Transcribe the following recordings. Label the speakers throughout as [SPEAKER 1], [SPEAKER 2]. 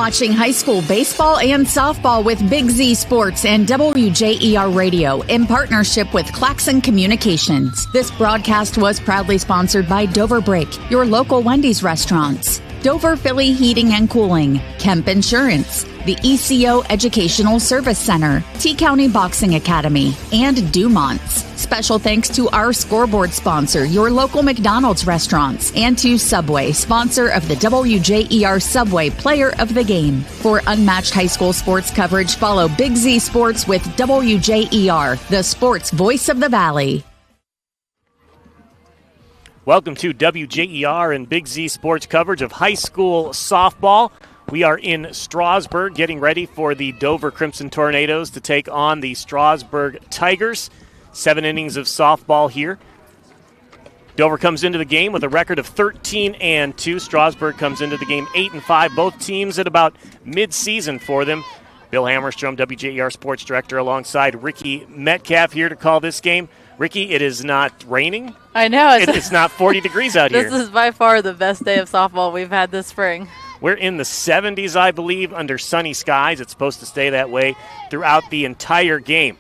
[SPEAKER 1] watching high school baseball and softball with Big Z Sports and WJER Radio in partnership with Claxon Communications. This broadcast was proudly sponsored by Dover Break, your local Wendy's restaurants, Dover Philly Heating and Cooling, Kemp Insurance, the ECO Educational Service Center, T-County Boxing Academy, and Dumont's. Special thanks to our scoreboard sponsor, your local McDonald's restaurants, and to Subway, sponsor of the WJER Subway Player of the Game. For unmatched high school sports coverage, follow Big Z Sports with WJER, the sports voice of the Valley.
[SPEAKER 2] Welcome to WJER and Big Z Sports coverage of high school softball. We are in Strasburg getting ready for the Dover Crimson Tornadoes to take on the Strasburg Tigers. 7 innings of softball here. Dover comes into the game with a record of 13-2. Strasburg comes into the game 8-5. Both teams at about mid-season for them. Bill Hammerstrom, WJER Sports Director, alongside Ricky Metcalf here to call this game. Ricky, it is not raining.
[SPEAKER 3] I know.
[SPEAKER 2] It's not 40 degrees out here.
[SPEAKER 3] This is by far the best day of softball we've had this spring.
[SPEAKER 2] We're in the 70s, I believe, under sunny skies. It's supposed to stay that way throughout the entire game.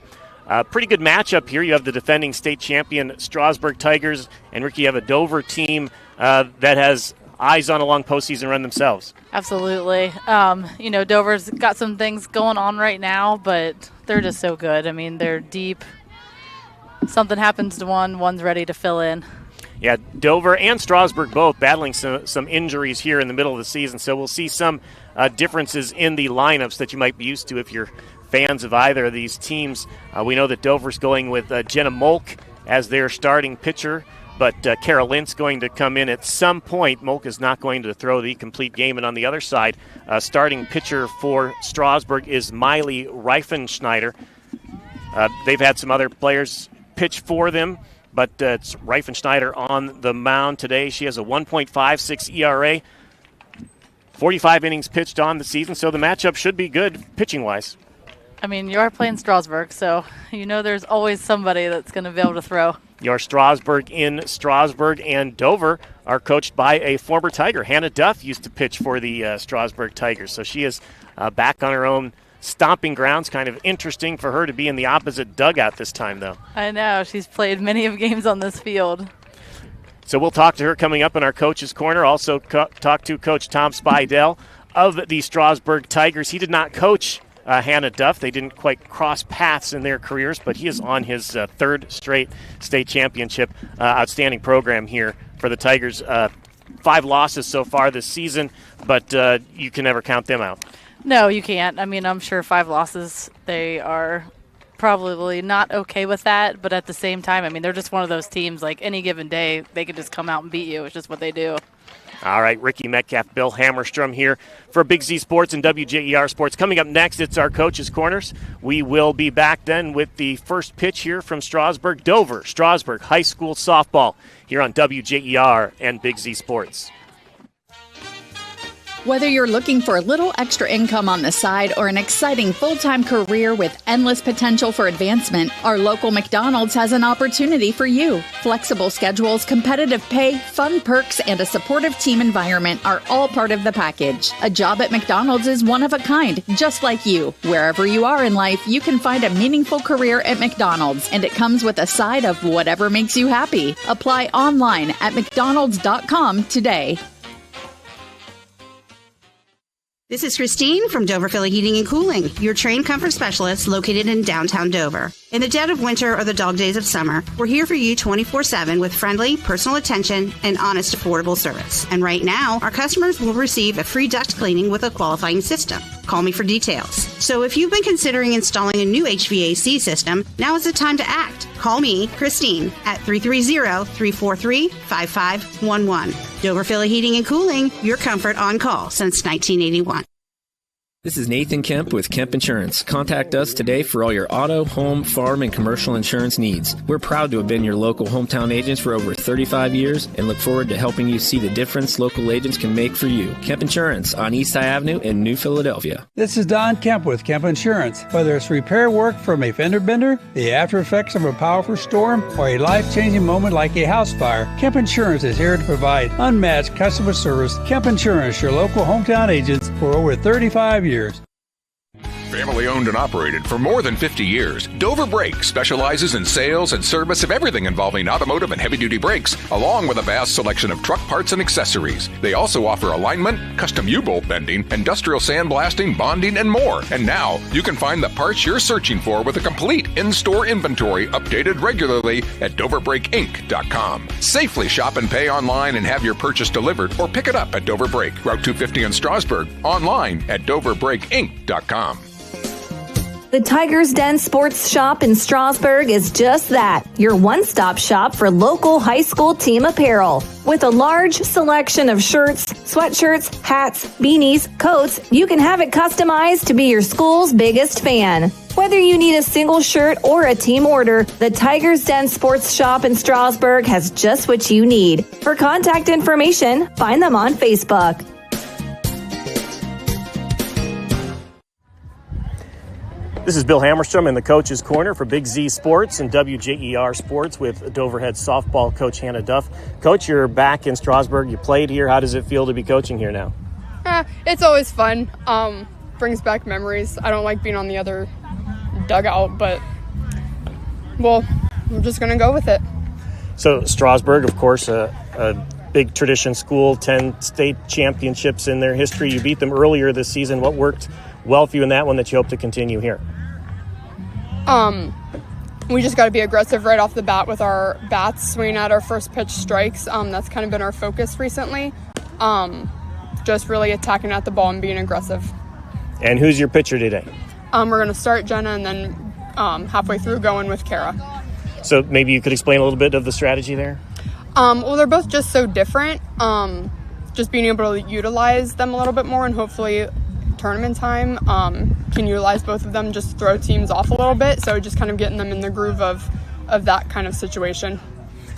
[SPEAKER 2] Pretty good matchup here. You have the defending state champion Strasburg Tigers, and Ricky, you have a Dover team that has eyes on a long postseason run themselves.
[SPEAKER 3] Absolutely. Dover's got some things going on right now, but they're just so good. I mean, they're deep. Something happens to one's ready to fill in.
[SPEAKER 2] Yeah, Dover and Strasburg both battling some injuries here in the middle of the season, so we'll see some differences in the lineups that you might be used to if you're fans of either of these teams. We know that Dover's going with Jenna Molk as their starting pitcher, but Kara Lintz going to come in at some point. Molk is not going to throw the complete game, and on the other side, starting pitcher for Strasburg is Miley Reifenschneider. They've had some other players pitch for them, but it's Reifenschneider on the mound today. She has a 1.56 ERA, 45 innings pitched on the season, so the matchup should be good pitching-wise.
[SPEAKER 3] I mean, you are playing Strasburg, so you know there's always somebody that's going to be able to throw.
[SPEAKER 2] Your Strasburg in Strasburg, and Dover are coached by a former Tiger. Hannah Duff used to pitch for the Strasburg Tigers, so she is back on her own stomping grounds. Kind of interesting for her to be in the opposite dugout this time, though.
[SPEAKER 3] I know. She's played many of games on this field.
[SPEAKER 2] So we'll talk to her coming up in our Coach's Corner. Also talk to Coach Tom Spidell of the Strasburg Tigers. He did not coach Hannah Duff. They didn't quite cross paths in their careers, but he is on his third straight state championship. Outstanding program here for the Tigers. 5 losses so far this season, but you can never count them out.
[SPEAKER 3] No, you can't. I mean, I'm sure 5 losses, they are probably not okay with that, but at the same time, I mean, they're just one of those teams, like any given day, they could just come out and beat you. It's just what they do.
[SPEAKER 2] All right, Ricky Metcalf, Bill Hammerstrom here for Big Z Sports and WJER Sports. Coming up next, it's our Coach's Corners. We will be back then with the first pitch here from Strasburg. Dover, Strasburg High School Softball here on WJER and Big Z Sports.
[SPEAKER 1] Whether you're looking for a little extra income on the side or an exciting full-time career with endless potential for advancement, our local McDonald's has an opportunity for you. Flexible schedules, competitive pay, fun perks, and a supportive team environment are all part of the package. A job at McDonald's is one of a kind, just like you. Wherever you are in life, you can find a meaningful career at McDonald's, and it comes with a side of whatever makes you happy. Apply online at mcdonalds.com today.
[SPEAKER 4] This is Christine from Dover Philly Heating and Cooling, your trained comfort specialist located in downtown Dover. In the dead of winter or the dog days of summer, we're here for you 24/7 with friendly, personal attention and honest, affordable service. And right now, our customers will receive a free duct cleaning with a qualifying system. Call me for details. So if you've been considering installing a new HVAC system, now is the time to act. Call me, Christine, at 330-343-5511. Dover Philly Heating and Cooling, your comfort on call since 1981.
[SPEAKER 5] This is Nathan Kemp with Kemp Insurance. Contact us today for all your auto, home, farm, and commercial insurance needs. We're proud to have been your local hometown agents for over 35 years and look forward to helping you see the difference local agents can make for you. Kemp Insurance on East High Avenue in New Philadelphia.
[SPEAKER 6] This is Don Kemp with Kemp Insurance. Whether it's repair work from a fender bender, the after effects of a powerful storm, or a life-changing moment like a house fire, Kemp Insurance is here to provide unmatched customer service. Kemp Insurance, your local hometown agents for over 35 years.
[SPEAKER 7] Family owned and operated for more than 50 years, Dover Brake specializes in sales and service of everything involving automotive and heavy-duty brakes, along with a vast selection of truck parts and accessories. They also offer alignment, custom U-bolt bending, industrial sandblasting, bonding, and more. And now, you can find the parts you're searching for with a complete in-store inventory updated regularly at DoverBrakeInc.com. Safely shop and pay online and have your purchase delivered, or pick it up at Dover Brake, Route 250 in Strasburg, online at DoverBrakeInc.com.
[SPEAKER 8] The Tiger's Den Sports Shop in Strasburg is just that, your one-stop shop for local high school team apparel. With a large selection of shirts, sweatshirts, hats, beanies, coats, you can have it customized to be your school's biggest fan. Whether you need a single shirt or a team order, the Tiger's Den Sports Shop in Strasburg has just what you need. For contact information, find them on Facebook.
[SPEAKER 2] This is Bill Hammerstrom in the Coach's Corner for Big Z Sports and WJER Sports with Dover head softball coach Hannah Duff. Coach, you're back in Strasburg. You played here. How does it feel to be coaching here now?
[SPEAKER 9] It's always fun. Brings back memories. I don't like being on the other dugout, but, well, I'm just going to go with it.
[SPEAKER 2] So Strasburg, of course, a big tradition school, 10 state championships in their history. You beat them earlier this season. What worked well for you in that one that you hope to continue here?
[SPEAKER 9] We just got to be aggressive right off the bat with our bats, swinging at our first pitch strikes. That's kind of been our focus recently. Just really attacking at the ball and being aggressive.
[SPEAKER 2] And who's your pitcher today?
[SPEAKER 9] We're going to start Jenna and then halfway through going with Kara.
[SPEAKER 2] So maybe you could explain a little bit of the strategy there?
[SPEAKER 9] Well, they're both just so different. Just being able to utilize them a little bit more and hopefully tournament time can utilize both of them, just throw teams off a little bit. So just kind of getting them in the groove of that kind of situation.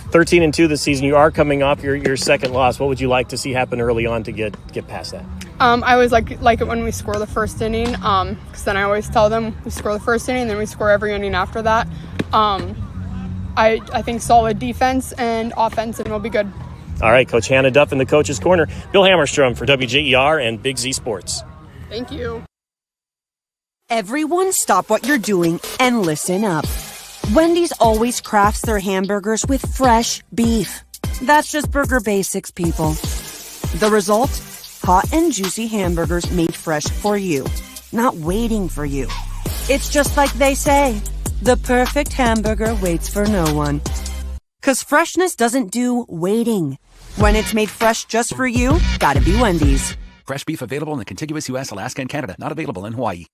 [SPEAKER 2] 13-2 this season. You are coming off your second loss. What would you like to see happen early on to get past that?
[SPEAKER 9] I always like it when we score the first inning, because then I always tell them we score the first inning, then we score every inning after that. I think solid defense and offense, and we'll be good.
[SPEAKER 2] All right, Coach Hannah Duff in the Coach's Corner. Bill Hammerstrom for WJER and Big Z Sports.
[SPEAKER 9] Thank you.
[SPEAKER 10] Everyone stop what you're doing and listen up. Wendy's always crafts their hamburgers with fresh beef. That's just burger basics, people. The result? Hot and juicy hamburgers made fresh for you, not waiting for you. It's just like they say, the perfect hamburger waits for no one. 'Cause freshness doesn't do waiting. When it's made fresh just for you, gotta be Wendy's.
[SPEAKER 11] Fresh beef available in the contiguous U.S., Alaska, and Canada. Not available in Hawaii.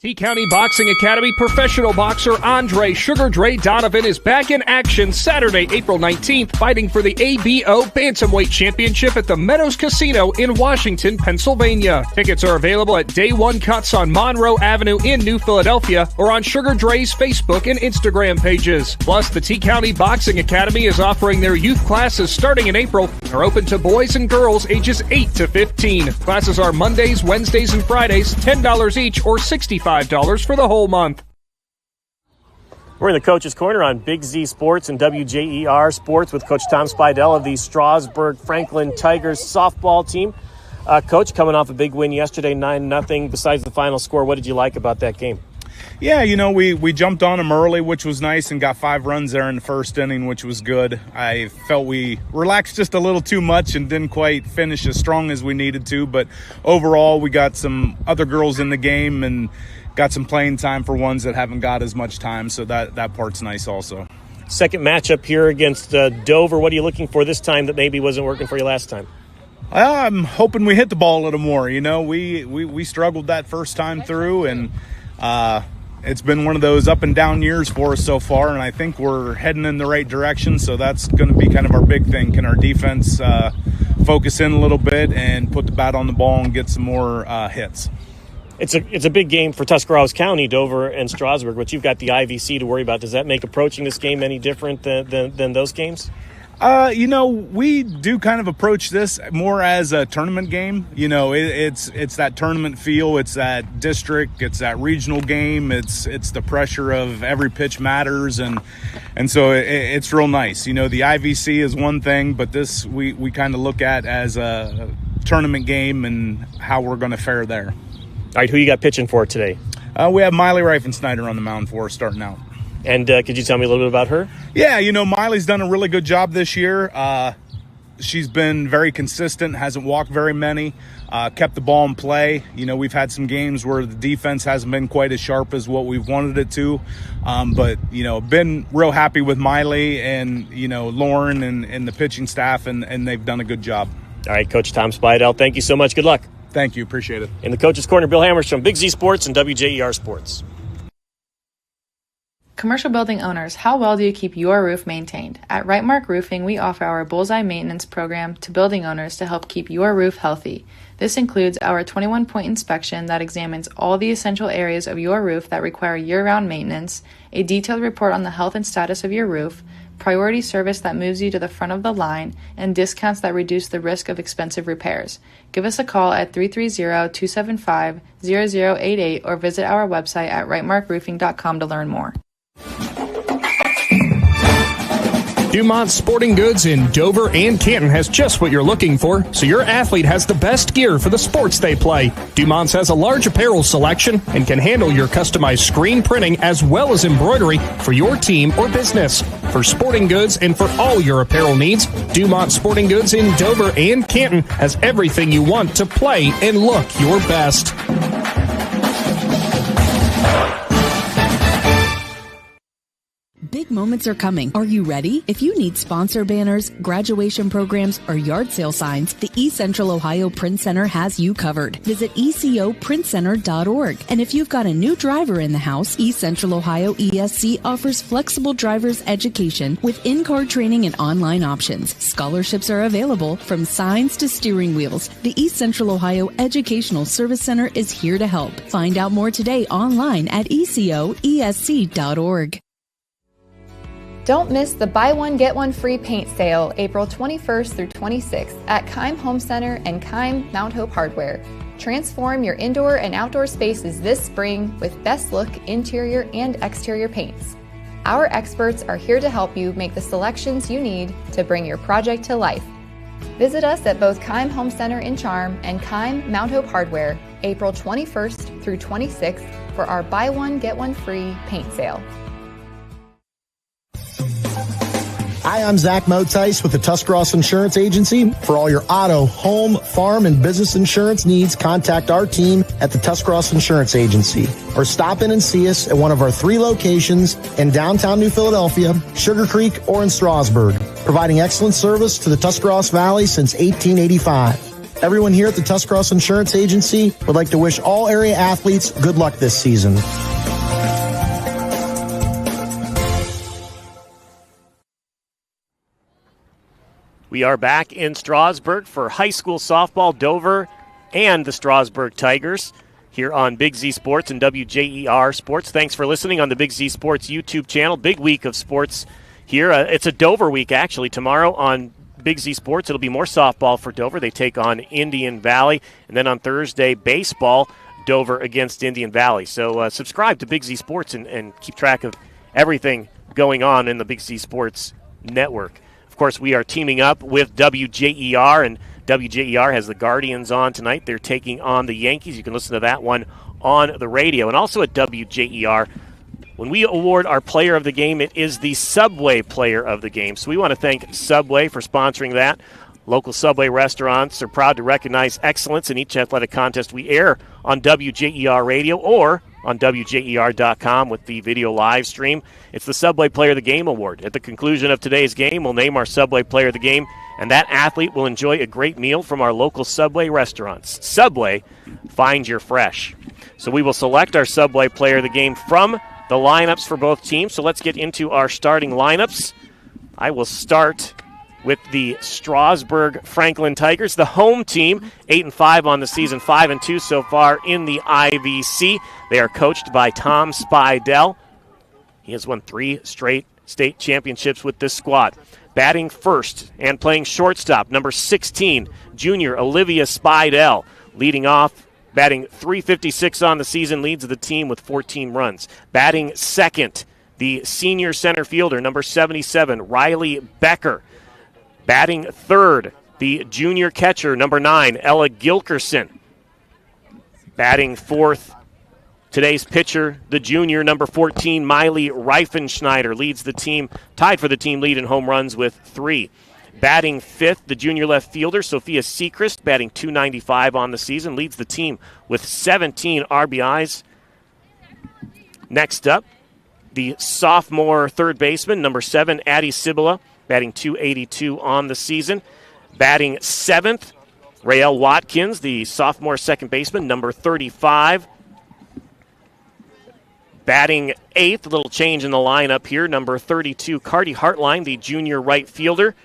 [SPEAKER 12] T-County Boxing Academy professional boxer Andre Sugar Dre Donovan is back in action Saturday, April 19th, fighting for the ABO Bantamweight Championship at the Meadows Casino in Washington, Pennsylvania. Tickets are available at Day One Cuts on Monroe Avenue in New Philadelphia or on Sugar Dre's Facebook and Instagram pages. Plus, the T-County Boxing Academy is offering their youth classes starting in April and are open to boys and girls ages 8 to 15. Classes are Mondays, Wednesdays, and Fridays, $10 each or $65 for the whole month.
[SPEAKER 2] We're in the Coach's Corner on Big Z Sports and WJER Sports with Coach Tom Spidell of the Strasburg Franklin Tigers softball team. Coach, coming off a big win yesterday, 9-0. Besides the final score, what did you like about that game?
[SPEAKER 13] Yeah, we jumped on them early, which was nice, and got 5 runs there in the first inning, which was good. I felt we relaxed just a little too much and didn't quite finish as strong as we needed to, but overall we got some other girls in the game and got some playing time for ones that haven't got as much time, so that part's nice also.
[SPEAKER 2] Second matchup here against Dover. What are you looking for this time that maybe wasn't working for you last time?
[SPEAKER 13] I'm hoping we hit the ball a little more. We struggled that first time through, and it's been one of those up and down years for us so far, and I think we're heading in the right direction, so that's going to be kind of our big thing. Can our defense focus in a little bit and put the bat on the ball and get some more hits?
[SPEAKER 2] It's a big game for Tuscarawas County, Dover and Strasburg, but you've got the IVC to worry about. Does that make approaching this game any different than those games?
[SPEAKER 13] We do kind of approach this more as a tournament game. It's that tournament feel. It's that district. It's that regional game. It's the pressure of every pitch matters, and so it's real nice. The IVC is one thing, but this we kind of look at as a tournament game and how we're going to fare there.
[SPEAKER 2] All right, who you got pitching for today?
[SPEAKER 13] We have Miley Reifensnyder on the mound for us starting out.
[SPEAKER 2] And could you tell me a little bit about her?
[SPEAKER 13] Yeah, Miley's done a really good job this year. She's been very consistent, hasn't walked very many, kept the ball in play. We've had some games where the defense hasn't been quite as sharp as what we've wanted it to. But been real happy with Miley and, Lauren and the pitching staff, and they've done a good job.
[SPEAKER 2] All right, Coach Tom Spidell, thank you so much. Good luck.
[SPEAKER 13] Thank you. Appreciate it.
[SPEAKER 2] In the Coach's Corner, Bill Hammers from Big Z Sports and WJER Sports.
[SPEAKER 14] Commercial building owners, how well do you keep your roof maintained? At Rightmark Roofing, we offer our Bullseye Maintenance Program to building owners to help keep your roof healthy. This includes our 21-point inspection that examines all the essential areas of your roof that require year-round maintenance, a detailed report on the health and status of your roof, priority service that moves you to the front of the line, and discounts that reduce the risk of expensive repairs. Give us a call at 330-275-0088 or visit our website at rightmarkroofing.com to learn more.
[SPEAKER 12] Dumont Sporting Goods in Dover and Canton has just what you're looking for, so your athlete has the best gear for the sports they play. Dumont's has a large apparel selection and can handle your customized screen printing as well as embroidery for your team or business. For sporting goods and for all your apparel needs, Dumont Sporting Goods in Dover and Canton has everything you want to play and look your best.
[SPEAKER 1] Big moments are coming. Are you ready? If you need sponsor banners, graduation programs, or yard sale signs, the East Central Ohio Print Center has you covered. Visit ecoprintcenter.org. And if you've got a new driver in the house, East Central Ohio ESC offers flexible driver's education with in-car training and online options. Scholarships are available from signs to steering wheels. The East Central Ohio Educational Service Center is here to help. Find out more today online at ecoesc.org.
[SPEAKER 15] Don't miss the buy one, get one free paint sale April 21st through 26th at Keim Home Center and Keim Mount Hope Hardware. Transform your indoor and outdoor spaces this spring with best look interior and exterior paints. Our experts are here to help you make the selections you need to bring your project to life. Visit us at both Keim Home Center in Charm and Keim Mount Hope Hardware April 21st through 26th for our buy one, get one free paint sale.
[SPEAKER 16] Hi, I'm Zach Motice with the Tuscarawas Insurance Agency. For all your auto, home, farm, and business insurance needs, contact our team at the Tuscarawas Insurance Agency or stop in and see us at one of our 3 locations in downtown New Philadelphia, Sugar Creek, or in Strasburg, providing excellent service to the Tuscarawas Valley since 1885. Everyone here at the Tuscarawas Insurance Agency would like to wish all area athletes good luck this season.
[SPEAKER 2] We are back in Strasburg for high school softball, Dover and the Strasburg Tigers here on Big Z Sports and WJER Sports. Thanks for listening on the Big Z Sports YouTube channel. Big week of sports here. It's a Dover week, actually. Tomorrow on Big Z Sports, it'll be more softball for Dover. They take on Indian Valley. And then on Thursday, baseball, Dover against Indian Valley. So subscribe to Big Z Sports and keep track of everything going on in the Big Z Sports network. Of course, we are teaming up with WJER, and WJER has the Guardians on tonight. They're taking on the Yankees. You can listen to that one on the radio. And also at WJER, when we award our player of the game, it is the Subway player of the game. So we want to thank Subway for sponsoring that. Local Subway restaurants are proud to recognize excellence in each athletic contest we air on WJER Radio or on WJER.com with the video live stream. It's the Subway Player of the Game Award. At the conclusion of today's game, we'll name our Subway Player of the Game, and that athlete will enjoy a great meal from our local Subway restaurants. Subway, find your fresh. So we will select our Subway Player of the Game from the lineups for both teams. So let's get into our starting lineups. I will start with the Strasburg Franklin Tigers, the home team, 8-5 on the season, 5-2 so far in the IVC. They are coached by Tom Spidell. He has won 3 straight state championships with this squad. Batting first and playing shortstop, number 16, junior Olivia Spidell. Leading off, batting .356 on the season, leads the team with 14 runs. Batting second, the senior center fielder, number 77, Riley Becker. Batting third, the junior catcher, number 9, Ella Gilkerson. Batting fourth, today's pitcher, the junior, number 14, Miley Reifenschneider, leads the team, tied for the team lead in home runs with 3. Batting fifth, the junior left fielder, Sophia Sechrist, batting .295 on the season, leads the team with 17 RBIs. Next up, the sophomore third baseman, number 7, Addie Cibula, batting .282 on the season. Batting seventh, Rael Watkins, the sophomore second baseman, number 35. Batting eighth, a little change in the lineup here, number 32, Cardi Hartline, the junior right fielder.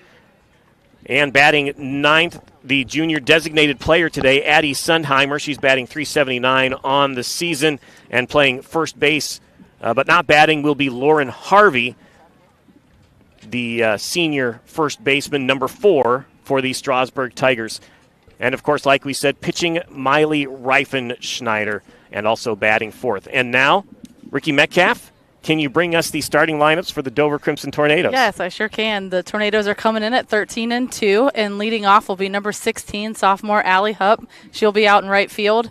[SPEAKER 2] And batting ninth, the junior designated player today, Addie Sundheimer. She's batting .379 on the season and playing first base. But not batting will be Lauren Harvey, the senior first baseman, number 4 for the Strasburg Tigers. And, of course, like we said, pitching Miley Reifenschneider and also batting fourth. And now, Ricky Metcalf, can you bring us the starting lineups for the Dover Crimson Tornadoes?
[SPEAKER 3] Yes, I sure can. The Tornadoes are coming in at 13-2, and leading off will be number 16, sophomore Allie Hupp. She'll be out in right field.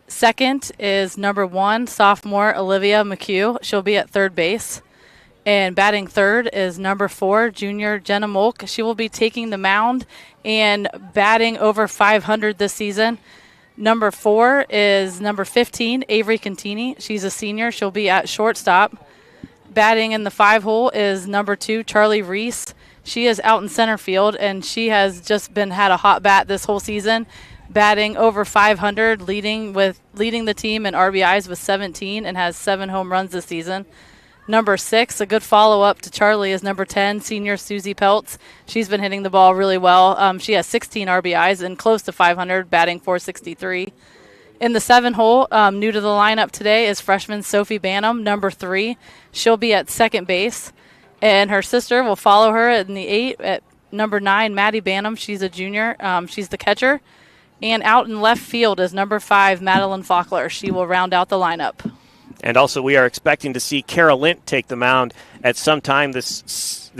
[SPEAKER 3] Second is number 1, sophomore Olivia McHugh. She'll be at third base. And batting third is number 4, junior Jenna Molk. She will be taking the mound and batting over .500 this season. Number 4 is number 15, Avery Contini. She's a senior. She'll be at shortstop. Batting in the 5-hole is number 2, Charlie Reese. She is out in center field, and she has just had a hot bat this whole season, batting over .500, leading the team in RBIs with 17 and has 7 home runs this season. Number 6, a good follow-up to Charlie, is number 10, senior Susie Peltz. She's been hitting the ball really well. She has 16 RBIs and close to .500, batting .463. In the 7-hole, new to the lineup today is freshman Sophie Banham, number 3. She'll be at second base, and her sister will follow her in the 8 at number 9, Maddie Banham. She's a junior. She's the catcher. And out in left field is number 5, Madeline Faulkner. She will round out the lineup.
[SPEAKER 2] And also, we are expecting to see Kara Lint take the mound at some time this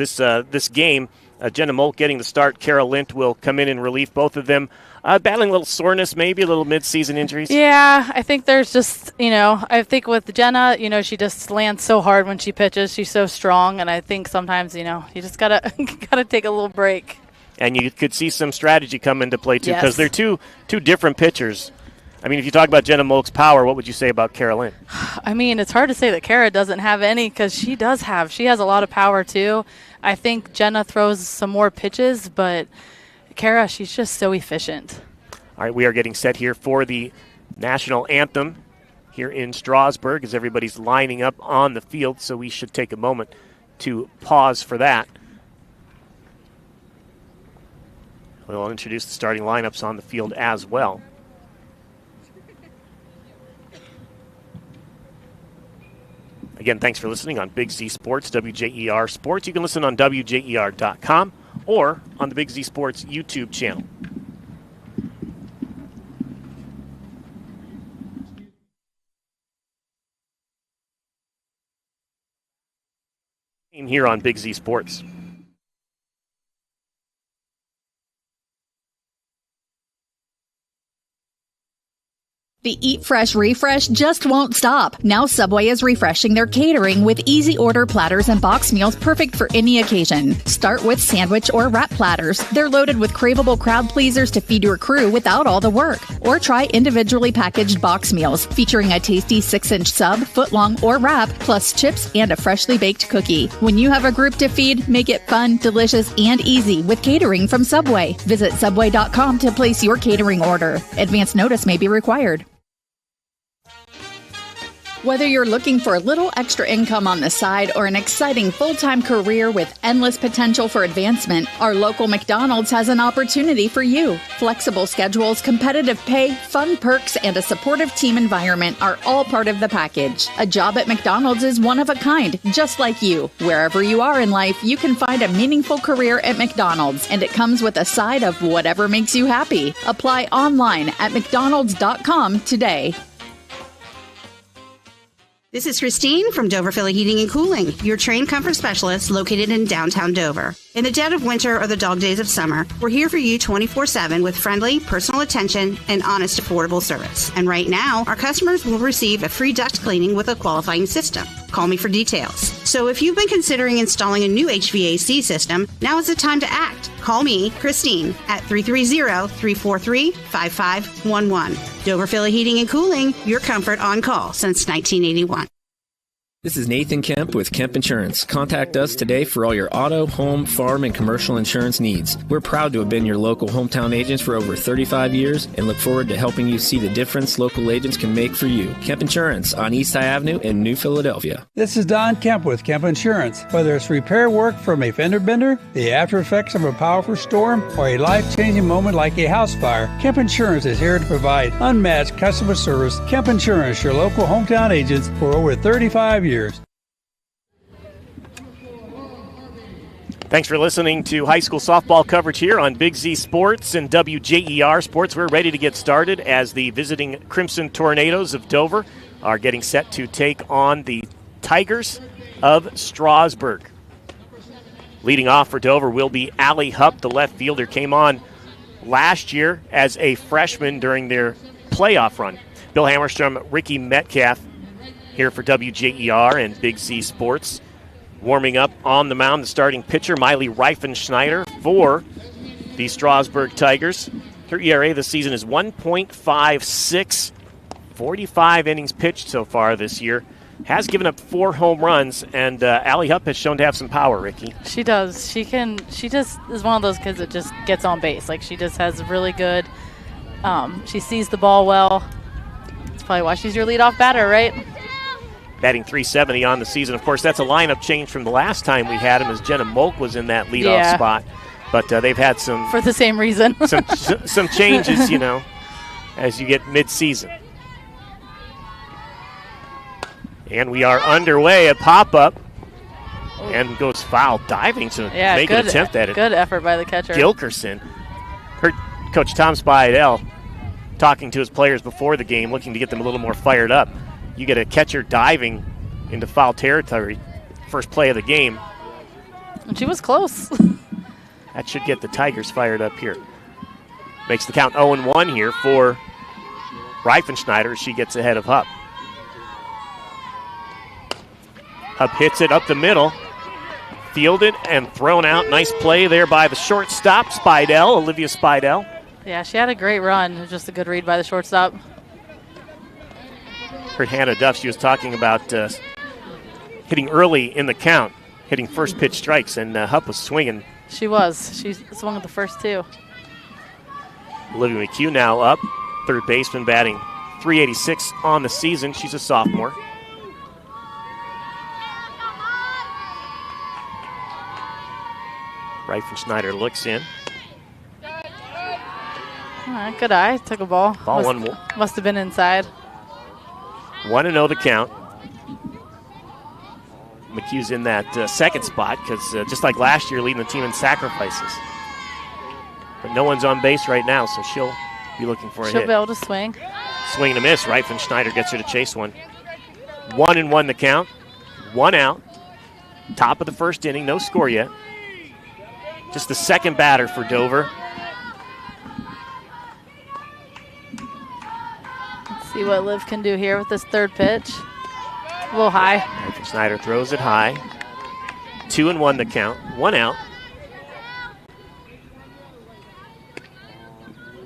[SPEAKER 2] game. Jenna Molk getting the start. Kara Lint will come in and relief both of them. Battling a little soreness, maybe a little mid-season injuries.
[SPEAKER 3] Yeah, I think there's just, I think with Jenna, she just lands so hard when she pitches. She's so strong, and I think sometimes, you just gotta take a little break.
[SPEAKER 2] And you could see some strategy come into play too, because
[SPEAKER 3] Yes.
[SPEAKER 2] they're two different pitchers. I mean, if you talk about Jenna Molk's power, what would you say about Kara Lynn?
[SPEAKER 3] I mean, it's hard to say that Kara doesn't have any, because she has a lot of power too. I think Jenna throws some more pitches, but Kara, she's just so efficient.
[SPEAKER 2] All right, we are getting set here for the national anthem here in Strasburg as everybody's lining up on the field, so we should take a moment to pause for that. We'll introduce the starting lineups on the field as well. Again, thanks for listening on Big Z Sports, WJER Sports. You can listen on WJER.com or on the Big Z Sports YouTube channel. Here on Big Z Sports.
[SPEAKER 1] The Eat Fresh Refresh just won't stop. Now Subway is refreshing their catering with easy order platters and box meals perfect for any occasion. Start with sandwich or wrap platters. They're loaded with craveable crowd pleasers to feed your crew without all the work. Or try individually packaged box meals featuring a tasty 6-inch sub, footlong, or wrap, plus chips and a freshly baked cookie. When you have a group to feed, make it fun, delicious, and easy with catering from Subway. Visit Subway.com to place your catering order. Advance notice may be required. Whether you're looking for a little extra income on the side or an exciting full-time career with endless potential for advancement, our local McDonald's has an opportunity for you. Flexible schedules, competitive pay, fun perks, and a supportive team environment are all part of the package. A job at McDonald's is one of a kind, just like you. Wherever you are in life, you can find a meaningful career at McDonald's, and it comes with a side of whatever makes you happy. Apply online at mcdonalds.com today.
[SPEAKER 4] This is Christine from Dover Philly Heating and Cooling, your trained comfort specialist located in downtown Dover. In the dead of winter or the dog days of summer, we're here for you 24/7 with friendly, personal attention and honest, affordable service. And right now, our customers will receive a free duct cleaning with a qualifying system. Call me for details. So if you've been considering installing a new HVAC system, now is the time to act. Call me, Christine, at 330-343-5511. Dover Philly Heating and Cooling, your comfort on call since 1981.
[SPEAKER 5] This is Nathan Kemp with Kemp Insurance. Contact us today for all your auto, home, farm, and commercial insurance needs. We're proud to have been your local hometown agents for over 35 years and look forward to helping you see the difference local agents can make for you. Kemp Insurance on East High Avenue in New Philadelphia.
[SPEAKER 6] This is Don Kemp with Kemp Insurance. Whether it's repair work from a fender bender, the after effects of a powerful storm, or a life-changing moment like a house fire, Kemp Insurance is here to provide unmatched customer service. Kemp Insurance, your local hometown agents for over 35 years.
[SPEAKER 2] Thanks for listening to high school softball coverage here on Big Z Sports and WJER Sports. We're ready to get started as the visiting Crimson Tornadoes of Dover are getting set to take on the Tigers of Strasburg. Leading off for Dover will be Allie Hupp, the left fielder, came on last year as a freshman during their playoff run. Bill Hammerstrom, Ricky Metcalf here for WJER and Big Z Sports. Warming up on the mound, the starting pitcher, Miley Reifenschneider for the Strasburg Tigers. Her ERA this season is 1.56, 45 innings pitched so far this year. Has given up 4 home runs, and Allie Hupp has shown to have some power, Ricky.
[SPEAKER 3] She does. She just is one of those kids that just gets on base. Like, she just has really good, she sees the ball well. That's probably why she's your leadoff batter, right?
[SPEAKER 2] Batting .370 on the season. Of course, that's a lineup change from the last time we had him, as Jenna Molk was in that leadoff spot. But they've had some...
[SPEAKER 3] For the same reason.
[SPEAKER 2] some changes, as you get mid-season. And we are underway. A pop-up. And goes foul. Diving to make an attempt at it.
[SPEAKER 3] Good effort by the catcher.
[SPEAKER 2] Gilkerson. Heard Coach Tom Spiedel talking to his players before the game, looking to get them a little more fired up. You get a catcher diving into foul territory, first play of the game.
[SPEAKER 3] And she was close.
[SPEAKER 2] That should get the Tigers fired up here. Makes the count 0-1 here for Reifenschneider as she gets ahead of Hupp. Hupp hits it up the middle. Fielded and thrown out. Nice play there by the shortstop, Spiedel, Olivia Spiedel.
[SPEAKER 3] Yeah, she had a great run. It was just a good read by the shortstop.
[SPEAKER 2] Heard Hannah Duff, she was talking about hitting early in the count, hitting first pitch strikes, and Hupp was swinging.
[SPEAKER 3] She was. She swung at the first 2.
[SPEAKER 2] Olivia McHugh now up, third baseman, batting .386 on the season. She's a sophomore. Reifenschneider looks in.
[SPEAKER 3] All right, good eye. Took a ball. Must have been inside.
[SPEAKER 2] 1-0 the count. McHugh's in that second spot because just like last year, leading the team in sacrifices. But no one's on base right now, so she'll be looking for a hit.
[SPEAKER 3] She'll be able to swing.
[SPEAKER 2] Swing and a miss. Reifenschneider gets her to chase one. 1-1 the count. 1 out. Top of the first inning. No score yet. Just the second batter for Dover.
[SPEAKER 3] See what Liv can do here with this third pitch. A little high.
[SPEAKER 2] Snyder throws it high. 2-1 the count. 1 out.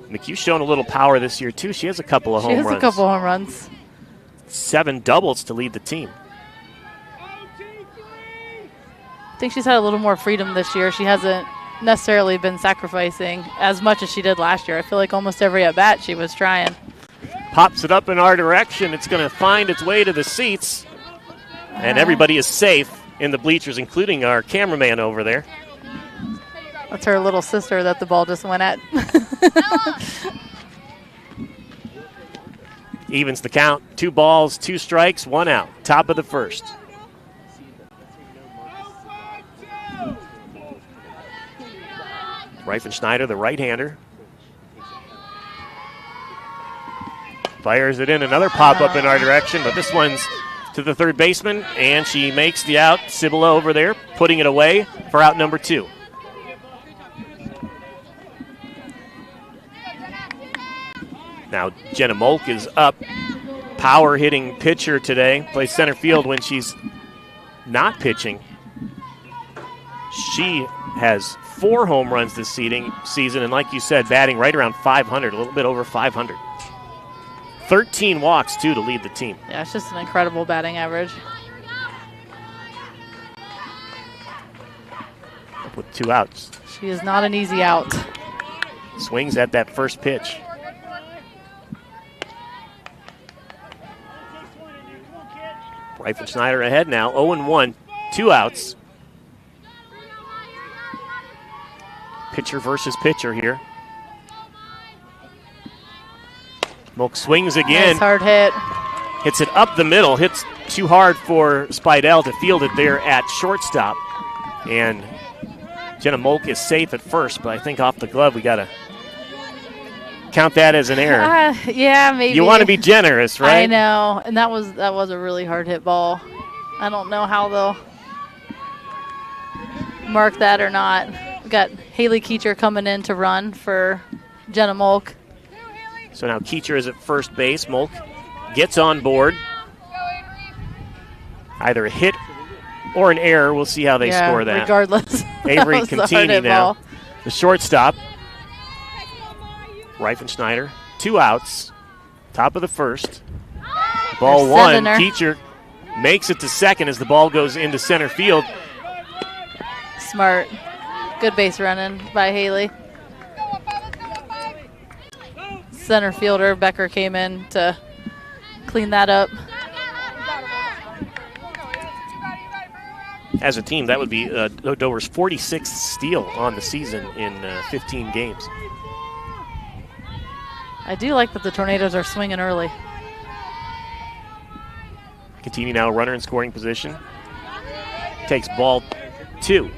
[SPEAKER 2] McHugh's shown a little power this year, too. She has a couple of home runs.
[SPEAKER 3] She has a couple home runs.
[SPEAKER 2] 7 doubles to lead the team.
[SPEAKER 3] I think she's had a little more freedom this year. She hasn't necessarily been sacrificing as much as she did last year. I feel like almost every at-bat she was trying.
[SPEAKER 2] pops it up in our direction. It's going to find its way to the seats. And everybody is safe in the bleachers, including our cameraman over there.
[SPEAKER 3] That's her little sister that the ball just went at.
[SPEAKER 2] Evens the count. 2 balls, 2 strikes, 1 out. Top of the first. Reifenschneider, the right-hander. Fires it in. Another pop-up in our direction, but this one's to the third baseman, and she makes the out. Cibula over there, putting it away for out number 2. Now Jenna Molk is up. Power-hitting pitcher today. Plays center field when she's not pitching. She has 4 home runs this season, and like you said, batting right around 500, a little bit over 500. 13 walks, too, to lead the team.
[SPEAKER 3] Yeah, it's just an incredible batting average.
[SPEAKER 2] Up with 2 outs.
[SPEAKER 3] She is not an easy out.
[SPEAKER 2] Swings at that first pitch. Reifenschneider ahead now, 0-1, 2 outs. Pitcher versus pitcher here. Molk swings again.
[SPEAKER 3] Nice hard hit.
[SPEAKER 2] Hits it up the middle. Hits too hard for Spidell to field it there at shortstop. And Jenna Molk is safe at first, but I think off the glove we got to count that as an error.
[SPEAKER 3] Yeah, maybe.
[SPEAKER 2] You want to be generous, right?
[SPEAKER 3] I know, and that was a really hard hit ball. I don't know how they'll mark that or not. We got Haley Keecher coming in to run for Jenna Molk.
[SPEAKER 2] So now Keecher is at first base. Molk gets on board. Either a hit or an error. We'll see how they score that.
[SPEAKER 3] Regardless.
[SPEAKER 2] Avery Contini now, the shortstop. Reifenschneider, 2 outs. Top of the first. Ball 1. Keecher makes it to second as the ball goes into center field.
[SPEAKER 3] Smart. Good base running by Haley. Center fielder Becker came in to clean that up.
[SPEAKER 2] As a team, that would be Dover's 46th steal on the season in 15 games.
[SPEAKER 3] I do like that the Tornadoes are swinging early.
[SPEAKER 2] Continue now, runner in scoring position. Takes ball 2.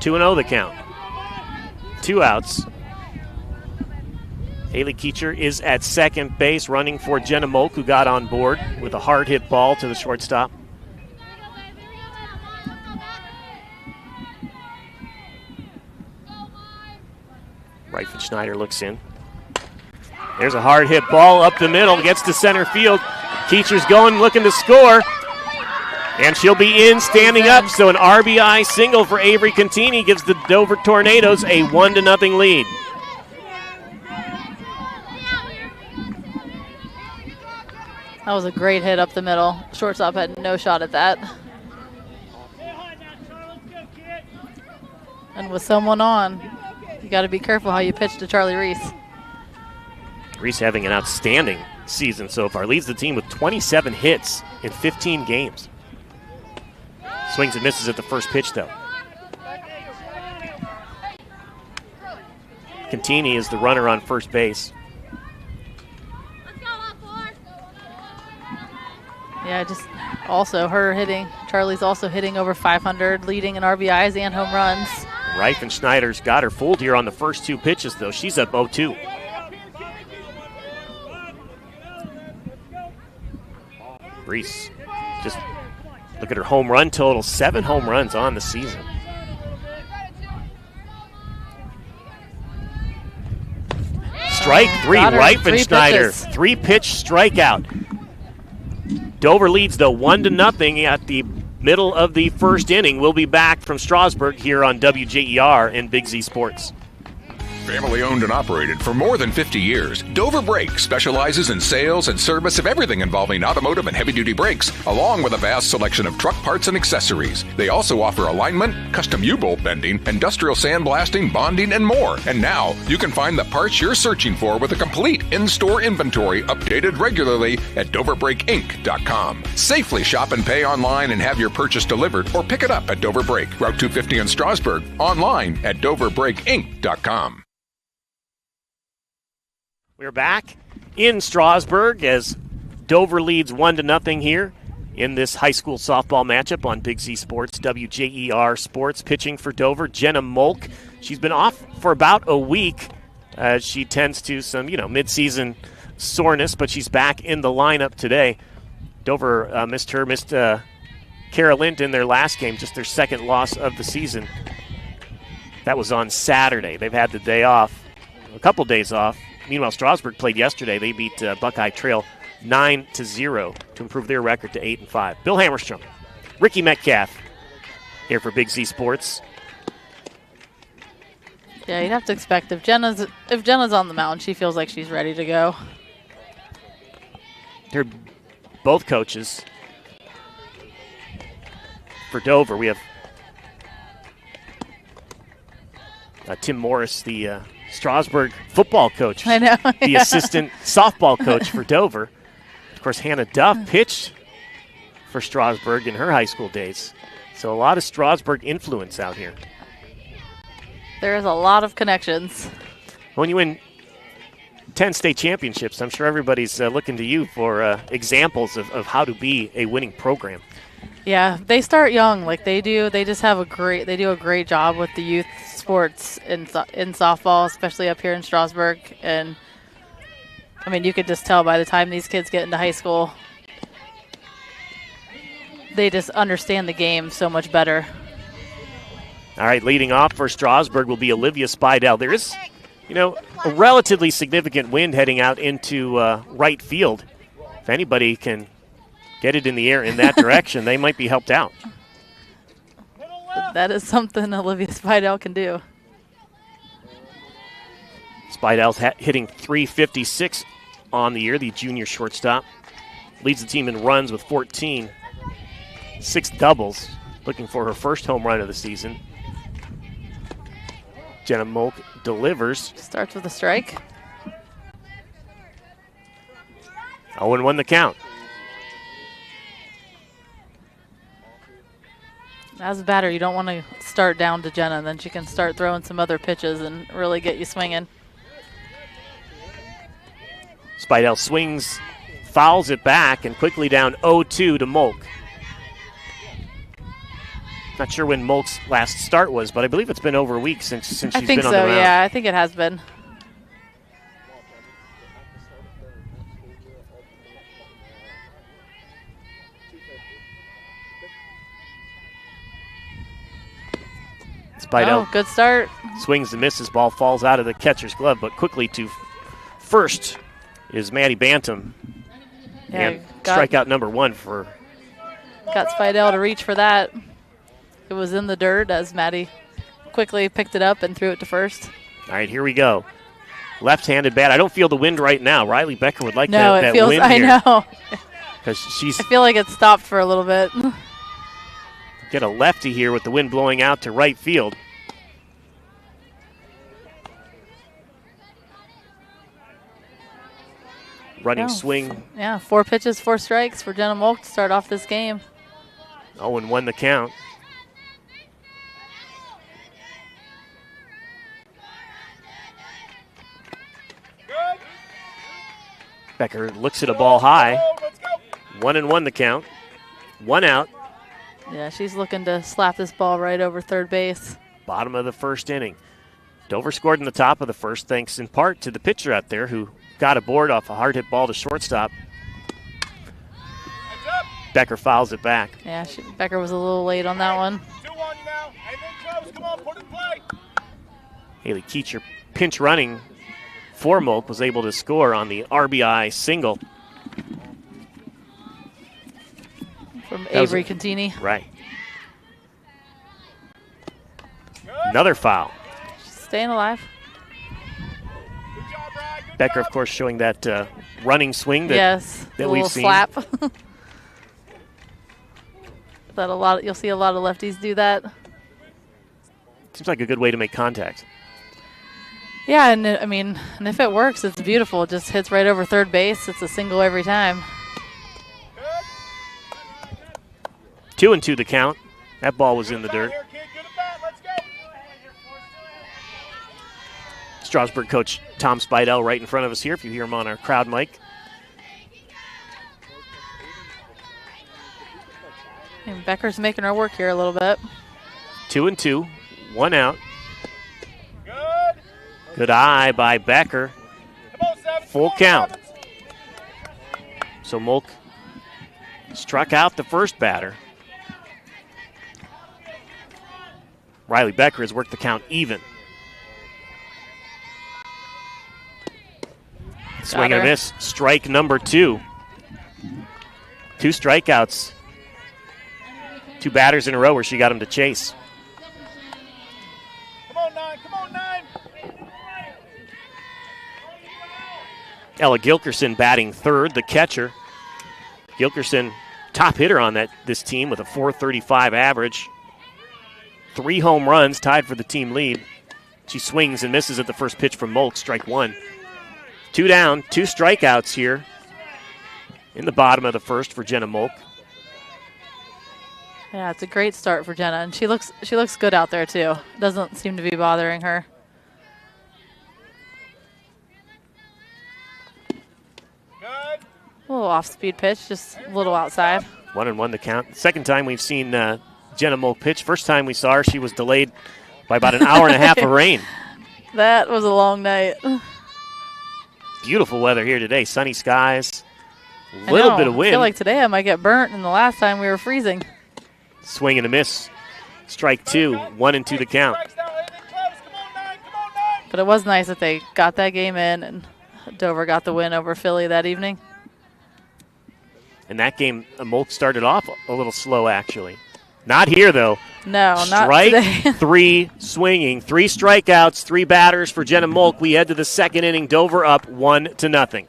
[SPEAKER 2] 2-0 the count. 2 outs. Haley Keecher is at second base, running for Jenna Molk, who got on board with a hard hit ball to the shortstop. Reifenschneider looks in. There's a hard hit ball up the middle, gets to center field. Keecher's going, looking to score. And she'll be in, standing up. So an RBI single for Avery Contini gives the Dover Tornadoes a 1-0 lead.
[SPEAKER 3] That was a great hit up the middle. Shortstop had no shot at that. And with someone on, you got to be careful how you pitch to Charlie Reese.
[SPEAKER 2] Reese having an outstanding season so far. Leads the team with 27 hits in 15 games. Swings and misses at the first pitch, though. Contini is the runner on first base.
[SPEAKER 3] Yeah, just also her hitting. Charlie's also hitting over 500, leading in RBIs and home runs.
[SPEAKER 2] Reifenschneider's got her fooled here on the first 2 pitches, though. She's up 0-2. Reese, just look at her home run total. 7 home runs on the season. Strike 3, Reifenschneider. 3-pitch strikeout. Dover leads, though, 1-0 at the middle of the first inning. We'll be back from Strasburg here on WJER and Big Z Sports.
[SPEAKER 7] Family owned and operated for more than 50 years, Dover Brake specializes in sales and service of everything involving automotive and heavy-duty brakes, along with a vast selection of truck parts and accessories. They also offer alignment, custom U-bolt bending, industrial sandblasting, bonding, and more. And now, you can find the parts you're searching for with a complete in-store inventory updated regularly at DoverBrakeInc.com. Safely shop and pay online and have your purchase delivered, or pick it up at Dover Brake, Route 250 in Strasburg, online at DoverBrakeInc.com.
[SPEAKER 2] We're back in Strasburg as Dover leads 1-0 here in this high school softball matchup on Big Z Sports, WJER Sports. Pitching for Dover, Jenna Molk. She's been off for about a week. She tends to some, mid-season soreness, but she's back in the lineup today. Dover missed Kara Lind in their last game, just their second loss of the season. That was on Saturday. They've had the day off, a couple days off. Meanwhile, Strasburg played yesterday. They beat Buckeye Trail 9-0 to improve their record to 8-5. Bill Hammerstrom, Ricky Metcalf here for Big Z Sports.
[SPEAKER 3] Yeah, you'd have to expect if Jenna's on the mound, she feels like she's ready to go.
[SPEAKER 2] They're both coaches for Dover. We have Tim Morris, the Strasburg football coach.
[SPEAKER 3] I know.
[SPEAKER 2] The assistant softball coach for Dover. Of course, Hannah Duff pitched for Strasburg in her high school days. So a lot of Strasburg influence out here.
[SPEAKER 3] There is a lot of connections.
[SPEAKER 2] When you win 10 state championships, I'm sure everybody's looking to you for examples of how to be a winning program.
[SPEAKER 3] Yeah, they start young like they do. They just have a great job with the youth sports in softball, especially up here in Strasburg. And I mean, you could just tell by the time these kids get into high school, they just understand the game so much better.
[SPEAKER 2] All right, leading off for Strasburg will be Olivia Spidell. There is, a relatively significant wind heading out into right field. If anybody can get it in the air in that direction, they might be helped out.
[SPEAKER 3] That is something Olivia Spidell can do.
[SPEAKER 2] Spidell's hitting .356 on the year, the junior shortstop. Leads the team in runs with 14. 6 doubles, looking for her first home run of the season. Jenna Molk delivers.
[SPEAKER 3] Starts with a strike.
[SPEAKER 2] Owen won the count.
[SPEAKER 3] As a batter, you don't want to start down to Jenna, and then she can start throwing some other pitches and really get you swinging.
[SPEAKER 2] Spidell swings, fouls it back, and quickly down 0-2 to Molk. Not sure when Molk's last start was, but I believe it's been over a week since she's been on the mound.
[SPEAKER 3] I think so, yeah. I think it has been.
[SPEAKER 2] Spidell
[SPEAKER 3] good start.
[SPEAKER 2] Swings and misses. Ball falls out of the catcher's glove, but quickly to first is Maddie Bantam.
[SPEAKER 3] Yeah,
[SPEAKER 2] and strikeout number 1 for.
[SPEAKER 3] Got Spidell to reach for that. It was in the dirt as Maddie quickly picked it up and threw it to first.
[SPEAKER 2] All right, here we go. Left-handed bat. I don't feel the wind right now. Riley Becker would like that
[SPEAKER 3] feels,
[SPEAKER 2] wind
[SPEAKER 3] I
[SPEAKER 2] here.
[SPEAKER 3] know.
[SPEAKER 2] Because
[SPEAKER 3] I feel like it stopped for a little bit.
[SPEAKER 2] Get a lefty here with the wind blowing out to right field. Running swing.
[SPEAKER 3] Yeah, 4 pitches, 4 strikes for Jenna Molk to start off this game.
[SPEAKER 2] Owen won the count. Becker looks at a ball high. 1-1 the count. 1 out.
[SPEAKER 3] Yeah, she's looking to slap this ball right over third base.
[SPEAKER 2] Bottom of the first inning. Dover scored in the top of the first, thanks in part to the pitcher out there who got aboard off a hard hit ball to shortstop. Becker fouls it back.
[SPEAKER 3] Yeah, Becker was a little late on that one.
[SPEAKER 2] Haley Keecher, pinch running for Molk, was able to score on the RBI single.
[SPEAKER 3] From Avery Contini.
[SPEAKER 2] Right. Another foul.
[SPEAKER 3] She's staying alive.
[SPEAKER 2] Becker, of course, showing that running swing that,
[SPEAKER 3] yes,
[SPEAKER 2] that we've seen.
[SPEAKER 3] Slap. You'll see a lot of lefties do that.
[SPEAKER 2] Seems like a good way to make contact.
[SPEAKER 3] Yeah, and if it works, it's beautiful. It just hits right over third base. It's a single every time.
[SPEAKER 2] 2-2 the count. That ball was in the dirt. Strasburg coach Tom Spidell right in front of us here, if you hear him on our crowd mic.
[SPEAKER 3] And Becker's making her work here a little bit.
[SPEAKER 2] 2-2, 1 out. Good eye by Becker. Full count. So Molk struck out the first batter. Riley Becker has worked the count even. Swing and a miss. Strike number 2. 2 strikeouts. 2 batters in a row where she got him to chase.
[SPEAKER 17] Come on, 9. Come on, 9.
[SPEAKER 2] Ella Gilkerson batting third, the catcher. Gilkerson, top hitter on this team with a .435 average. 3 home runs, tied for the team lead. She swings and misses at the first pitch from Molk, strike 1. 2 down, 2 strikeouts here in the bottom of the first for Jenna Molk.
[SPEAKER 3] Yeah, it's a great start for Jenna, and she looks good out there too. Doesn't seem to be bothering her. A little off-speed pitch, just a little outside.
[SPEAKER 2] 1-1 the count. Second time we've seen Jenna Molk pitch. First time we saw her, she was delayed by about an hour and a half of rain.
[SPEAKER 3] That was a long night.
[SPEAKER 2] Beautiful weather here today. Sunny skies. A little bit of wind.
[SPEAKER 3] I feel like today I might get burnt, and the last time we were freezing.
[SPEAKER 2] Swing and a miss. Strike 2. 1-2 the count.
[SPEAKER 3] But it was nice that they got that game in, and Dover got the win over Philly that evening.
[SPEAKER 2] And that game, Molk started off a little slow, actually. Not here, though.
[SPEAKER 3] No, not
[SPEAKER 2] Strike
[SPEAKER 3] today.
[SPEAKER 2] 3 swinging. 3 strikeouts, 3 batters for Jenna Molk. We head to the second inning. Dover up 1-0.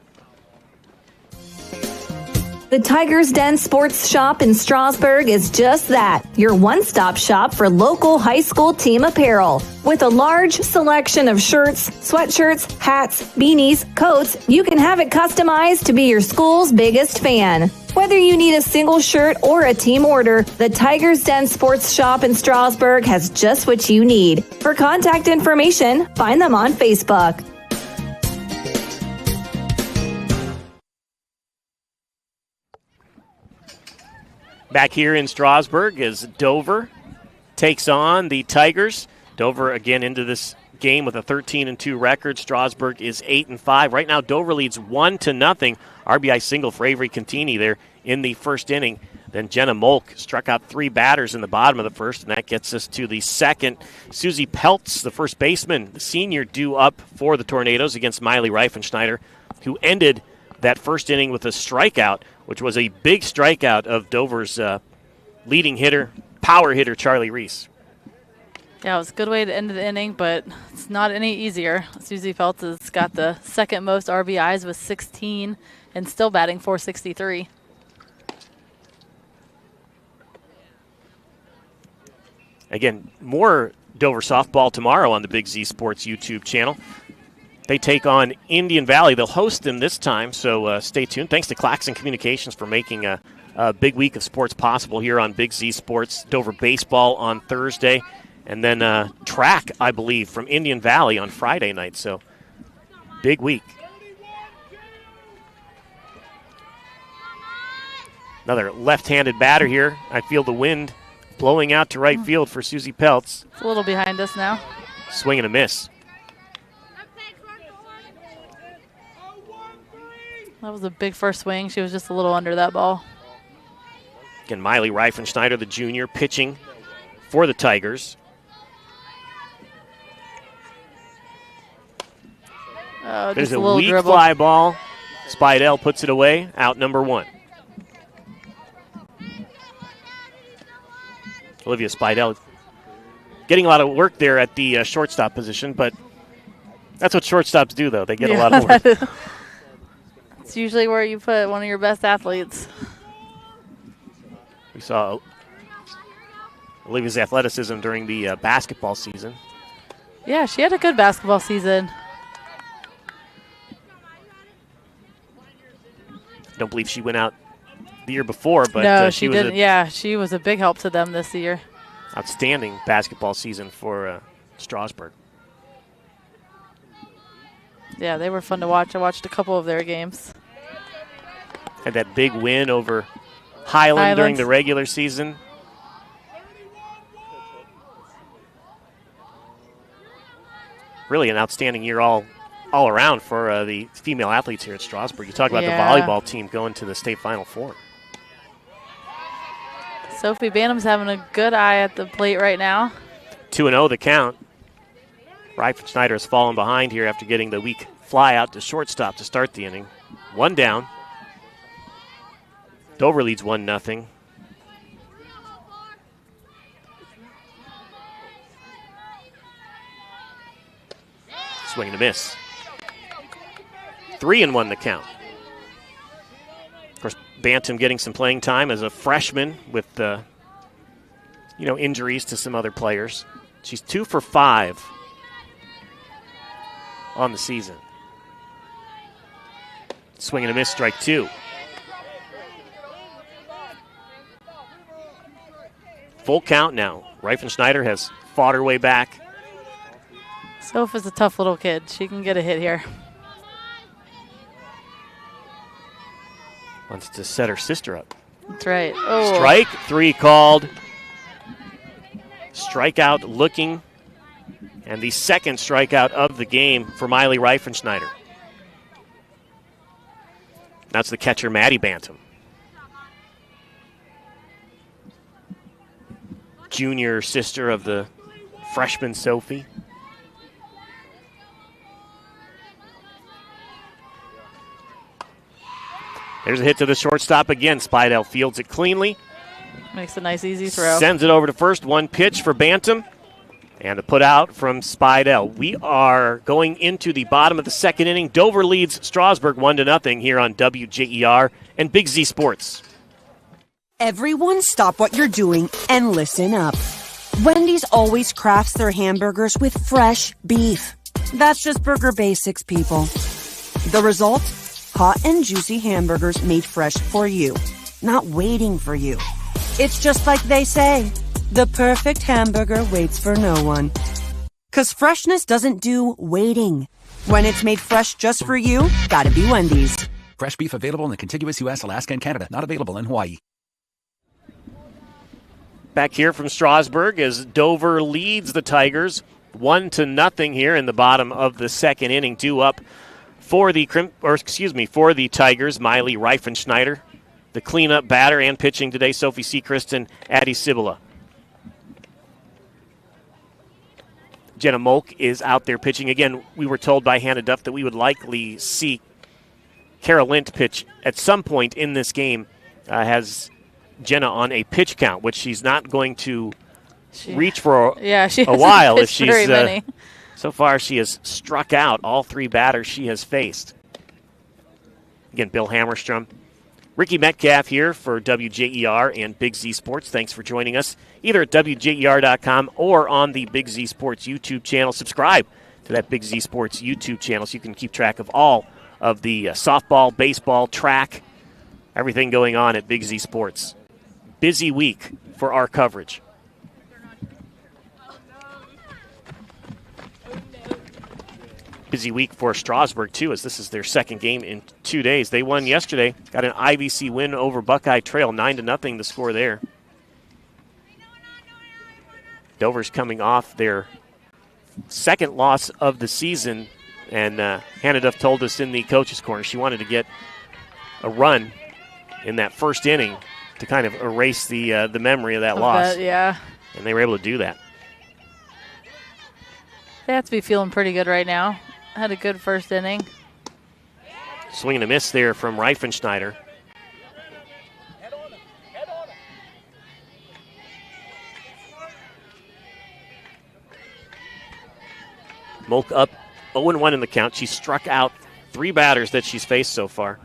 [SPEAKER 8] The Tiger's Den Sports Shop in Strasburg is just that, your one-stop shop for local high school team apparel. With a large selection of shirts, sweatshirts, hats, beanies, coats, you can have it customized to be your school's biggest fan. Whether you need a single shirt or a team order, the Tiger's Den Sports Shop in Strasburg has just what you need. For contact information, find them on Facebook.
[SPEAKER 2] Back here in Strasburg as Dover takes on the Tigers. Dover again into this game with a 13-2 record. Strasburg is 8-5. Right now Dover leads 1-0. RBI single for Avery Contini there in the first inning. Then Jenna Molk struck out 3 batters in the bottom of the first, and that gets us to the second. Susie Peltz, the first baseman, the senior, due up for the Tornadoes against Miley Reifenschneider, who ended that first inning with a strikeout, which was a big strikeout of Dover's leading hitter, power hitter, Charlie Reese.
[SPEAKER 3] Yeah, it was a good way to end the inning, but it's not any easier. Susie Peltz has got the second most RBIs with 16 and still batting .463.
[SPEAKER 2] Again, more Dover softball tomorrow on the Big Z Sports YouTube channel. They take on Indian Valley. They'll host them this time, so stay tuned. Thanks to Claxon Communications for making a big week of sports possible here on Big Z Sports. Dover baseball on Thursday, and then track, I believe, from Indian Valley on Friday night. So big week. Another left-handed batter here. I feel the wind blowing out to right field for Susie Peltz.
[SPEAKER 3] It's a little behind us now.
[SPEAKER 2] Swing and a miss.
[SPEAKER 3] That was a big first swing. She was just a little under that ball.
[SPEAKER 2] Again, Miley Reifenschneider, the junior, pitching for the Tigers. There's a weak
[SPEAKER 3] dribble.
[SPEAKER 2] Fly ball. Spidell puts it away. Out number 1. Olivia Spidell getting a lot of work there at the shortstop position, but That's what shortstops do, though. They get a lot of work.
[SPEAKER 3] It's usually where you put one of your best athletes.
[SPEAKER 2] We saw Olivia's athleticism during the basketball season.
[SPEAKER 3] Yeah, she had a good basketball season.
[SPEAKER 2] Don't believe she went out the year before, but
[SPEAKER 3] no, she didn't. Yeah, she was a big help to them this year.
[SPEAKER 2] Outstanding basketball season for Strasburg.
[SPEAKER 3] Yeah, they were fun to watch. I watched a couple of their games.
[SPEAKER 2] Had that big win over Highland during the regular season. Really an outstanding year all around for the female athletes here at Strasburg. You talk about the volleyball team going to the state Final Four.
[SPEAKER 3] Sophie Bantham's having a good eye at the plate right now.
[SPEAKER 2] 2-0 the count. Reifenschneider has fallen behind here after getting the weak fly out to shortstop to start the inning. One down. Dover leads 1-0. Swing and a miss. 3-1 the count. Of course, Bantam getting some playing time as a freshman with injuries to some other players. She's 2 for 5 on the season. Swing and a miss, strike 2. Full count now. Reifenschneider has fought her way back.
[SPEAKER 3] Soph is a tough little kid. She can get a hit here.
[SPEAKER 2] Wants to set her sister up.
[SPEAKER 3] That's right. Oh.
[SPEAKER 2] Strike 3 called. Strikeout looking. And the second strikeout of the game for Miley Reifenschneider. That's the catcher, Maddie Bantam. Junior sister of the freshman Sophie. There's a hit to the shortstop again. Spidell fields it cleanly.
[SPEAKER 3] Makes a nice, easy throw.
[SPEAKER 2] Sends it over to first. One pitch for Bantam. And a put out from Spidell. We are going into the bottom of the second inning. Dover leads Strasburg 1-0 here on WJER and Big Z Sports.
[SPEAKER 10] Everyone stop what you're doing and listen up. Wendy's always crafts their hamburgers with fresh beef. That's just burger basics, people. The result? Hot and juicy hamburgers made fresh for you, not waiting for you. It's just like they say, the perfect hamburger waits for no one. 'Cause freshness doesn't do waiting. When it's made fresh just for you, gotta be Wendy's.
[SPEAKER 11] Fresh beef available in the contiguous U.S., Alaska, and Canada. Not available in Hawaii.
[SPEAKER 2] Back here from Strasburg as Dover leads the Tigers 1-0 here in the bottom of the second inning. Due up for the Tigers, Miley Reifenschneider. The cleanup batter and pitching today, Sophie Seacrest and Addie Cibula. Jenna Molk is out there pitching. Again, we were told by Hannah Duff that we would likely see Kara Lint pitch at some point in this game. Has Jenna on a pitch count, which she's not going to reach for a while. If she's so far, she has struck out all 3 batters she has faced. Again, Bill Hammerstrom. Ricky Metcalf here for WJER and Big Z Sports. Thanks for joining us either at WJER.com or on the Big Z Sports YouTube channel. Subscribe to that Big Z Sports YouTube channel so you can keep track of all of the softball, baseball, track, everything going on at Big Z Sports. Busy week for our coverage. Busy week for Strasburg, too, as this is their second game in 2 days. They won yesterday, got an IVC win over Buckeye Trail, 9-0 the score there. Dover's coming off their second loss of the season, and Hannah Duff told us in the coach's corner she wanted to get a run in that first inning to kind of erase the memory of that loss.
[SPEAKER 3] Yeah.
[SPEAKER 2] And they were able to do that.
[SPEAKER 3] They have to be feeling pretty good right now. Had a good first inning.
[SPEAKER 2] Swing and a miss there from Reifenschneider. Molk up 0-1 in the count. She struck out 3 batters that she's faced so far.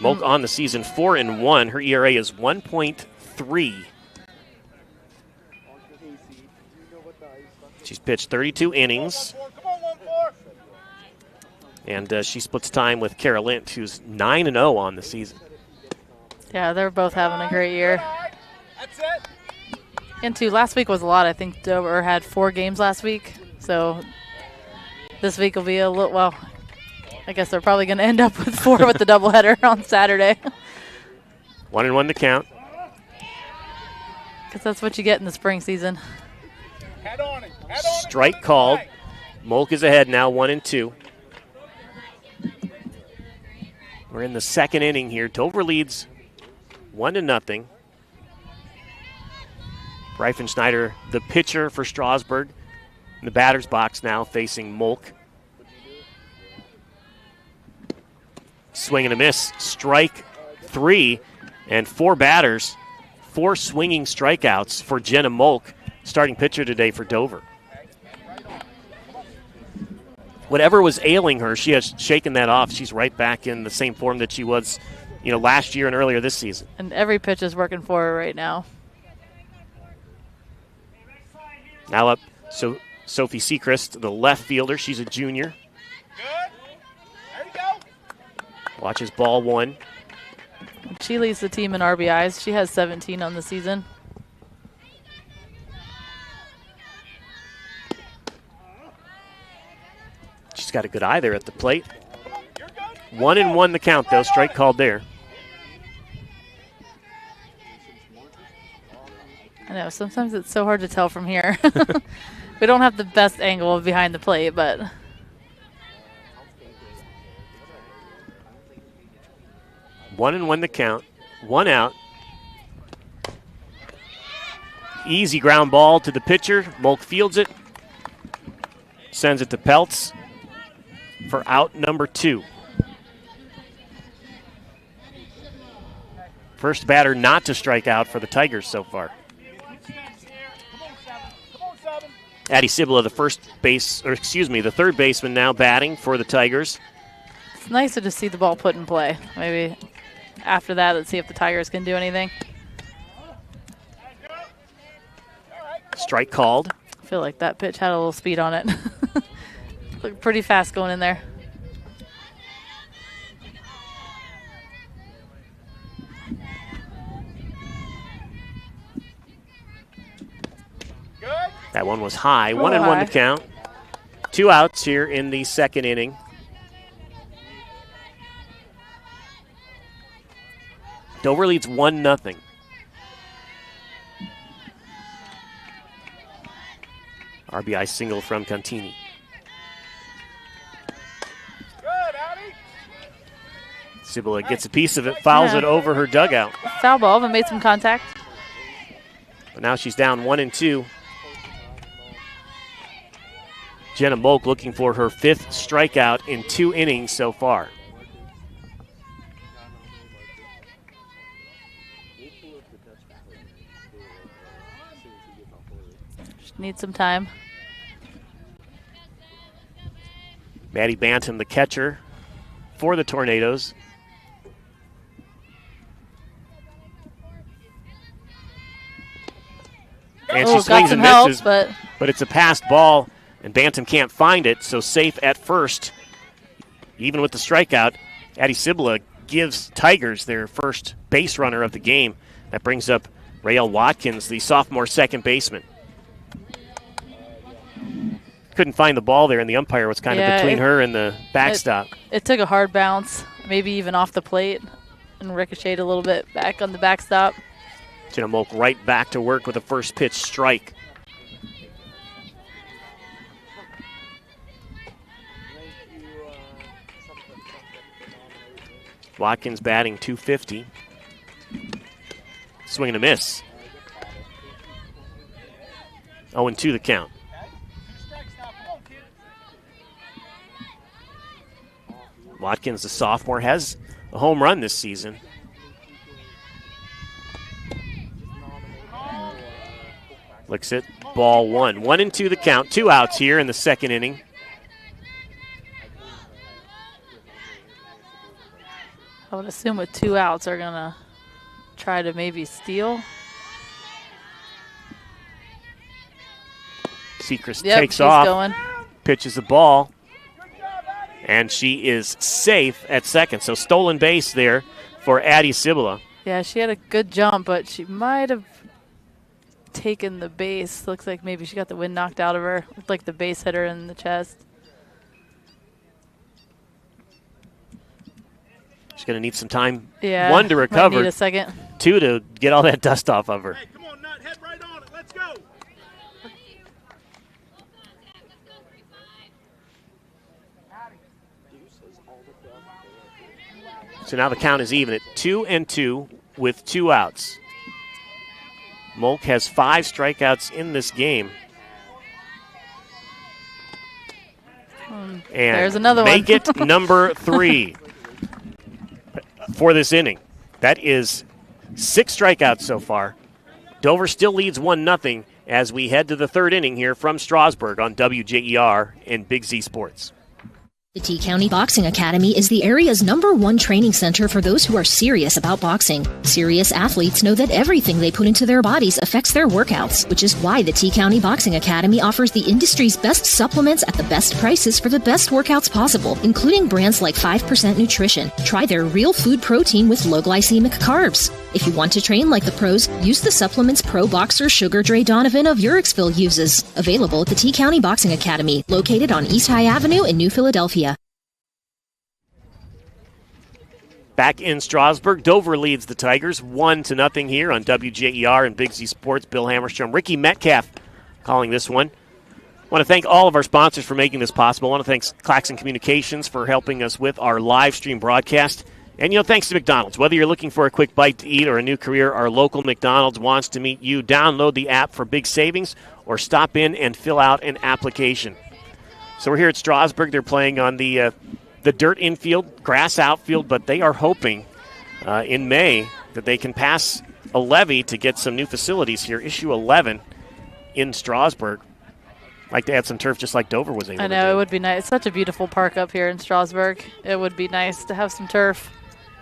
[SPEAKER 2] Molk on the season 4-1. Her ERA is 1.3. She's pitched 32 innings. And she splits time with Kara Lint, who's 9-0 on the season.
[SPEAKER 3] Yeah, they're both having a great year. And last week was a lot. I think Dover had 4 games last week. So this week will be a little, well, I guess they're probably going to end up with 4 with the doubleheader on Saturday.
[SPEAKER 2] 1-1 the count.
[SPEAKER 3] Because that's what you get in the spring season.
[SPEAKER 2] Strike called. Molk is ahead now, 1-2. We're in the second inning here. Dover leads 1-0. Reifenschneider, the pitcher for Strasburg, in the batter's box now facing Molk. Swing and a miss. Strike 3, and 4 batters, 4 swinging strikeouts for Jenna Molk, starting pitcher today for Dover. Whatever was ailing her, she has shaken that off. She's right back in the same form that she was, last year and earlier this season.
[SPEAKER 3] And every pitch is working for her right now.
[SPEAKER 2] Now up, so Sophie Seacrest, the left fielder. She's a junior. Watches ball 1.
[SPEAKER 3] She leads the team in RBIs. She has 17 on the season.
[SPEAKER 2] She's got a good eye there at the plate. 1-1 the count, though. Strike called there.
[SPEAKER 3] I know, sometimes it's so hard to tell from here. We don't have the best angle behind the plate, but...
[SPEAKER 2] 1-1 the count. 1 out. Easy ground ball to the pitcher. Molk fields it. Sends it to Peltz for out number 2. First batter not to strike out for the Tigers so far. Addie Cibula, the third baseman now batting for the Tigers.
[SPEAKER 3] It's nicer to see the ball put in play. Maybe after that, let's see if the Tigers can do anything.
[SPEAKER 2] Strike called.
[SPEAKER 3] I feel like that pitch had a little speed on it. Looked pretty fast going in there.
[SPEAKER 2] That one was high. 1-1 to count. 2 outs here in the second inning. Dover leads 1-0. RBI single from Contini. Cibula gets a piece of it, fouls it over her dugout.
[SPEAKER 3] Foul ball, but made some contact.
[SPEAKER 2] But now she's down 1-2. Jenna Molk looking for her 5th strikeout in 2 innings so far.
[SPEAKER 3] Just need some time.
[SPEAKER 2] Maddie Bantam, the catcher for the Tornadoes. And she swings and misses,
[SPEAKER 3] but
[SPEAKER 2] it's a passed ball, and Bantam can't find it, so safe at first. Even with the strikeout, Addie Cibula gives Tigers their first base runner of the game. That brings up Raelle Watkins, the sophomore second baseman. Couldn't find the ball there, and the umpire was kind of between her and the backstop.
[SPEAKER 3] It took a hard bounce, maybe even off the plate, and ricocheted a little bit back on the backstop.
[SPEAKER 2] Jenna Molk right back to work with a first pitch strike. Watkins batting .250. Swing and a miss. 0-2 the count. Watkins, the sophomore, has a home run this season. Looks at ball one. 1-2 the count. 2 outs here in the second inning.
[SPEAKER 3] I would assume with 2 outs they're going to try to maybe steal.
[SPEAKER 2] Sechrist takes off,
[SPEAKER 3] going.
[SPEAKER 2] Pitches the ball, and she is safe at second. So stolen base there for Addie Cibula.
[SPEAKER 3] Yeah, she had a good jump, but she might have taken the base. Looks like maybe she got the wind knocked out of her. Looked like the base hit her in the chest.
[SPEAKER 2] She's going to need some time.
[SPEAKER 3] Yeah,
[SPEAKER 2] 1 to recover.
[SPEAKER 3] Might need a second.
[SPEAKER 2] 2 to get all that dust off of her.
[SPEAKER 17] Hey, come on, Nut, head right on it. Let's go.
[SPEAKER 2] So now the count is even at 2-2 with 2 outs. Molk has 5 strikeouts in this game.
[SPEAKER 3] And
[SPEAKER 2] there's
[SPEAKER 3] another
[SPEAKER 2] make
[SPEAKER 3] one.
[SPEAKER 2] it number 3 for this inning. That is 6 strikeouts so far. Dover still leads 1-0 as we head to the third inning here from Strasburg on WJER and Big Z Sports.
[SPEAKER 18] The T-County Boxing Academy is the area's #1 training center for those who are serious about boxing. Serious athletes know that everything they put into their bodies affects their workouts, which is why the T-County Boxing Academy offers the industry's best supplements at the best prices for the best workouts possible, including brands like 5% Nutrition. Try their real food protein with low glycemic carbs. If you want to train like the pros, use the supplements pro boxer Sugar Dre Donovan of Urixville uses. Available at the T-County Boxing Academy, located on East High Avenue in New Philadelphia.
[SPEAKER 2] Back in Strasburg, Dover leads the Tigers 1-0 here on WJER and Big Z Sports. Bill Hammerstrom, Ricky Metcalf calling this one. I want to thank all of our sponsors for making this possible. I want to thank Claxon Communications for helping us with our live stream broadcast. And, thanks to McDonald's. Whether you're looking for a quick bite to eat or a new career, our local McDonald's wants to meet you. Download the app for big savings or stop in and fill out an application. So we're here at Strasburg. They're playing on the dirt infield, grass outfield, but they are hoping in May that they can pass a levy to get some new facilities here. Issue 11 in Strasburg. Like to add some turf just like Dover was able to do.
[SPEAKER 3] I know, it would be nice. It's such a beautiful park up here in Strasburg. It would be nice to have some turf.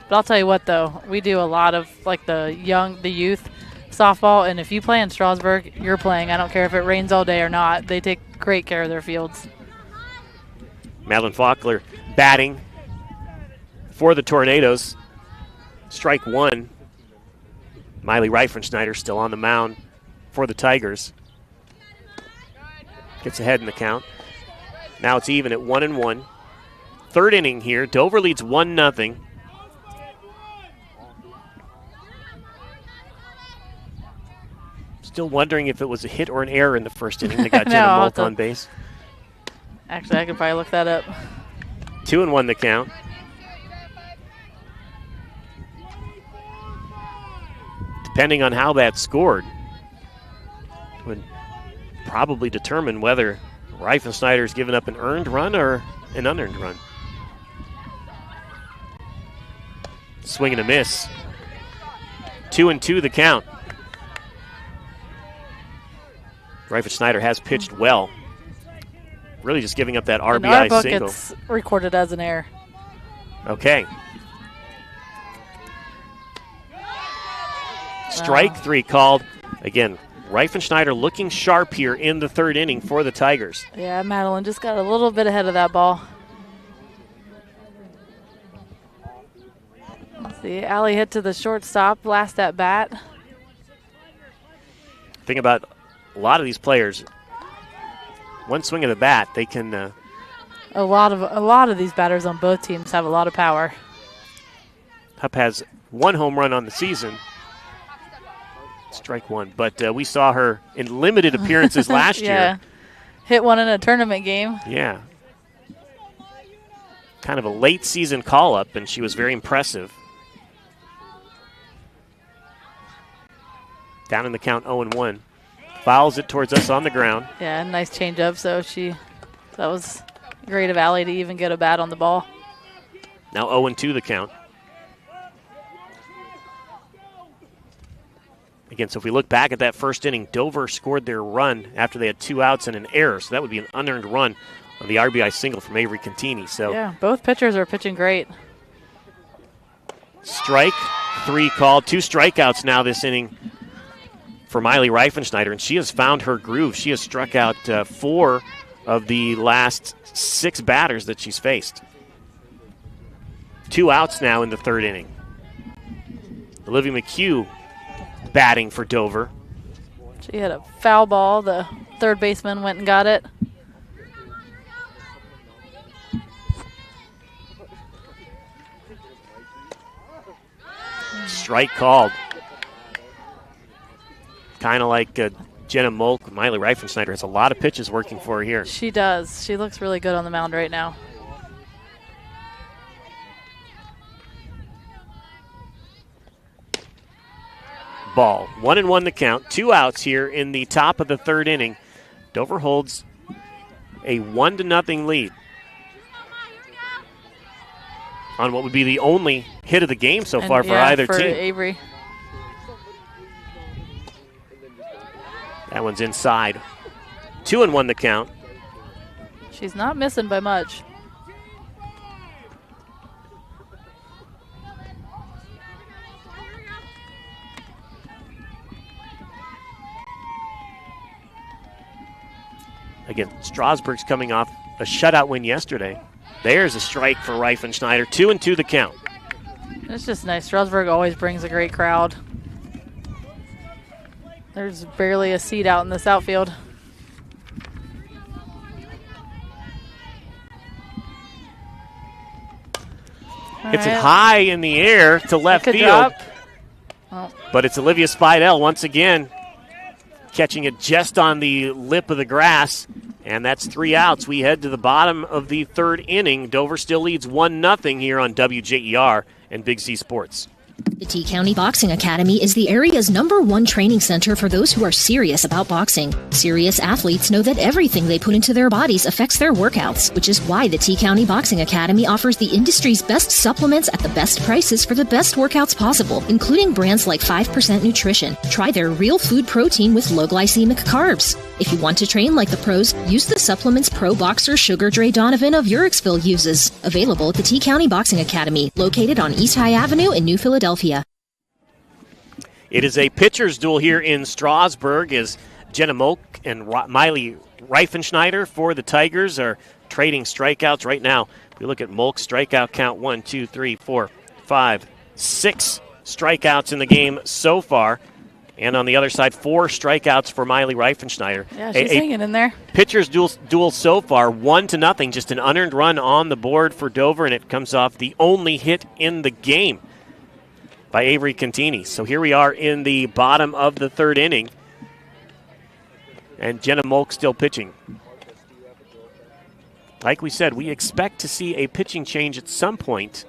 [SPEAKER 3] But I'll tell you what, though, we do a lot of like the youth softball, and if you play in Strasburg, you're playing. I don't care if it rains all day or not. They take great care of their fields.
[SPEAKER 2] Madeline Faulkner batting for the Tornadoes. Strike 1. Miley Reifenschneider still on the mound for the Tigers. Gets ahead in the count. Now it's even at 1-1. Third inning here. Dover leads 1-0. Still wondering if it was a hit or an error in the first inning that got Jenna Molk on base.
[SPEAKER 3] Actually, I could probably look that up.
[SPEAKER 2] 2-1 the count. Depending on how that's scored, would probably determine whether Reifenschneider's given up an earned run or an unearned run. Swing and a miss. 2-2 the count. Reifenschneider has pitched well. Really just giving up that RBI
[SPEAKER 3] in our book,
[SPEAKER 2] single.
[SPEAKER 3] It's recorded as an error.
[SPEAKER 2] Okay. Strike 3 called. Again, Reifenschneider looking sharp here in the third inning for the Tigers.
[SPEAKER 3] Yeah, Madeline just got a little bit ahead of that ball. Let's see, Allie hit to the shortstop last at bat.
[SPEAKER 2] Think about a lot of these players. One swing of the bat, they can.
[SPEAKER 3] A lot of these batters on both teams have a lot of power.
[SPEAKER 2] Hupp has 1 home run on the season. Strike 1, but we saw her in limited appearances last year.
[SPEAKER 3] Hit one in a tournament game.
[SPEAKER 2] Yeah. Kind of a late season call-up, and she was very impressive. Down in the count, 0-1. Fouls it towards us on the ground.
[SPEAKER 3] Yeah, nice changeup. So that was great of Allie to even get a bat on the ball.
[SPEAKER 2] Now 0-2 the count. Again, so if we look back at that first inning, Dover scored their run after they had 2 outs and an error. So that would be an unearned run on the RBI single from Avery Contini. So
[SPEAKER 3] yeah, both pitchers are pitching great.
[SPEAKER 2] Strike, 3 called, 2 strikeouts now this inning for Miley Reifenschneider, and she has found her groove. She has struck out 4 of the last 6 batters that she's faced. 2 outs now in the 3rd inning. Olivia McHugh batting for Dover.
[SPEAKER 3] She had a foul ball. The third baseman went and got it.
[SPEAKER 2] Strike called. Kind of like Jenna Molk. Miley Reifenschneider has a lot of pitches working for her here.
[SPEAKER 3] She does. She looks really good on the mound right now.
[SPEAKER 2] Ball. 1-1 the count. 2 outs here in the top of the 3rd inning. Dover holds a 1-0 lead on what would be the only hit of the game so far for either
[SPEAKER 3] for
[SPEAKER 2] team.
[SPEAKER 3] Avery.
[SPEAKER 2] That one's inside. 2-1 the count.
[SPEAKER 3] She's not missing by much.
[SPEAKER 2] Again, Strasburg's coming off a shutout win yesterday. There's a strike for Reifenschneider. 2-2 the count.
[SPEAKER 3] It's just nice. Strasburg always brings a great crowd. There's barely a seat out in this outfield.
[SPEAKER 2] Hits it high in the air to left field.
[SPEAKER 3] Oh.
[SPEAKER 2] But it's Olivia Spidell once again catching it just on the lip of the grass. And that's 3 outs. We head to the bottom of the 3rd inning. Dover still leads 1-0 here on WJER and Big Z Sports.
[SPEAKER 18] The T County Boxing Academy is the area's #1 training center for those who are serious about boxing. Serious athletes know that everything they put into their bodies affects their workouts, which is why the T County Boxing Academy offers the industry's best supplements at the best prices for the best workouts possible, including brands like 5% Nutrition. Try their real food protein with low glycemic carbs. If you want to train like the pros, use the supplements pro boxer Sugar Dre Donovan of Urixville uses. Available at the T County Boxing Academy, located on East High Avenue in New Philadelphia.
[SPEAKER 2] It is a pitcher's duel here in Strasburg as Jenna Molk and Miley Reifenschneider for the Tigers are trading strikeouts right now. If we look at Molk's strikeout count, 1, 2, 3, 4, 5, 6 strikeouts in the game so far. And on the other side, 4 strikeouts for Miley Reifenschneider.
[SPEAKER 3] Yeah, she's hanging in there.
[SPEAKER 2] Pitcher's duel so far, 1-0, just an unearned run on the board for Dover, and it comes off the only hit in the game by Avery Contini. So here we are in the bottom of the 3rd inning. And Jenna Molk still pitching. Like we said, we expect to see a pitching change at some point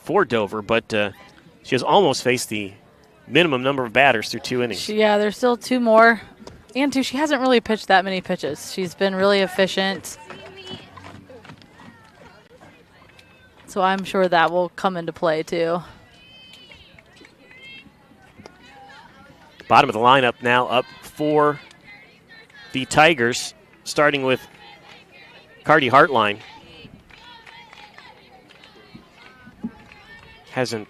[SPEAKER 2] for Dover, but she has almost faced the minimum number of batters through 2 innings.
[SPEAKER 3] Yeah, there's still 2 more. And 2, she hasn't really pitched that many pitches. She's been really efficient. So I'm sure that will come into play too.
[SPEAKER 2] Bottom of the lineup now up for the Tigers, starting with Cardi Hartline. Hasn't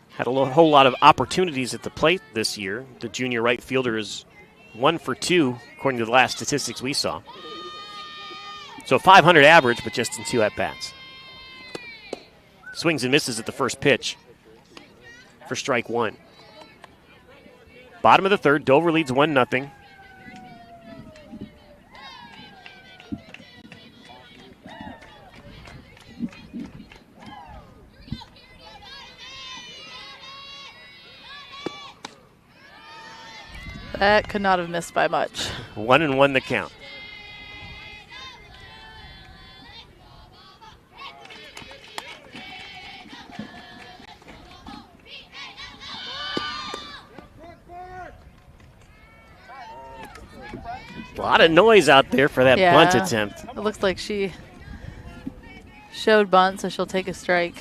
[SPEAKER 2] had a whole lot of opportunities at the plate this year. The junior right fielder is 1 for 2, according to the last statistics we saw. So 500 average, but just in 2 at-bats. Swings and misses at the first pitch for strike 1. Bottom of the 3rd, Dover leads 1-0.
[SPEAKER 3] That could not have missed by much.
[SPEAKER 2] 1-1 the count. A lot of noise out there for that bunt attempt.
[SPEAKER 3] It looks like she showed bunt, so she'll take a strike.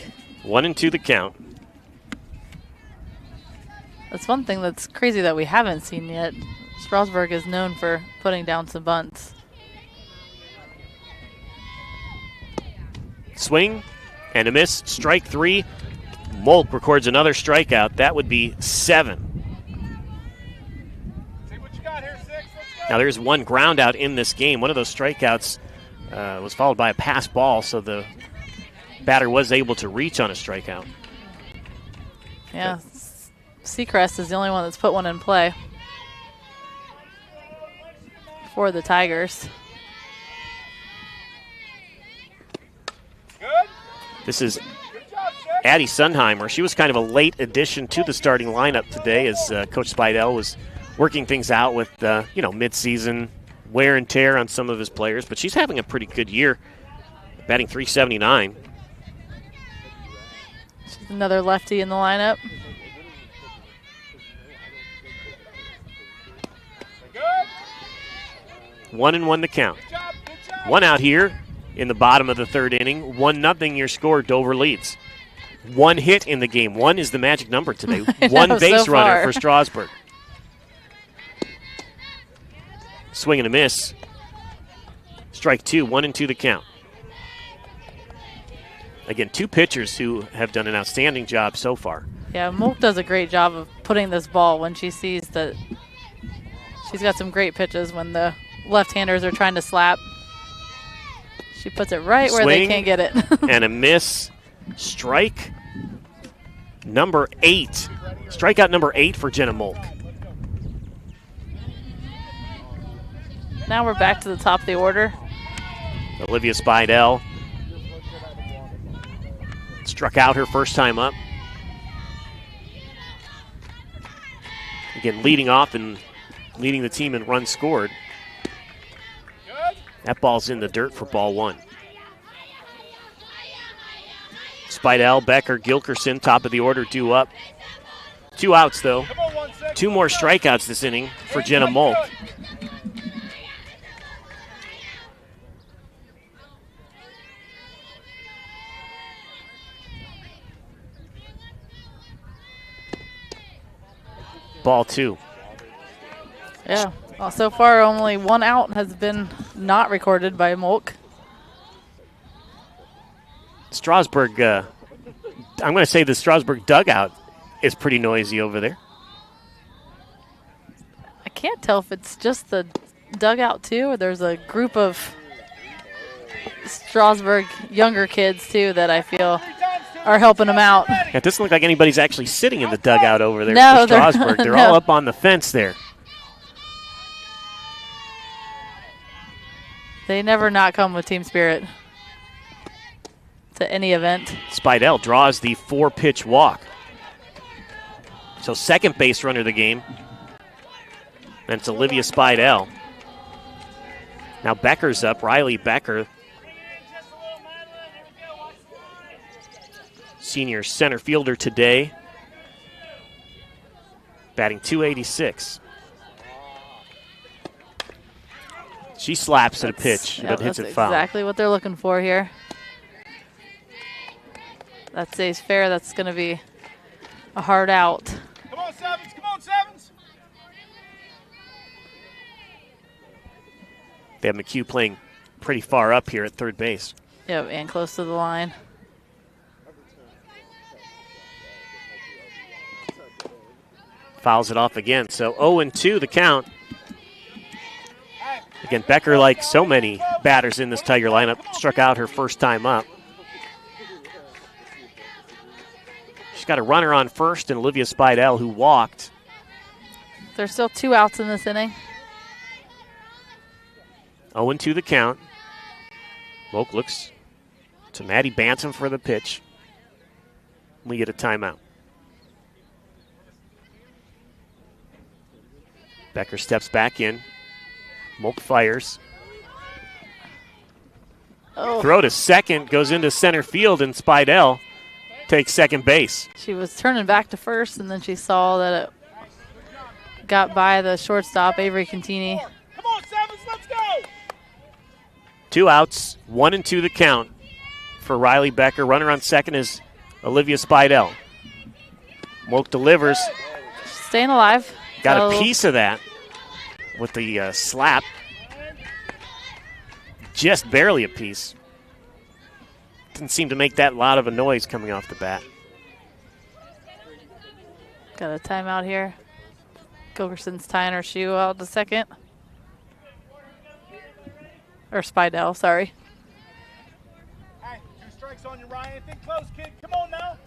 [SPEAKER 2] 1-2 the count.
[SPEAKER 3] That's one thing that's crazy that we haven't seen yet. Strasburg is known for putting down some bunts.
[SPEAKER 2] Swing and a miss. Strike 3. Molk records another strikeout. That would be 7. Now there's one ground out in this game. One of those strikeouts was followed by a pass ball, so the batter was able to reach on a strikeout.
[SPEAKER 3] Yeah, Seacrest is the only one that's put one in play for the Tigers.
[SPEAKER 2] This is Addie Sunheimer. She was kind of a late addition to the starting lineup today as Coach Speidel was working things out with, mid-season wear and tear on some of his players. But she's having a pretty good year, batting .379.
[SPEAKER 3] She's another lefty in the lineup.
[SPEAKER 2] One and one to count. One out here in the bottom of the third inning. 1-0 your score. Dover leads. One hit in the game. One is the magic number today. One base runner for Strasburg. Swing and a miss. Strike 2. 1-2 the count. Again, 2 pitchers who have done an outstanding job so far.
[SPEAKER 3] Yeah, Molk does a great job of putting this ball when she sees that she's got some great pitches when the left-handers are trying to slap. She puts it right where they can't get it.
[SPEAKER 2] And a miss. Strike number 8. Strikeout number 8 for Jenna Molk.
[SPEAKER 3] Now we're back to the top of the order.
[SPEAKER 2] Olivia Speidel struck out her first time up. Again, leading off and leading the team in runs scored. That ball's in the dirt for ball 1. Speidel, Becker, Gilkerson, top of the order, due up. 2 outs, though. 2 more strikeouts this inning for Jenna Molk. Ball 2.
[SPEAKER 3] Yeah. Well, so far, only 1 out has been not recorded by Molk.
[SPEAKER 2] Strasburg, I'm going to say the Strasburg dugout is pretty noisy over there.
[SPEAKER 3] I can't tell if it's just the dugout, too, or there's a group of Strasburg younger kids, too, that I feel are helping them out.
[SPEAKER 2] Yeah, it doesn't look like anybody's actually sitting in the dugout over there
[SPEAKER 3] no,
[SPEAKER 2] for Strasburg. They're all up on the fence there.
[SPEAKER 3] They never not come with team spirit to any event.
[SPEAKER 2] Speidel draws the 4-pitch walk. So second base runner of the game. And it's Olivia Speidel. Now Becker's up, Riley Becker. Senior center fielder today. Batting .286. She slaps at a pitch, but hits it foul.
[SPEAKER 3] Exactly what they're looking for here. That stays fair. That's going to be a hard out.
[SPEAKER 17] Come on, Sevens. Come on, Sevens.
[SPEAKER 2] They have McHugh playing pretty far up here at third base.
[SPEAKER 3] Yep, and close to the line.
[SPEAKER 2] Fouls it off again. So 0-2 the count. Again, Becker, like so many batters in this Tiger lineup, struck out her first time up. She's got a runner on first and Olivia Speidel, who walked.
[SPEAKER 3] There's still 2 outs in this inning.
[SPEAKER 2] 0-2 the count. Molk looks to Maddie Bantam for the pitch. We get a timeout. Becker steps back in. Molk fires.
[SPEAKER 3] Oh.
[SPEAKER 2] Throw to second, goes into center field, and Speidel takes second base.
[SPEAKER 3] She was turning back to first, and then she saw that it got by the shortstop, Avery Contini.
[SPEAKER 17] Come on, Sevens, let's go!
[SPEAKER 2] 2 outs, 1-2 the count for Riley Becker. Runner on second is Olivia Speidel. Molk delivers.
[SPEAKER 3] staying alive.
[SPEAKER 2] Got a piece of that with the slap. Just barely a piece. Didn't seem to make that loud of a noise coming off the bat.
[SPEAKER 3] Got a timeout here. Gilgerson's tying her shoe out the second. Or Spidell, sorry.
[SPEAKER 17] Hey, 2 strikes on you, Ryan. Think close, kid. Come on now.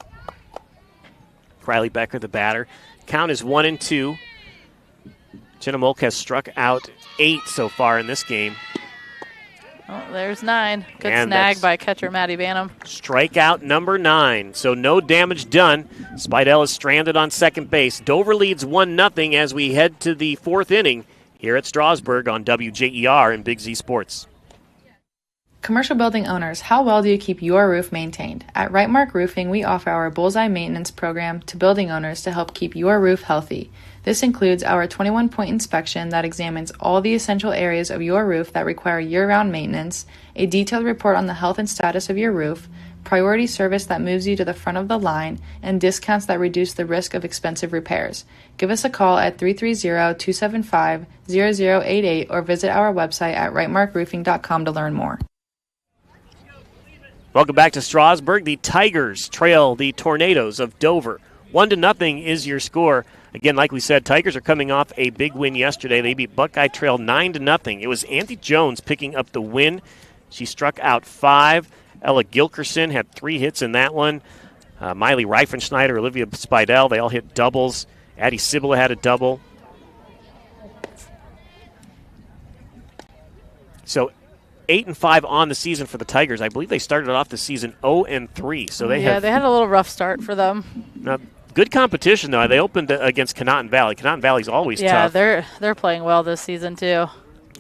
[SPEAKER 2] Riley Becker, the batter. Count is 1-2. Jenna Molk has struck out 8 so far in this game.
[SPEAKER 3] Oh, there's 9. Good
[SPEAKER 2] And
[SPEAKER 3] snag by catcher Maddie Banham.
[SPEAKER 2] Strikeout number 9. So no damage done. Spidell is stranded on second base. Dover leads 1-0 as we head to the 4th inning here at Strasburg on WJER and Big Z Sports.
[SPEAKER 14] Commercial building owners, how well do you keep your roof maintained? At Rightmark Roofing, we offer our Bullseye Maintenance Program to building owners to help keep your roof healthy. This includes our 21-point inspection that examines all the essential areas of your roof that require year-round maintenance, a detailed report on the health and status of your roof, priority service that moves you to the front of the line, and discounts that reduce the risk of expensive repairs. Give us a call at 330-275-0088 or visit our website at rightmarkroofing.com to learn more.
[SPEAKER 2] Welcome back to Strasburg. The Tigers trail the Tornadoes of Dover. 1-0 is your score. Again, like we said, Tigers are coming off a big win yesterday. They beat Buckeye Trail 9-0. It was Andy Jones picking up the win. She struck out 5. Ella Gilkerson had 3 hits in that one. Miley Reifenschneider, Olivia Spidell, they all hit doubles. Addie Sibila had a double. So 8-5 on the season for the Tigers. I believe they started off the season 0-3. So they
[SPEAKER 3] they had a little rough start for them.
[SPEAKER 2] Good competition though. They opened against Conotton Valley. Conotton Valley's always tough.
[SPEAKER 3] Yeah, they're playing well this season too.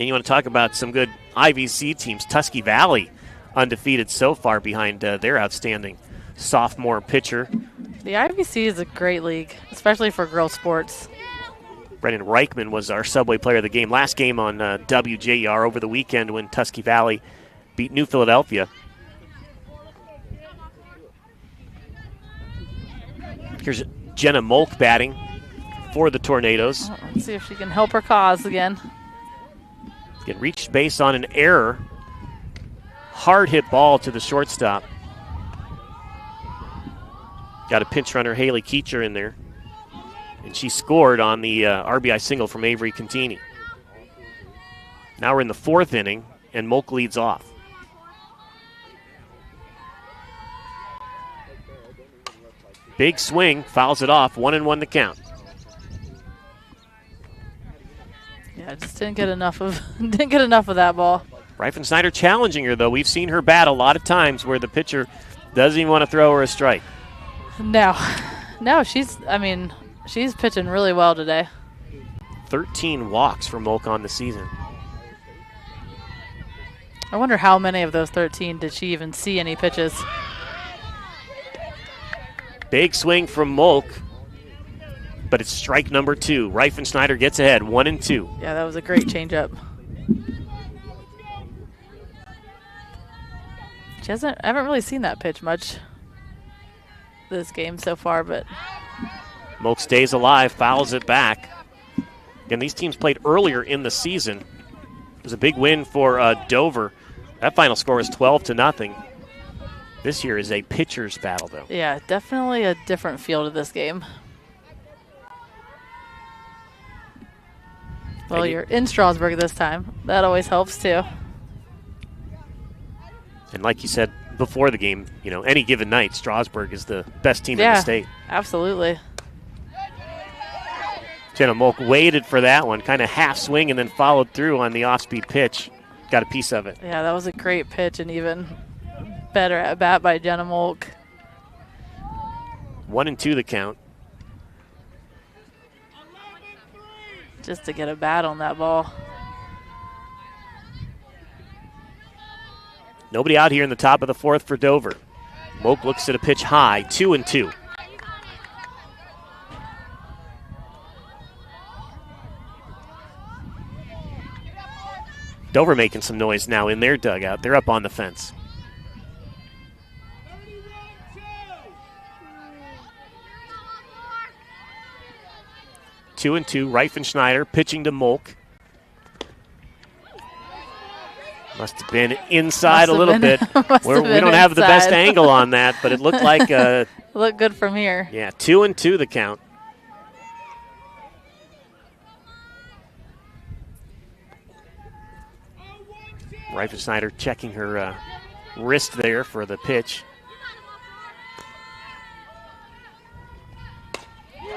[SPEAKER 2] And you want to talk about some good IVC teams. Tusky Valley undefeated so far behind their outstanding sophomore pitcher.
[SPEAKER 3] The IVC is a great league, especially for girls sports.
[SPEAKER 2] Brendan Reichman was our Subway Player of the Game. Last game on WJER over the weekend when Tusky Valley beat New Philadelphia. Here's Jenna Molk batting for the Tornadoes.
[SPEAKER 3] Let's see if she can help her cause again.
[SPEAKER 2] Get reached base on an error. Hard hit ball to the shortstop. Got a pinch runner, Haley Keecher, in there. And she scored on the RBI single from Avery Contini. Now we're in the 4th inning, and Molk leads off. Big swing, fouls it off, 1-1 the count.
[SPEAKER 3] Yeah, I just didn't get enough of that ball.
[SPEAKER 2] Reifenschneider challenging her, though. We've seen her bat a lot of times where the pitcher doesn't even want to throw her a strike.
[SPEAKER 3] No, she's pitching really well today.
[SPEAKER 2] 13 walks for Molk on the season.
[SPEAKER 3] I wonder how many of those 13 did she even see any pitches.
[SPEAKER 2] Big swing from Molk, but it's strike number 2. Reifenschneider gets ahead, 1-2.
[SPEAKER 3] Yeah, that was a great changeup. I haven't really seen that pitch much this game so far, but
[SPEAKER 2] Molk stays alive, fouls it back. Again, these teams played earlier in the season. It was a big win for Dover. That final score is 12-0. This year is a pitcher's battle, though.
[SPEAKER 3] Yeah, definitely a different feel to this game. Well, you're in Strasburg this time. That always helps, too.
[SPEAKER 2] And like you said before the game, any given night, Strasburg is the best team in the state.
[SPEAKER 3] Absolutely.
[SPEAKER 2] Jenna Molk waited for that one, kind of half swing, and then followed through on the off-speed pitch. Got a piece of it.
[SPEAKER 3] Yeah, that was a great pitch, and even better at bat by Jenna Molk.
[SPEAKER 2] 1-2 the count.
[SPEAKER 3] Just to get a bat on that ball.
[SPEAKER 2] Nobody out here in the top of the 4th for Dover. Molk looks at a pitch high, 2-2. Dover making some noise now in their dugout. They're up on the fence. 2-2. Reifenschneider pitching to Molk. Must have been inside a little bit. We don't have the best angle on that, but it looked like
[SPEAKER 3] looked good from here.
[SPEAKER 2] Yeah, 2-2 the count. Reifenschneider checking her wrist there for the pitch.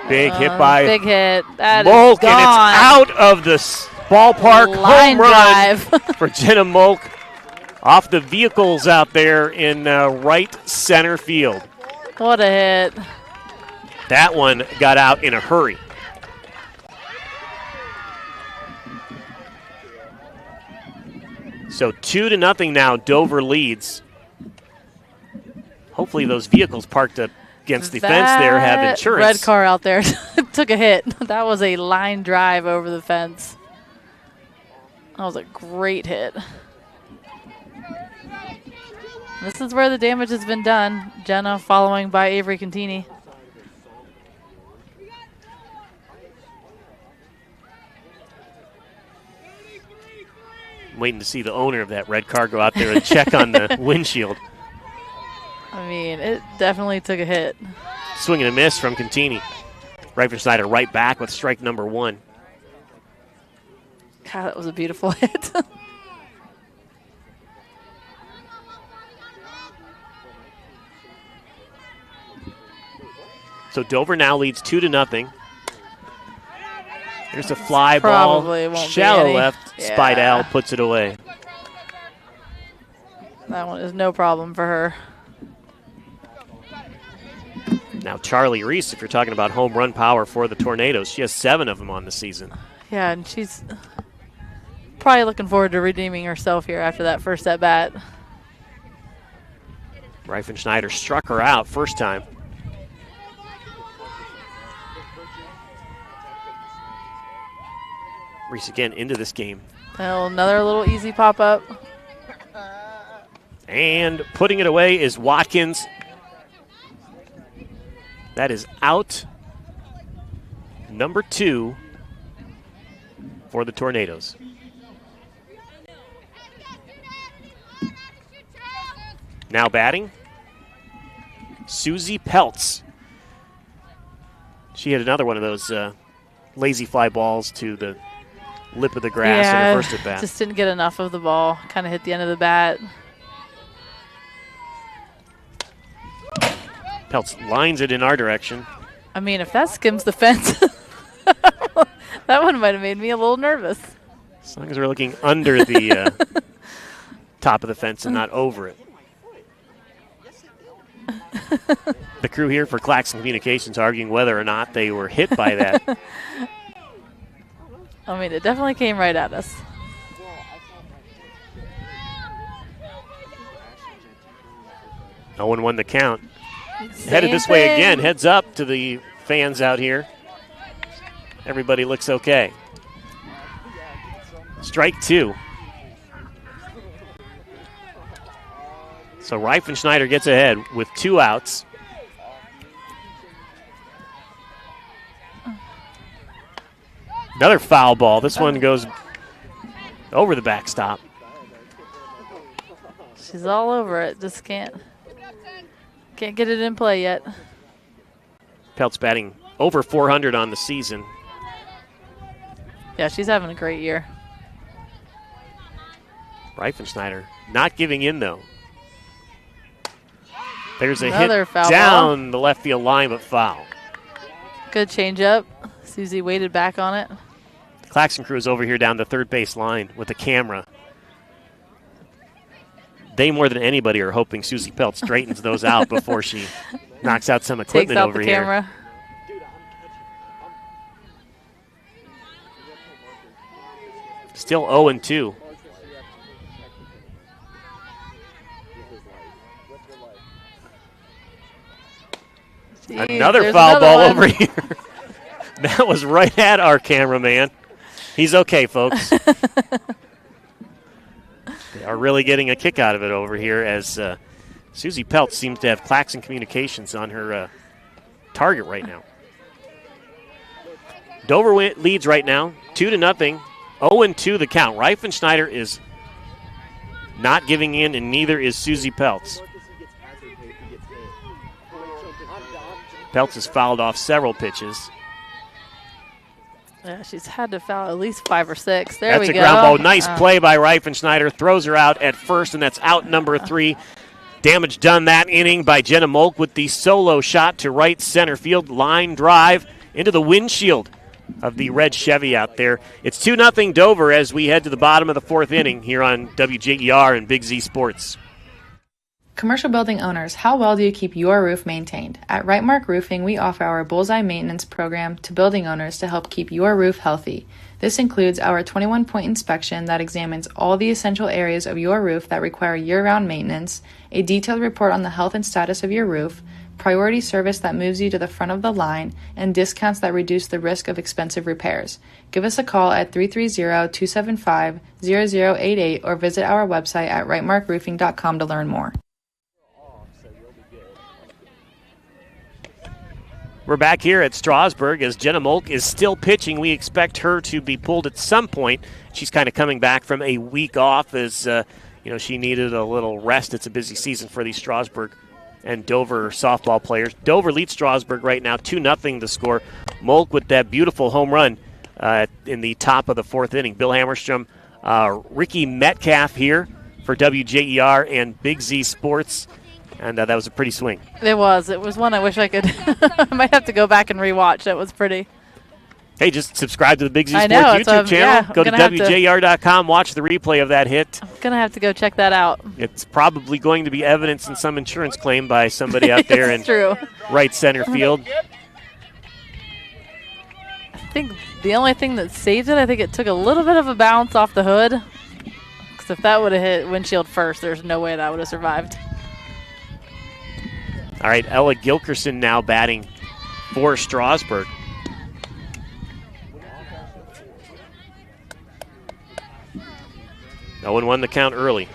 [SPEAKER 2] Big hit by
[SPEAKER 3] big hit. That
[SPEAKER 2] Molk,
[SPEAKER 3] is gone.
[SPEAKER 2] and it's out of the ballpark.
[SPEAKER 3] Line
[SPEAKER 2] home run
[SPEAKER 3] drive.
[SPEAKER 2] for Jenna Molk off the vehicles out there in right center field.
[SPEAKER 3] What a hit.
[SPEAKER 2] That one got out in a hurry. So 2-0 now, Dover leads. Hopefully those vehicles parked up against the fence there have insurance.
[SPEAKER 3] Red car out there took a hit. That was a line drive over the fence. That was a great hit. This is where the damage has been done. Jenna following by Avery Contini.
[SPEAKER 2] Waiting to see the owner of that red car go out there and check on the windshield.
[SPEAKER 3] I mean, it definitely took a hit.
[SPEAKER 2] Swing and a miss from Contini. Reifenschneider right back with strike number 1.
[SPEAKER 3] God, that was a beautiful hit.
[SPEAKER 2] So Dover now leads 2-0. There's a fly ball. Shallow left.
[SPEAKER 3] Yeah.
[SPEAKER 2] Spidell puts it away.
[SPEAKER 3] That one is no problem for her.
[SPEAKER 2] Now Charlie Reese, if you're talking about home run power for the Tornadoes, she has 7 of them on the season.
[SPEAKER 3] Yeah, and she's probably looking forward to redeeming herself here after that first at bat.
[SPEAKER 2] Reifenschneider struck her out first time. Reese again into this game.
[SPEAKER 3] Well, another little easy pop-up.
[SPEAKER 2] And putting it away is Watkins. That is out number 2 for the Tornadoes. Now batting, Susie Peltz. She had another one of those lazy fly balls to the lip of the grass in her first at bat.
[SPEAKER 3] Just didn't get enough of the ball. Kind of hit the end of the bat.
[SPEAKER 2] Peltz lines it in our direction.
[SPEAKER 3] I mean, if that skims the fence, that one might have made me a little nervous.
[SPEAKER 2] As long as we're looking under the top of the fence and not over it. The crew here for Claxon Communications arguing whether or not they were hit by that.
[SPEAKER 3] I mean, it definitely came right at us.
[SPEAKER 2] Owen won the count. Headed this way again. Heads up to the fans out here. Everybody looks okay. Strike 2. So Reifenschneider gets ahead with 2 outs. Another foul ball. This one goes over the backstop.
[SPEAKER 3] She's all over it. Just can't get it in play yet.
[SPEAKER 2] Peltz batting over 400 on the season.
[SPEAKER 3] Yeah, she's having a great year.
[SPEAKER 2] Reifenschneider not giving in, though. There's a
[SPEAKER 3] Another
[SPEAKER 2] hit
[SPEAKER 3] foul
[SPEAKER 2] down the left field line, but foul.
[SPEAKER 3] Good changeup. Susie waited back on it.
[SPEAKER 2] The Claxon crew is over here down the third base line with the camera. They, more than anybody, are hoping Susie Peltz straightens those out before she knocks out some equipment
[SPEAKER 3] Takes out
[SPEAKER 2] over
[SPEAKER 3] the
[SPEAKER 2] here.
[SPEAKER 3] camera.
[SPEAKER 2] Still 0-2.
[SPEAKER 3] Jeez,
[SPEAKER 2] Another foul ball over here. That was right at our cameraman. He's okay, folks. They are really getting a kick out of it over here as Susie Peltz seems to have Claxon Communications on her target right now. Dover leads right now, 2-0. 0-2 the count. Reifenschneider is not giving in, and neither is Susie Peltz. Peltz has fouled off several pitches.
[SPEAKER 3] Yeah, she's had to foul at least 5 or 6. There we go.
[SPEAKER 2] That's a ground ball. Nice play by Reifenschneider. Throws her out at first, and that's out number 3. Damage done that inning by Jenna Molk with the solo shot to right center field. Line drive into the windshield of the red Chevy out there. It's 2-0 Dover as we head to the bottom of the 4th inning here on WJER and Big Z Sports.
[SPEAKER 14] Commercial building owners, how well do you keep your roof maintained? At Rightmark Roofing, we offer our Bullseye Maintenance Program to building owners to help keep your roof healthy. This includes our 21-point inspection that examines all the essential areas of your roof that require year-round maintenance, a detailed report on the health and status of your roof, priority service that moves you to the front of the line, and discounts that reduce the risk of expensive repairs. Give us a call at 330-275-0088 or visit our website at rightmarkroofing.com to learn more.
[SPEAKER 2] We're back here at Strasburg as Jenna Molk is still pitching. We expect her to be pulled at some point. She's kind of coming back from a week off as she needed a little rest. It's a busy season for these Strasburg and Dover softball players. Dover leads Strasburg right now, 2-0 the score. Molk with that beautiful home run in the top of the 4th inning. Bill Hammerstrom, Ricky Metcalf here for WJER and Big Z Sports. And that was a pretty swing.
[SPEAKER 3] It was. It was one I wish I could. I might have to go back and rewatch. That was pretty.
[SPEAKER 2] Hey, just subscribe to the Big Z Sports
[SPEAKER 3] YouTube
[SPEAKER 2] channel.
[SPEAKER 3] Yeah,
[SPEAKER 2] go to WJR.com. Watch the replay of that hit.
[SPEAKER 3] I'm going to have to go check that out.
[SPEAKER 2] It's probably going to be evidence in some insurance claim by somebody out there in right center field.
[SPEAKER 3] I think the only thing that saved it, I think it took a little bit of a bounce off the hood. Because if that would have hit windshield first, there's no way that would have survived.
[SPEAKER 2] All right, Ella Gilkerson now batting for Strasburg. Owen won the count early.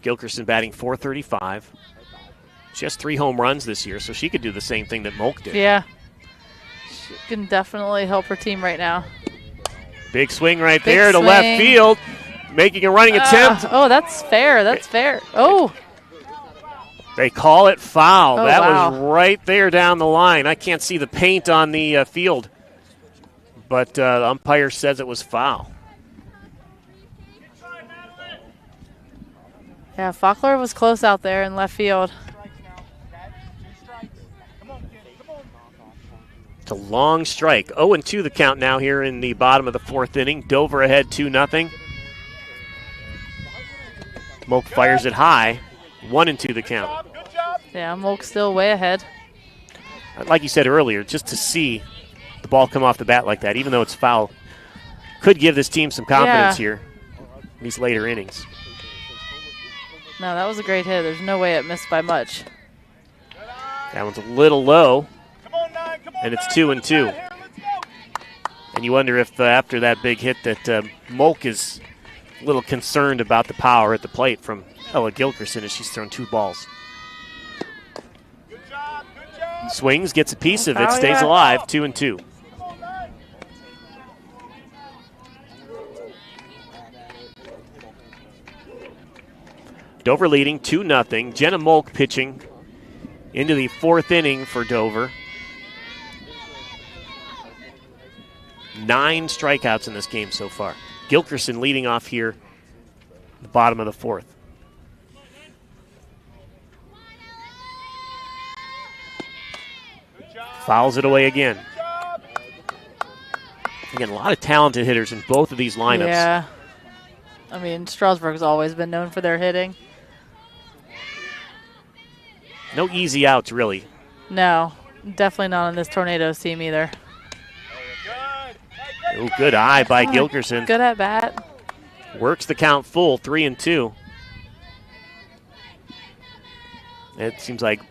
[SPEAKER 2] Gilkerson batting .435. She has 3 home runs this year, so she could do the same thing that Molk did.
[SPEAKER 3] Yeah. She can definitely help her team right now.
[SPEAKER 2] Big swing right there to left field, making a running attempt.
[SPEAKER 3] Oh, that's fair. That's fair. Oh.
[SPEAKER 2] They call it foul.
[SPEAKER 3] Oh,
[SPEAKER 2] that
[SPEAKER 3] wow.
[SPEAKER 2] was right there down the line. I can't see the paint on the field, but the umpire says it was foul.
[SPEAKER 3] Yeah, Faulkner was close out there in left field.
[SPEAKER 2] It's a long strike. 0-2 the count now here in the bottom of the 4th inning. Dover ahead 2-0. Molk fires it high. 1-2 the count.
[SPEAKER 3] Yeah, Molk's still way ahead.
[SPEAKER 2] Like you said earlier, just to see the ball come off the bat like that, even though it's foul, could give this team some confidence here in these later innings.
[SPEAKER 3] No, that was a great hit. There's no way it missed by much.
[SPEAKER 2] That one's a little low. And it's 2-2. And you wonder if after that big hit that Molk is a little concerned about the power at the plate from Ella Gilkerson as she's thrown 2 balls. Swings, gets a piece of it, stays alive, 2-2. Dover leading 2-0. Jenna Molk pitching into the 4th inning for Dover. 9 strikeouts in this game so far. Gilkerson leading off here, the bottom of the 4th. Fouls it away again. Again, a lot of talented hitters in both of these lineups.
[SPEAKER 3] Yeah. I mean, Strasburg's always been known for their hitting.
[SPEAKER 2] No easy outs, really.
[SPEAKER 3] No, definitely not on this Tornadoes team either.
[SPEAKER 2] Oh, good eye by Gilkerson.
[SPEAKER 3] Good at bat.
[SPEAKER 2] Works the count full, 3-2. It seems like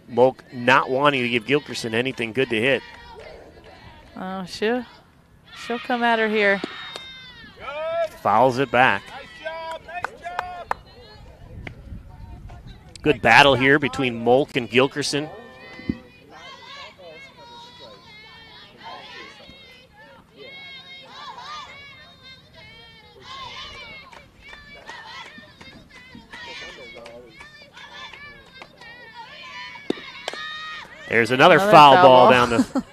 [SPEAKER 2] Molk not wanting to give Gilkerson anything good to hit.
[SPEAKER 3] Oh, she'll come at her here.
[SPEAKER 2] Fouls it back. Good battle here between Molk and Gilkerson. There's another foul ball down the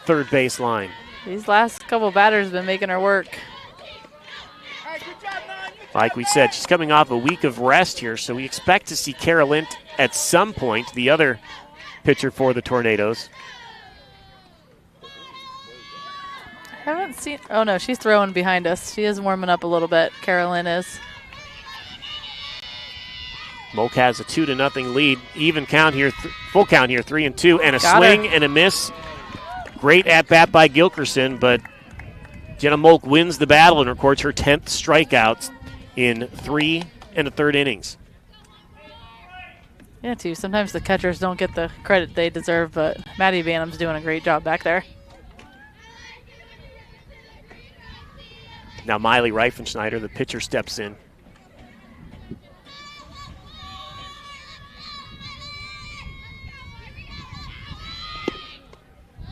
[SPEAKER 2] third base line.
[SPEAKER 3] These last couple batters have been making her work.
[SPEAKER 2] Like we said, she's coming off a week of rest here, so we expect to see Kara Lint at some point, the other pitcher for the Tornadoes.
[SPEAKER 3] I haven't seen. Oh, no, she's throwing behind us. She is warming up a little bit. Carolyn is.
[SPEAKER 2] Molk has a 2-0 lead. Even count here, full count here, 3-2, and a swing and a miss. Great at-bat by Gilkerson, but Jenna Molk wins the battle and records her 10th strikeout in 3 1/3 innings.
[SPEAKER 3] Yeah, too. Sometimes the catchers don't get the credit they deserve, but Maddie Bannum's doing a great job back there.
[SPEAKER 2] Now Miley Reifenschneider, the pitcher, steps in.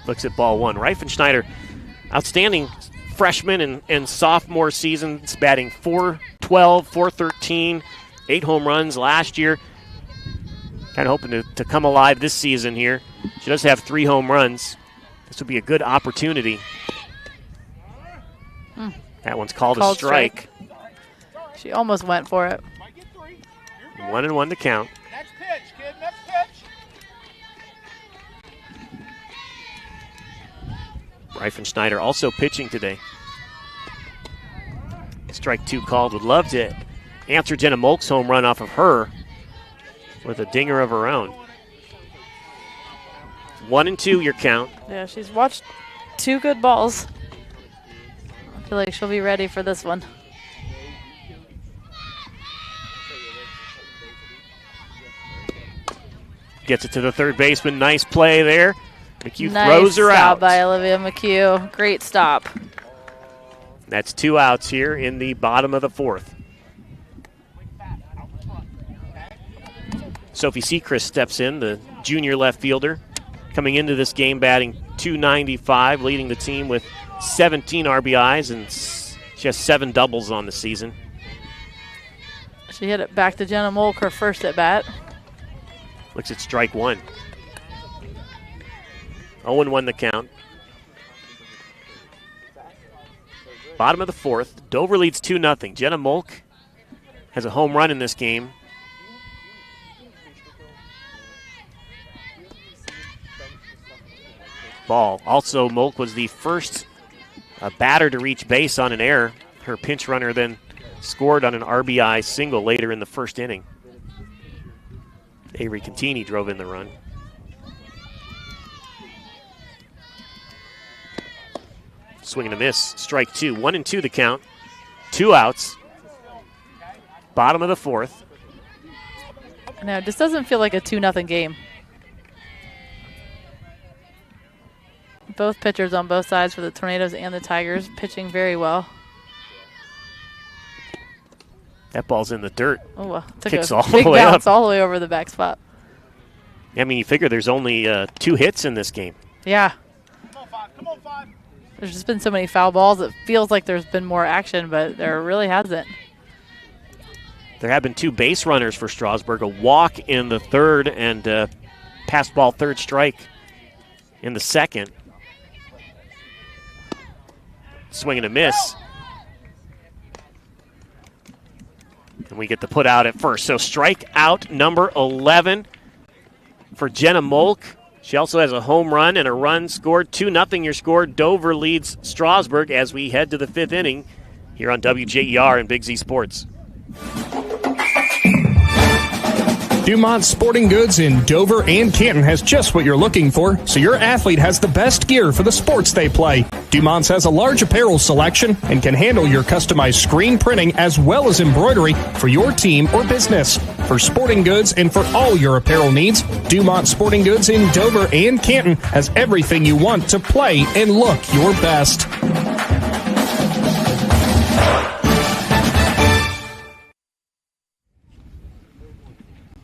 [SPEAKER 2] Looks at ball one. Reifenschneider, outstanding freshman and sophomore seasons, batting .412, .413, 8 home runs last year. Kind of hoping to come alive this season here. She does have 3 home runs. This would be a good opportunity. That one's called a strike.
[SPEAKER 3] She almost went for it.
[SPEAKER 2] 1-1 to count.
[SPEAKER 17] Next pitch, kid. Next pitch.
[SPEAKER 2] Reifenschneider also pitching today. Strike 2 called. Would love to answer Jenna Molk's home run off of her with a dinger of her own. 1-2 your count.
[SPEAKER 3] Yeah, she's watched 2 good balls. I feel like she'll be ready for this one.
[SPEAKER 2] Gets it to the third baseman. Nice play there. McHugh
[SPEAKER 3] Nice
[SPEAKER 2] throws her
[SPEAKER 3] stop
[SPEAKER 2] out.
[SPEAKER 3] by Olivia McHugh. Great stop.
[SPEAKER 2] That's 2 outs here in the bottom of the 4th. Sophie Sechrist steps in, the junior left fielder, coming into this game batting .295, leading the team with 17 RBIs, and she has 7 doubles on the season.
[SPEAKER 3] She hit it back to Jenna Molk, her first at bat.
[SPEAKER 2] Looks at strike 1. Owen won the count. Bottom of the 4th. Dover leads 2-0. Jenna Molk has a home run in this game. Ball. Also, Molk was the first batter to reach base on an error. Her pinch runner then scored on an RBI single later in the first inning. Avery Contini drove in the run. Swing and a miss. Strike 2. 1-2 the count. 2 outs. Bottom of the 4th.
[SPEAKER 3] No, it just doesn't feel like a 2-0 game. Both pitchers on both sides for the Tornadoes and the Tigers pitching very well.
[SPEAKER 2] That ball's in the dirt.
[SPEAKER 3] Oh, took
[SPEAKER 2] Kicks
[SPEAKER 3] a
[SPEAKER 2] all
[SPEAKER 3] big
[SPEAKER 2] the way
[SPEAKER 3] bounce
[SPEAKER 2] up.
[SPEAKER 3] all the way over the back spot.
[SPEAKER 2] I mean, you figure there's only 2 hits in this game.
[SPEAKER 3] Yeah. There's just been so many foul balls. It feels like there's been more action, but there really hasn't.
[SPEAKER 2] There have been 2 base runners for Strasburg, a walk in the 3rd and pass ball 3rd strike in the 2nd. Swing and a miss. And we get the put out at first. So strike out number 11 for Jenna Molk. She also has a home run and a run scored. 2-0 your score. Dover leads Strasburg as we head to the 5th inning here on WJER and Big Z Sports.
[SPEAKER 12] Dumont Sporting Goods in Dover and Canton has just what you're looking for, so your athlete has the best gear for the sports they play. Dumont's has a large apparel selection and can handle your customized screen printing as well as embroidery for your team or business. For sporting goods and for all your apparel needs, Dumont Sporting Goods in Dover and Canton has everything you want to play and look your best.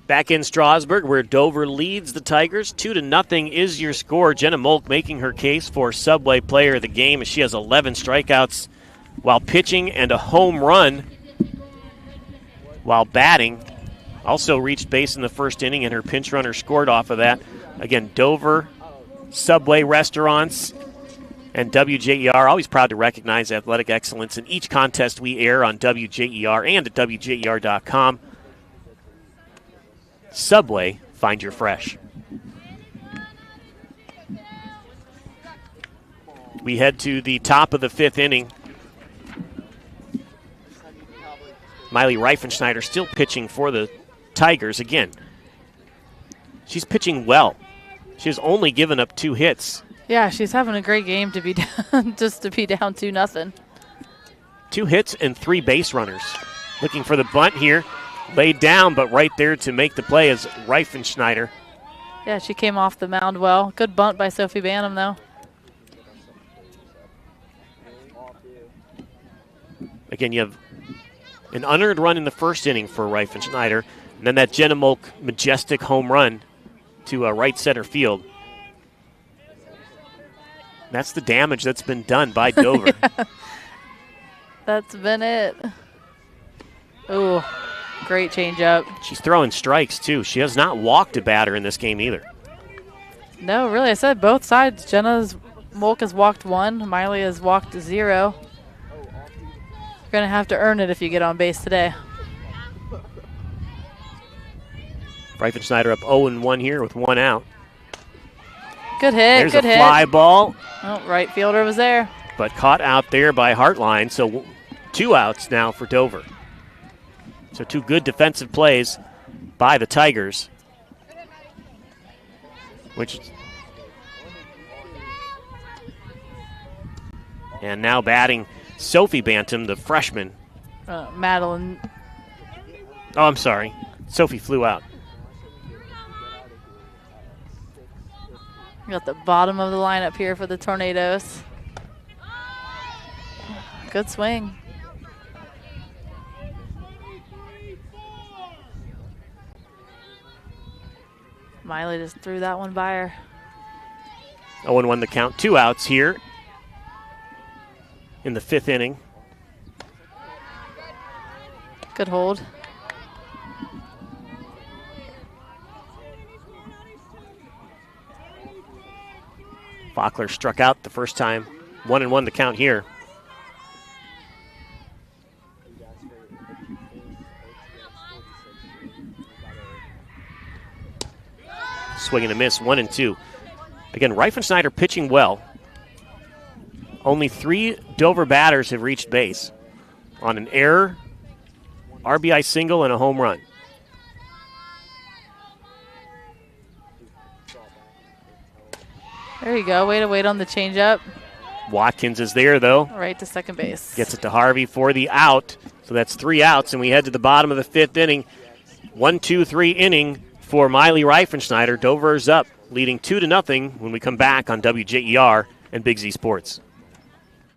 [SPEAKER 2] Back in Strasburg, where Dover leads the Tigers, 2-0 is your score. Jenna Molk making her case for Subway Player of the Game as she has 11 strikeouts while pitching and a home run while batting. Also reached base in the first inning, and her pinch runner scored off of that. Again, Dover, Subway Restaurants, and WJER, always proud to recognize athletic excellence in each contest we air on WJER and at WJER.com. Subway, find your fresh. We head to the top of the fifth inning. Miley Reifenschneider still pitching for the Tigers again. She's pitching well. She has only given up 2 hits.
[SPEAKER 3] Yeah, she's having a great game to be down, just to be down 2-0.
[SPEAKER 2] 2 hits and 3 base runners. Looking for the bunt here. Laid down, but right there to make the play is Reifenschneider.
[SPEAKER 3] Yeah, she came off the mound well. Good bunt by Sophie Banham, though.
[SPEAKER 2] Again, you have an unearned run in the first inning for Reifenschneider, and then that Jenna Molk majestic home run to right center field. That's the damage that's been done by Dover.
[SPEAKER 3] Yeah. That's been it. Ooh. Great changeup.
[SPEAKER 2] She's throwing strikes, too. She has not walked a batter in this game either.
[SPEAKER 3] No, really. I said both sides. Molk has walked 1. Miley has walked 0. You're going to have to earn it if you get on base today.
[SPEAKER 2] Reifenschneider up 0-1 here with 1 out.
[SPEAKER 3] Good hit.
[SPEAKER 2] There's
[SPEAKER 3] good
[SPEAKER 2] a
[SPEAKER 3] hit.
[SPEAKER 2] fly ball.
[SPEAKER 3] Oh, right fielder was there.
[SPEAKER 2] But caught out there by Hartline. So 2 outs now for Dover. So 2 good defensive plays by the Tigers. And now batting Sophie Bantam, the freshman.
[SPEAKER 3] Madeline.
[SPEAKER 2] Oh, I'm sorry. Sophie flew out.
[SPEAKER 3] Got the bottom of the lineup here for the Tornadoes. Good swing. Miley just threw that one by her.
[SPEAKER 2] 0-1 the count. 2 outs here in the 5th inning.
[SPEAKER 3] Good hold.
[SPEAKER 2] Fockler struck out the first time. 1-1 the count here. Swing and a miss, 1-2. Again, Reifenschneider pitching well. Only 3 Dover batters have reached base on an error, RBI single, and a home run.
[SPEAKER 3] There you go. Way to wait on the changeup.
[SPEAKER 2] Watkins is there, though.
[SPEAKER 3] Right to second base.
[SPEAKER 2] Gets it to Harvey for the out. So that's 3 outs, and we head to the bottom of the 5th inning. 1-2-3 inning for Miley Reifenschneider. Dover's up, leading 2-0 when we come back on WJER and Big Z Sports.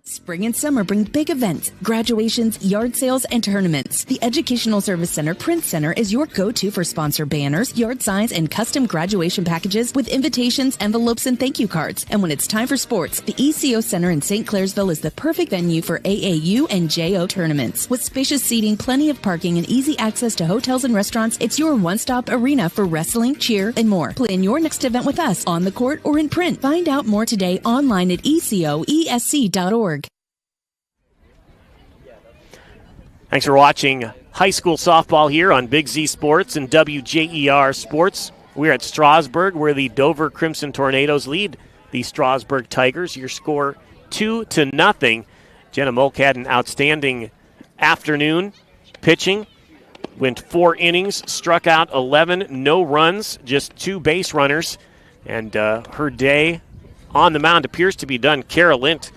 [SPEAKER 19] Spring and summer bring big events, graduations, yard sales, and tournaments. The Educational Service Center Print Center is your go-to for sponsor banners, yard signs, and custom graduation packages with invitations, envelopes, and thank you cards. And when it's time for sports, the ECO Center in St. Clairsville is the perfect venue for AAU and JO tournaments. With spacious seating, plenty of parking, and easy access to hotels and restaurants, it's your one-stop arena for wrestling, cheer, and more. Plan your next event with us on the court or in print. Find out more today online at ecoesc.org.
[SPEAKER 2] Thanks for watching high school softball here on Big Z Sports and WJER Sports. We're at Strasburg, where the Dover Crimson Tornadoes lead the Strasburg Tigers. Your score 2-0. Jenna Molk had an outstanding afternoon pitching. Went 4 innings, struck out 11, no runs, just 2 base runners. And her day on the mound appears to be done. Kara Lint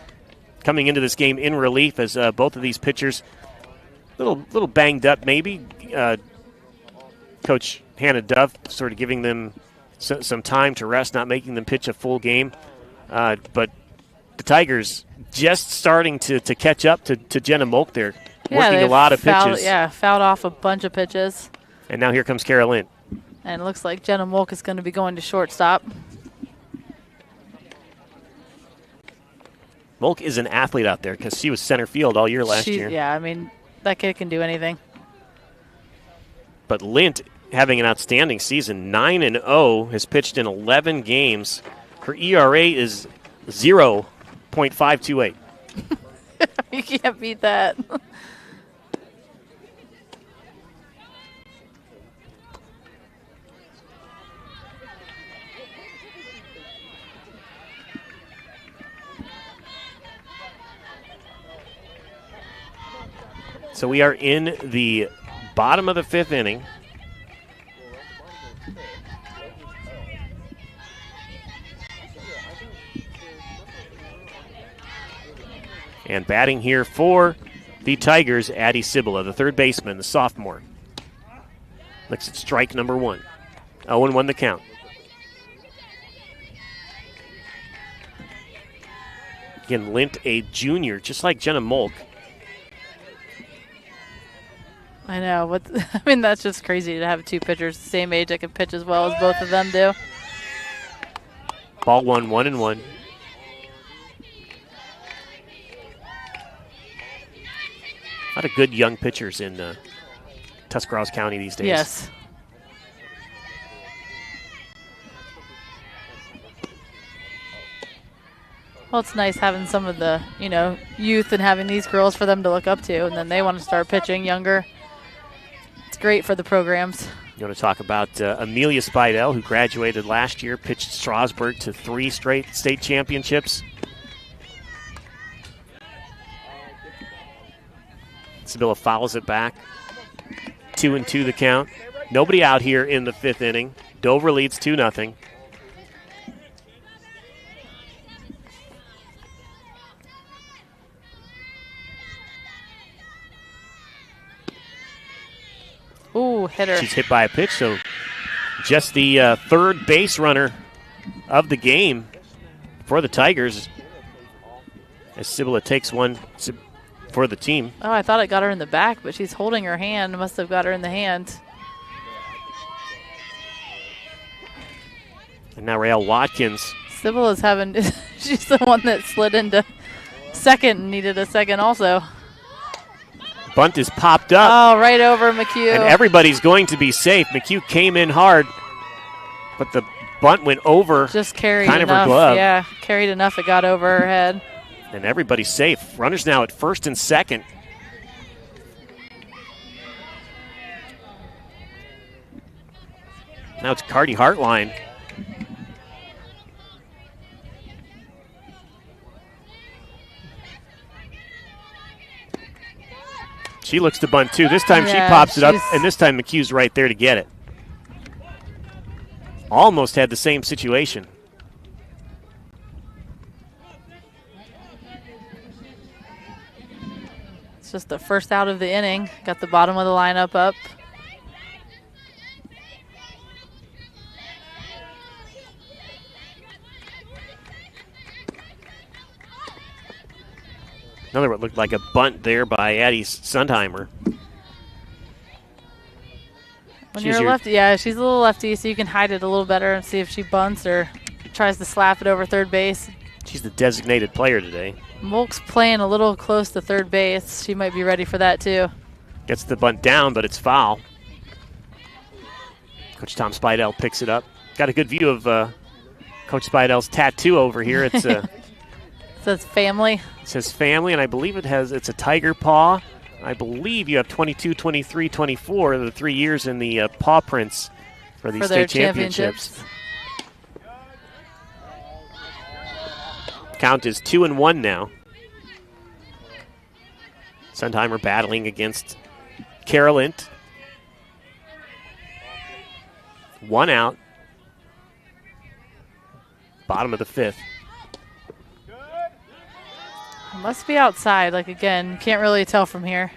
[SPEAKER 2] coming into this game in relief as both of these pitchers little banged up maybe. Coach Hannah Dove sort of giving them some time to rest, not making them pitch a full game. But the Tigers just starting to catch up to Jenna Molk there, working a lot of pitches.
[SPEAKER 3] Fouled off a bunch of pitches.
[SPEAKER 2] And now here comes Kara Lind.
[SPEAKER 3] And it looks like Jenna Molk is going to be going to shortstop.
[SPEAKER 2] Molk is an athlete out there because she was center field all year last year.
[SPEAKER 3] Yeah, I mean, that kid can do anything.
[SPEAKER 2] But Lint having an outstanding season, 9-0, has pitched in 11 games. Her ERA is 0.528.
[SPEAKER 3] You can't beat that.
[SPEAKER 2] So we are in the bottom of the 5th inning. And batting here for the Tigers, Addie Cibula, the third baseman, the sophomore. Looks at strike number 1. Owen won the count. Again, Lint, a junior, just like Jenna Molk.
[SPEAKER 3] I know. I mean, that's just crazy to have 2 pitchers the same age that can pitch as well as both of them do.
[SPEAKER 2] Ball 1, 1-1. A lot of good young pitchers in Tuscarawas County these days.
[SPEAKER 3] Yes. Well, it's nice having some of the, youth and having these girls for them to look up to, and then they want to start pitching younger. It's great for the programs.
[SPEAKER 2] You want to talk about Amelia Spidell, who graduated last year, pitched Strasburg to 3 straight state championships. Sibilla fouls it back. 2-2 the count. Nobody out here in the 5th inning. Dover leads 2-0.
[SPEAKER 3] Ooh, hit her.
[SPEAKER 2] She's hit by a pitch, so just the third base runner of the game for the Tigers as Sibilla takes one for the team.
[SPEAKER 3] Oh, I thought it got her in the back, but she's holding her hand. It must have got her in the hand.
[SPEAKER 2] And now Rael Watkins.
[SPEAKER 3] Sibylla's having, she's the one that slid into second and needed a second also.
[SPEAKER 2] Bunt is popped up.
[SPEAKER 3] Oh, right over McHugh.
[SPEAKER 2] And everybody's going to be safe. McHugh came in hard, but the bunt went over.
[SPEAKER 3] Just carried
[SPEAKER 2] kind
[SPEAKER 3] enough.
[SPEAKER 2] Of her glove.
[SPEAKER 3] Yeah, carried enough. It got over her head.
[SPEAKER 2] And everybody's safe. Runners now at first and second. Now it's Cardi Hartline. She looks to bunt too. This time she pops it up, and this time McHugh's right there to get it. Almost had the same situation.
[SPEAKER 3] It's just the first out of the inning. Got the bottom of the lineup up.
[SPEAKER 2] Another what looked like a bunt there by Addie Sundheimer.
[SPEAKER 3] When you're a lefty, yeah, she's a little lefty, so you can hide it a little better and see if she bunts or tries to slap it over third base.
[SPEAKER 2] She's the designated player today.
[SPEAKER 3] Molk's playing a little close to third base. She might be ready for that too.
[SPEAKER 2] Gets the bunt down, but it's foul. Coach Tom Spidell picks it up. Got a good view of Coach Spidell's tattoo over here. It's a
[SPEAKER 3] says family.
[SPEAKER 2] It says family, and I believe it's a tiger paw. I believe you have 22, 23, 24, the 3 years in the paw prints for these state championships. Count is 2-1 now. Sundheimer battling against Carolint. 1 out. Bottom of the 5th.
[SPEAKER 3] Must be outside. Like, again, can't really tell from here.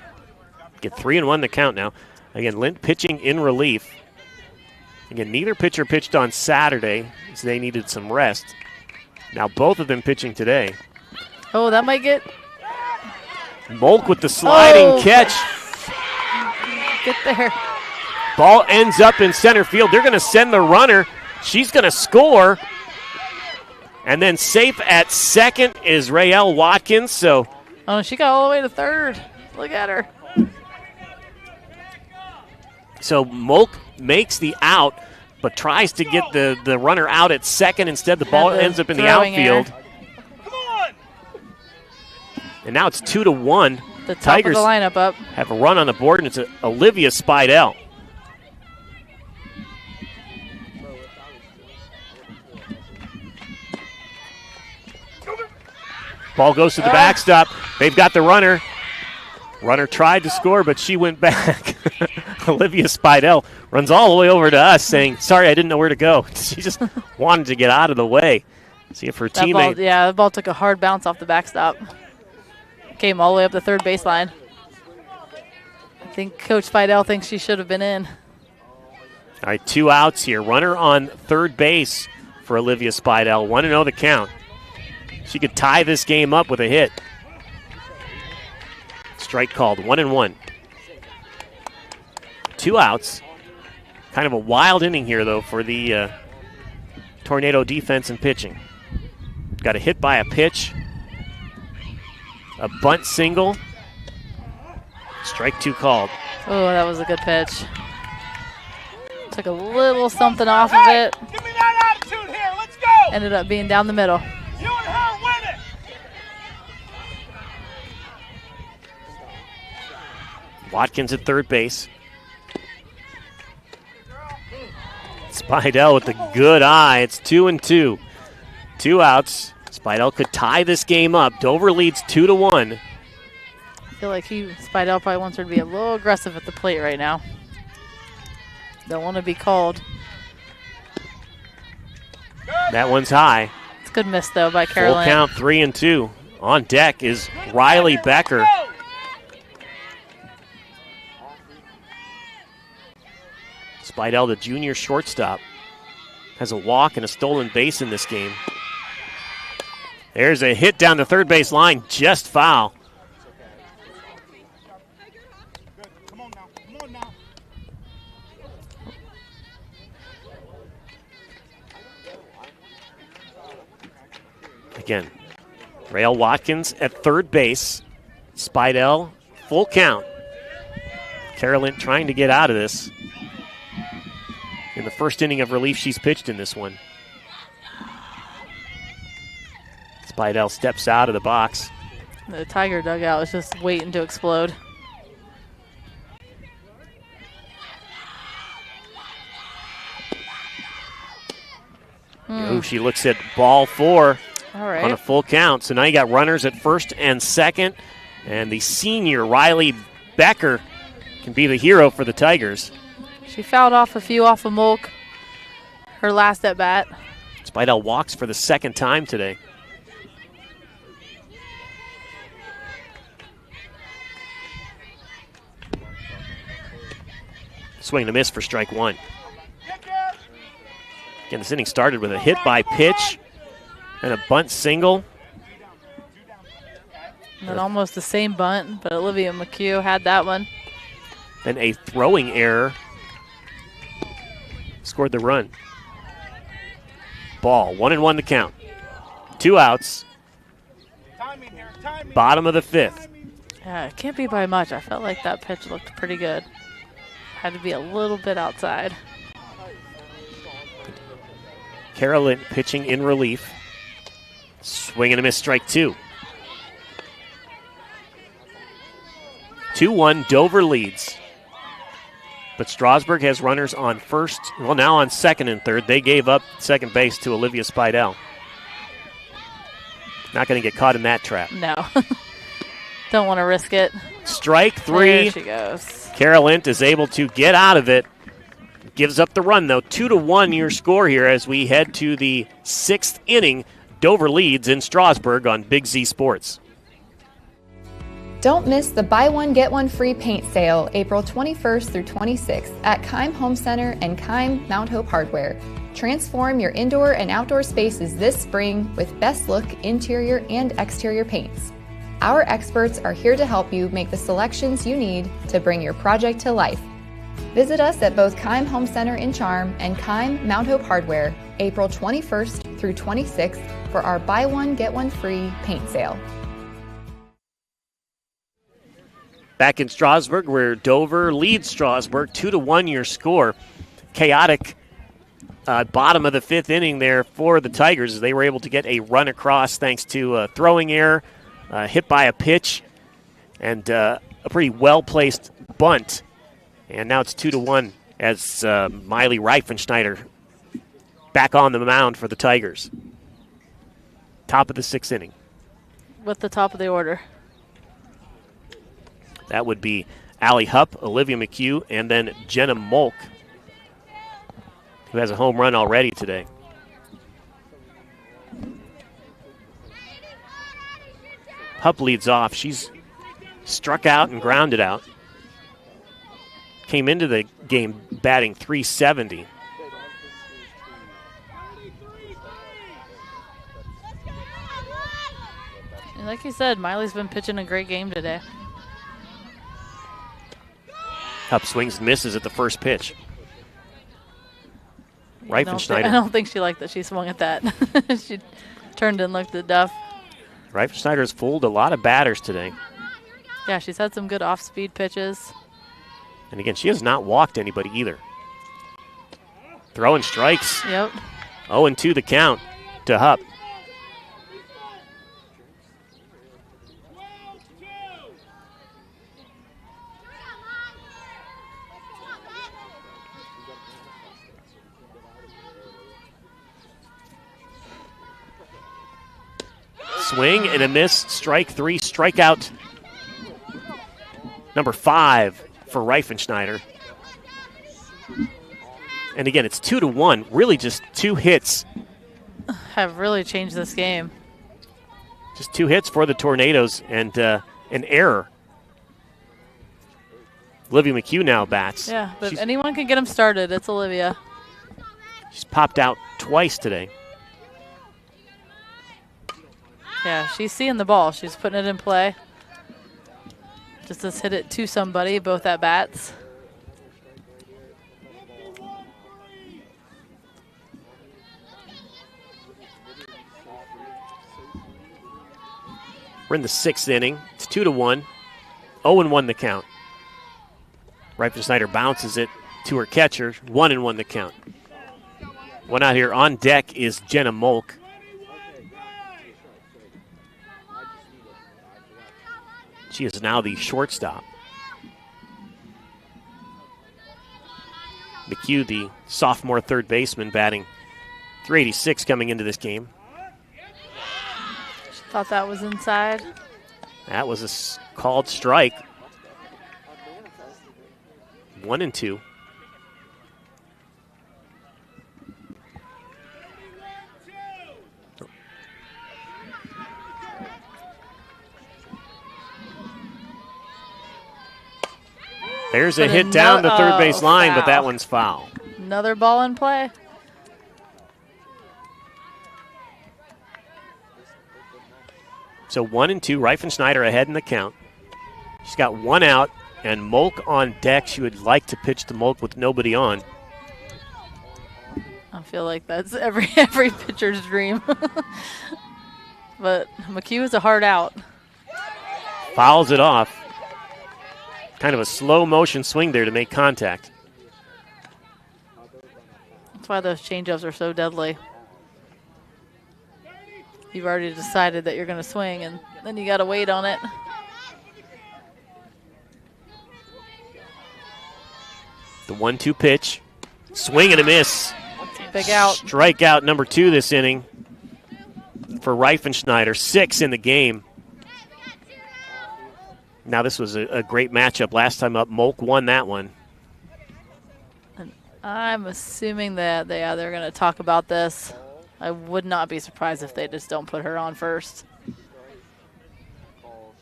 [SPEAKER 2] Get 3-1 the count now. Again, Lint pitching in relief. Again, neither pitcher pitched on Saturday, so they needed some rest. Now both of them pitching today.
[SPEAKER 3] Oh, that might get...
[SPEAKER 2] Molk with the sliding catch.
[SPEAKER 3] Get there.
[SPEAKER 2] Ball ends up in center field. They're going to send the runner. She's going to score. And then safe at second is Raelle Watkins. So,
[SPEAKER 3] oh, she got all the way to third. Look at her.
[SPEAKER 2] So Molk makes the out, but tries to get the runner out at second. Instead, the ball ends up in the outfield. And now it's 2-1.
[SPEAKER 3] The top
[SPEAKER 2] Tigers
[SPEAKER 3] of the lineup up.
[SPEAKER 2] Have a run on the board, and it's Olivia Spidell. Ball goes to the backstop. They've got the runner. Runner tried to score, but she went back. Olivia Spidell runs all the way over to us saying, sorry, I didn't know where to go. She just wanted to get out of the way. See if her teammate.
[SPEAKER 3] The ball took a hard bounce off the backstop. Came all the way up the third baseline. I think Coach Spidell thinks she should have been in.
[SPEAKER 2] All right, 2 outs here. Runner on third base for Olivia Spidell. 1-0 the count. She could tie this game up with a hit. Strike called, 1-1. 2 outs. Kind of a wild inning here, though, for the Tornado defense and pitching. Got a hit by a pitch. A bunt single. Strike 2 called.
[SPEAKER 3] Oh, that was a good pitch. Took a little something off of it.
[SPEAKER 17] Give me that attitude here. Let's go.
[SPEAKER 3] Ended up being down the middle.
[SPEAKER 17] You and her win it.
[SPEAKER 2] Watkins at third base. Spidell with the good eye. It's 2-2. 2 outs. Spidell could tie this game up. Dover leads 2-1.
[SPEAKER 3] I feel like Spidell probably wants her to be a little aggressive at the plate right now. Don't want to be called.
[SPEAKER 2] That one's high.
[SPEAKER 3] It's a good miss, though, by Carolyn.
[SPEAKER 2] Full count, 3-2. On deck is Riley Becker. Spidell, the junior shortstop, has a walk and a stolen base in this game. There's a hit down the third base line, just foul. Again, Raelle Watkins at third base. Spidell, full count. Carolyn trying to get out of this. In the first inning of relief she's pitched in this one. Spidell steps out of the box.
[SPEAKER 3] The Tiger dugout is just waiting to explode.
[SPEAKER 2] Oh, she looks at ball 4
[SPEAKER 3] right.
[SPEAKER 2] On a full count. So now you got runners at first and second. And the senior, Riley Becker, can be the hero for the Tigers.
[SPEAKER 3] She fouled off a few off of Molk. Her last at bat.
[SPEAKER 2] Spidell walks for the second time today. Swing and a miss for strike 1. Again, this inning started with a hit by pitch and a bunt single.
[SPEAKER 3] And almost the same bunt, but Olivia McHugh had that one.
[SPEAKER 2] Then a throwing error scored the run. Ball, 1-1 to count. 2 outs. Bottom of the 5th.
[SPEAKER 3] Yeah, it can't be by much. I felt like that pitch looked pretty good. Had to be a little bit outside.
[SPEAKER 2] Carolyn pitching in relief. Swing and a miss, strike 2. 2-1, Dover leads. But Strasburg has runners on first, well, now on second and third. They gave up second base to Olivia Spidell. Not going to get caught in that trap.
[SPEAKER 3] No. Don't want to risk it.
[SPEAKER 2] Strike 3.
[SPEAKER 3] There she goes.
[SPEAKER 2] Carolyn is able to get out of it. Gives up the run, though. 2-1 your score here as we head to the 6th inning. Dover leads in Strasburg on Big Z Sports.
[SPEAKER 15] Don't miss the buy one, get one free paint sale April 21st through 26th at Keim Home Center and Keim Mount Hope Hardware. Transform your indoor and outdoor spaces this spring with best look interior and exterior paints. Our experts are here to help you make the selections you need to bring your project to life. Visit us at both Keim Home Center in Charm and Keim Mount Hope Hardware, April 21st through 26th for our buy one, get one free paint sale.
[SPEAKER 2] Back in Strasburg, where Dover leads Strasburg 2-1 your score. Chaotic bottom of the fifth inning there for the Tigers as they were able to get a run across thanks to a throwing error, hit by a pitch, and a pretty well-placed bunt. And now it's 2-1 as Miley Reifenschneider back on the mound for the Tigers. Top of the sixth inning.
[SPEAKER 3] With the top of the order.
[SPEAKER 2] That would be Allie Hupp, Olivia McHugh, and then Jenna Molk, who has a home run already today. Hupp leads off. She's struck out and grounded out. Came into the game batting .370.
[SPEAKER 3] And like you said, Miley's been pitching a great game today.
[SPEAKER 2] Hupp swings and misses at the first pitch. Reifenschneider.
[SPEAKER 3] I don't think she liked that she swung at that. She turned and looked at Duff.
[SPEAKER 2] Reifenschneider has fooled a lot of batters today.
[SPEAKER 3] Yeah, she's had some good off-speed pitches.
[SPEAKER 2] And again, she has not walked anybody either. Throwing strikes.
[SPEAKER 3] Yep.
[SPEAKER 2] 0-2 the count to Hupp. Swing and a miss. Strike three. Strikeout number 5 for Reifenschneider. And again, it's 2-1. Really just 2 hits.
[SPEAKER 3] Have really changed this game.
[SPEAKER 2] Just 2 hits for the Tornadoes and an error. Olivia McHugh now bats.
[SPEAKER 3] Yeah, but if anyone can get them started, it's Olivia.
[SPEAKER 2] She's popped out twice today.
[SPEAKER 3] Yeah, she's seeing the ball. She's putting it in play. Just has hit it to somebody, both at bats.
[SPEAKER 2] We're in the 6th inning. It's 2-1. Owen won the count. Reifenschneider bounces it to her catcher. 1-1 the count. One out here on deck is Jenna Molk. She is now the shortstop. McHugh, the sophomore third baseman, batting .386 coming into this game.
[SPEAKER 3] Thought that was inside.
[SPEAKER 2] That was a called strike. 1-2. There's a hit down the third base line, but that one's foul.
[SPEAKER 3] Another ball in play.
[SPEAKER 2] So 1-2, Reifenschneider ahead in the count. She's got 1 out, and Molk on deck. She would like to pitch to Molk with nobody on.
[SPEAKER 3] I feel like that's every pitcher's dream. But McHugh is a hard out.
[SPEAKER 2] Fouls it off. Kind of a slow motion swing there to make contact.
[SPEAKER 3] That's why those changeups are so deadly. You've already decided that you're going to swing, and then you got to wait on it.
[SPEAKER 2] The 1-2 pitch. Swing and a miss.
[SPEAKER 3] Big out.
[SPEAKER 2] Strikeout number 2 this inning for Reifenschneider. 6 in the game. Now this was a great matchup. Last time up, Molk won that one.
[SPEAKER 3] And I'm assuming that they're going to talk about this. I would not be surprised if they just don't put her on first.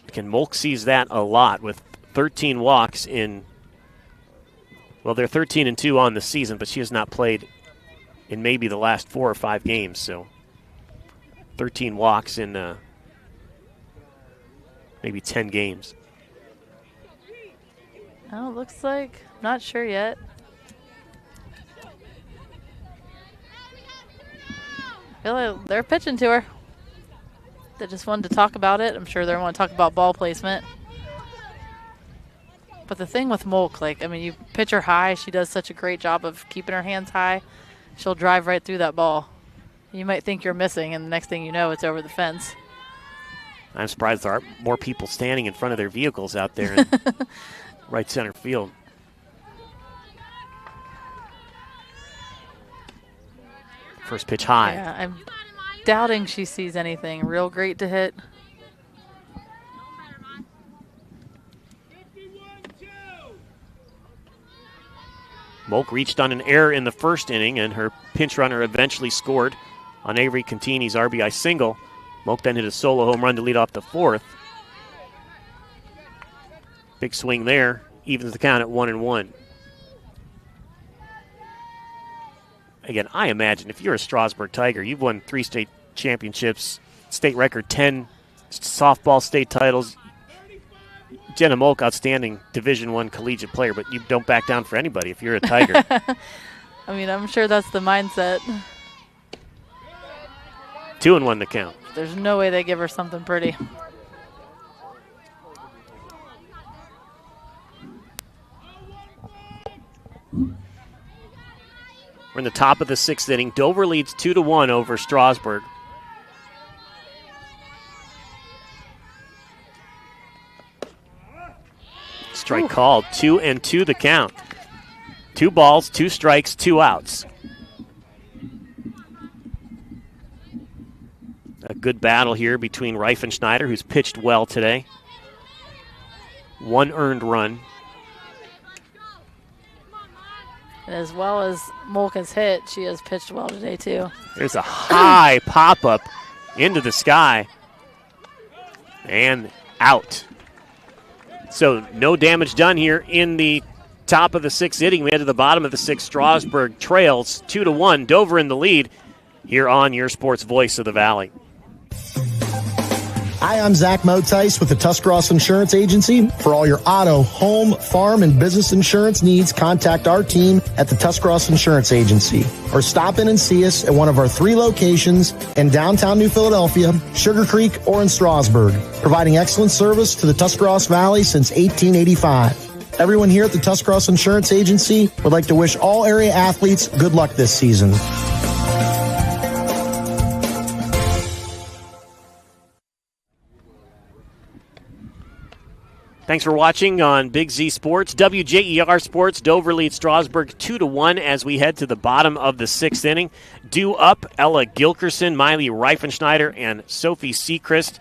[SPEAKER 2] Again, Molk sees that a lot with 13 walks in, well, they're 13-2 on the season, but she has not played in maybe the last 4 or 5 games. So 13 walks in maybe 10 games.
[SPEAKER 3] Oh, looks like, not sure yet. I feel like they're pitching to her. They just wanted to talk about it. I'm sure they want to talk about ball placement. But the thing with Molk, like, I mean, you pitch her high. She does such a great job of keeping her hands high. She'll drive right through that ball. You might think you're missing, and the next thing you know, it's over the fence.
[SPEAKER 2] I'm surprised there aren't more people standing in front of their vehicles out there in right center field. First pitch high.
[SPEAKER 3] Yeah, I'm doubting she sees anything. Real great to hit.
[SPEAKER 2] Molk reached on an error in the first inning, and her pinch runner eventually scored on Avery Contini's RBI single. Molk then hit a solo home run to lead off the fourth. Big swing there, evens the count at 1-1. Again, I imagine if you're a Strasburg Tiger, you've won 3 state championships, state record 10 softball state titles. Jenna Molk, outstanding Division I collegiate player, but you don't back down for anybody if you're a Tiger.
[SPEAKER 3] I mean, I'm sure that's the mindset.
[SPEAKER 2] 2-1 the count.
[SPEAKER 3] There's no way they give her something pretty.
[SPEAKER 2] We're in the top of the 6th inning. Dover leads 2-1 over Strasburg. Strike called. 2-2 the count. 2 balls, 2 strikes, 2 outs. A good battle here between Reifenschneider, who's pitched well today. 1 earned run.
[SPEAKER 3] As well as Molk has hit, she has pitched well today, too.
[SPEAKER 2] There's a high pop-up into the sky. And out. So no damage done here in the top of the 6th inning. We head to the bottom of the 6th. Strasburg trails 2-1. Dover in the lead here on your sports voice of the Valley.
[SPEAKER 16] Hi, I'm Zach Motice with the Tuscarawas Insurance Agency. For all your auto, home, farm, and business insurance needs, contact our team at the Tuscarawas Insurance Agency. Or stop in and see us at one of our 3 locations in downtown New Philadelphia, Sugar Creek, or in Strasburg, providing excellent service to the Tuscarawas Valley since 1885. Everyone here at the Tuscarawas Insurance Agency would like to wish all area athletes good luck this season.
[SPEAKER 2] Thanks for watching on Big Z Sports. WJER Sports, Dover leads Strasburg 2-1 as we head to the bottom of the 6th inning. Due up, Ella Gilkerson, Miley Reifenschneider, and Sophie Seacrest,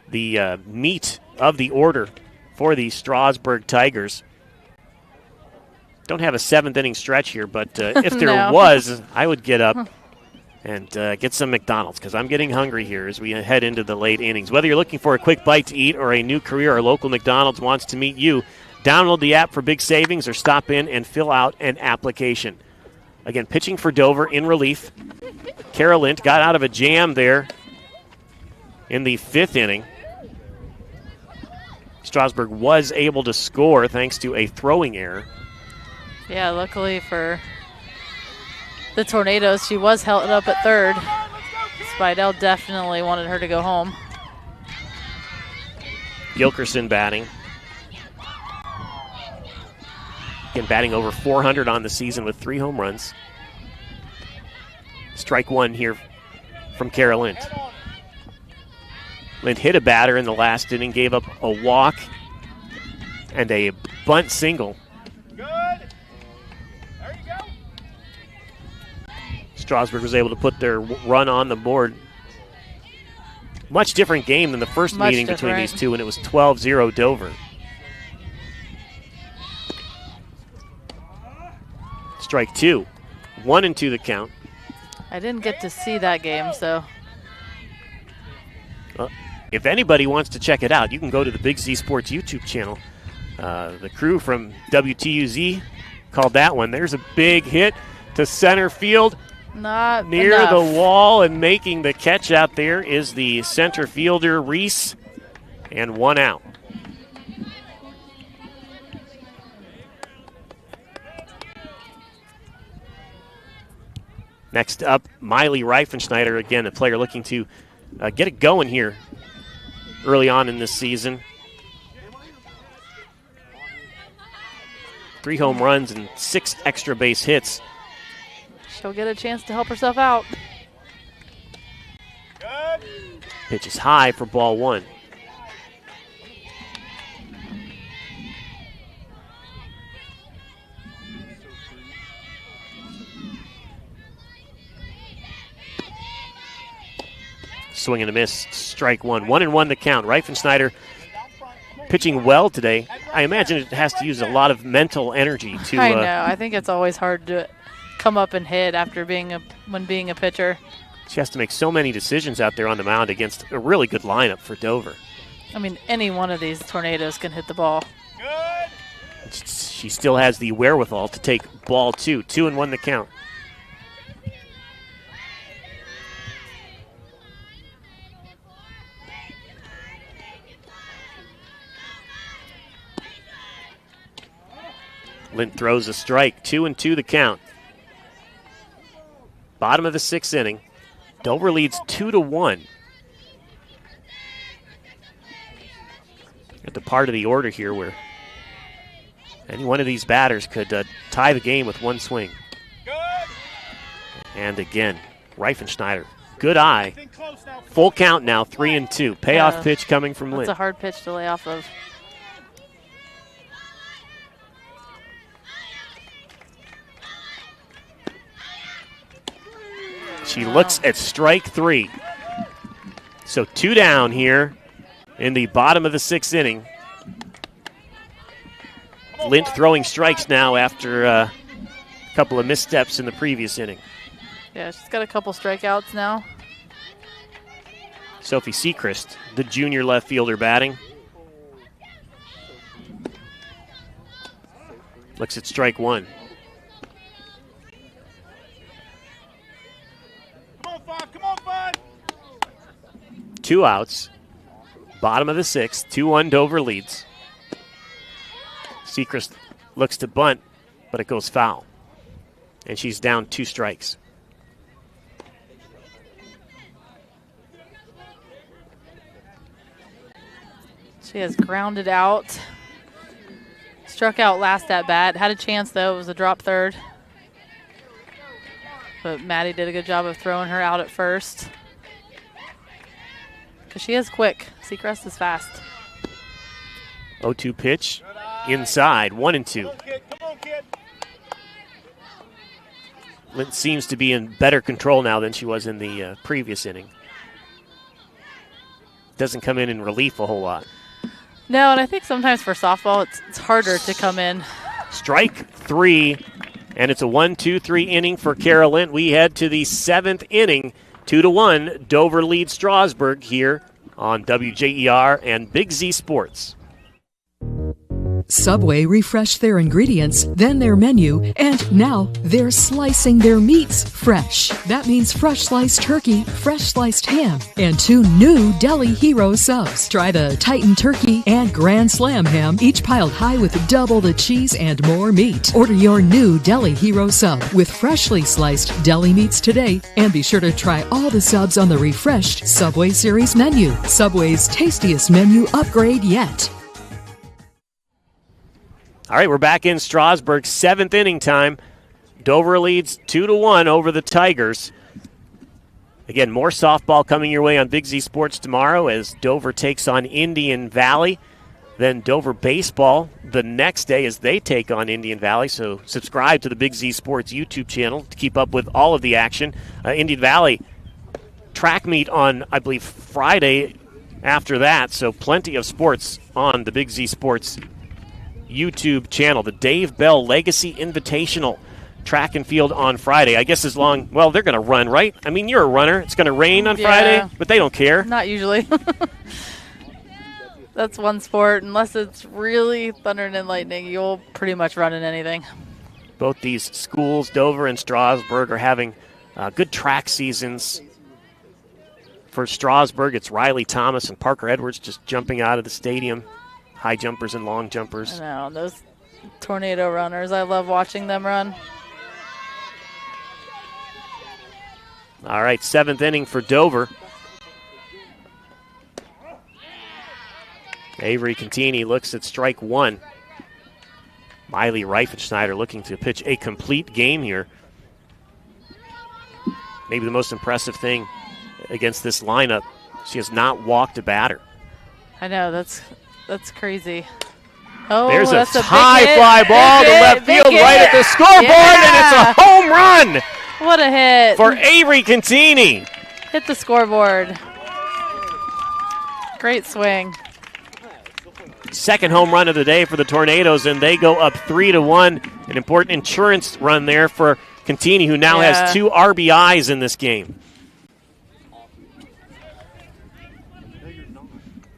[SPEAKER 2] the meat of the order for the Strasburg Tigers. Don't have a 7th inning stretch here, but if there was, I would get up and get some McDonald's because I'm getting hungry here as we head into the late innings. Whether you're looking for a quick bite to eat or a new career, our local McDonald's wants to meet you. Download the app for big savings or stop in and fill out an application. Again, pitching for Dover in relief. Kara Lint got out of a jam there in the 5th inning. Strasburg was able to score thanks to a throwing error.
[SPEAKER 3] Yeah, luckily for the Tornadoes, she was held up at 3rd. Spidell definitely wanted her to go home.
[SPEAKER 2] Gilkerson batting. Again, batting over 400 on the season with 3 home runs. Strike 1 here from Kara Lint. Lint hit a batter in the last inning, gave up a walk and a bunt single. Strasburg was able to put their run on the board. Much different game than the first meeting between these two, and it was 12-0 Dover. Strike 2. 1-2 the count.
[SPEAKER 3] I didn't get to see that game, so.
[SPEAKER 2] If anybody wants to check it out, you can go to the Big Z Sports YouTube channel. The crew from WTUZ called that one. There's a big hit to center field.
[SPEAKER 3] Not
[SPEAKER 2] near
[SPEAKER 3] enough.
[SPEAKER 2] The wall, and making the catch out there is the center fielder, Reese, and 1 out. Next up, Miley Reifenschneider, again, a player looking to get it going here early on in this season. 3 home runs and 6 extra base hits.
[SPEAKER 3] She'll get a chance to help herself out.
[SPEAKER 2] Pitch is high for ball 1. Swing and a miss, strike 1. 1-1 the count. Reifenschneider pitching well today. I imagine it has to use a lot of mental energy to.
[SPEAKER 3] I know. I think it's always hard to come up and hit after when being a pitcher.
[SPEAKER 2] She has to make so many decisions out there on the mound against a really good lineup for Dover.
[SPEAKER 3] I mean, any one of these tornadoes can hit the ball.
[SPEAKER 2] She still has the wherewithal to take ball 2. 2-1 the count. Lint throws a strike. 2-2 the count. Bottom of the 6th inning. Dover leads 2-1. At the part of the order here where any one of these batters could tie the game with one swing. And again, Reifenschneider. Good eye. Full count now, 3-2. Payoff pitch coming from Lint.
[SPEAKER 3] That's a hard pitch to lay off of.
[SPEAKER 2] She looks at strike 3. So 2 down here in the bottom of the 6th inning. Lint throwing strikes now after a couple of missteps in the previous inning.
[SPEAKER 3] Yeah, she's got a couple strikeouts now.
[SPEAKER 2] Sophie Sechrist, the junior left fielder, batting. Looks at strike 1. 2 outs. Bottom of the 6th. 2-1 Dover leads. Sechrist looks to bunt, but it goes foul. And she's down 2 strikes.
[SPEAKER 3] She has grounded out. Struck out last at bat. Had a chance, though. It was a drop third. But Maddie did a good job of throwing her out at first. Because she is quick. Sechrist is fast.
[SPEAKER 2] 0-2 pitch. Inside. 1-2. Lint seems to be in better control now than she was in the previous inning. Doesn't come in relief a whole lot.
[SPEAKER 3] No, and I think sometimes for softball it's harder to come in.
[SPEAKER 2] Strike 3, and it's a 1-2-3 inning for Kara Lint. We head to the 7th inning. 2-1, Dover leads Strasburg here on WJER and Big Z Sports.
[SPEAKER 20] Subway refreshed their ingredients, then their menu, and now they're slicing their meats fresh. That means fresh sliced turkey, fresh sliced ham, and 2 new Deli Hero subs. Try the Titan Turkey and Grand Slam ham, each piled high with double the cheese and more meat. Order your new Deli Hero sub with freshly sliced deli meats today, and be sure to try all the subs on the refreshed Subway Series menu. Subway's tastiest menu upgrade yet.
[SPEAKER 2] All right, we're back in Strasburg, 7th inning time. Dover leads 2-1 over the Tigers. Again, more softball coming your way on Big Z Sports tomorrow as Dover takes on Indian Valley. Then Dover baseball the next day as they take on Indian Valley. So subscribe to the Big Z Sports YouTube channel to keep up with all of the action. Indian Valley track meet on, I believe, Friday after that. So plenty of sports on the Big Z Sports YouTube channel. The Dave Bell Legacy Invitational track and field on Friday. I guess they're going to run, right? I mean, you're a runner. It's going to rain on Friday, but they don't care.
[SPEAKER 3] Not usually. That's one sport. Unless it's really thundering and lightning, you'll pretty much run in anything.
[SPEAKER 2] Both these schools, Dover and Strasburg, are having good track seasons. For Strasburg, it's Riley Thomas and Parker Edwards just jumping out of the stadium. High jumpers and long jumpers.
[SPEAKER 3] I know, those tornado runners. I love watching them run.
[SPEAKER 2] All right, 7th inning for Dover. Avery Contini looks at strike one. Miley Reifenschneider looking to pitch a complete game here. Maybe the most impressive thing against this lineup, she has not walked a batter.
[SPEAKER 3] I know, that's crazy. Oh,
[SPEAKER 2] there's
[SPEAKER 3] that's
[SPEAKER 2] a high fly ball to left field right at the scoreboard, and it's a home run.
[SPEAKER 3] What a hit.
[SPEAKER 2] For Avery Contini.
[SPEAKER 3] Hit the scoreboard. Great swing.
[SPEAKER 2] Second home run of the day for the Tornadoes, and they go up 3-1. An important insurance run there for Contini, who now has 2 RBIs in this game.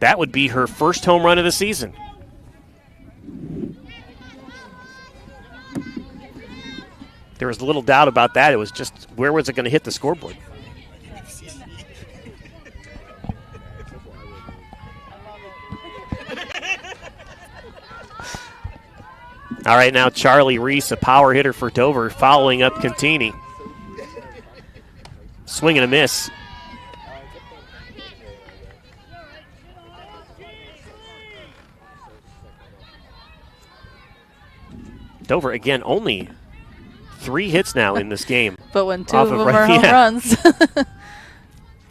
[SPEAKER 2] That would be her first home run of the season. There was little doubt about that. It was just, where was it going to hit the scoreboard? All right, now Charlie Reese, a power hitter for Dover, following up Contini. Swing and a miss. Dover, again, only 3 hits now in this game.
[SPEAKER 3] But when 2 of them are home runs.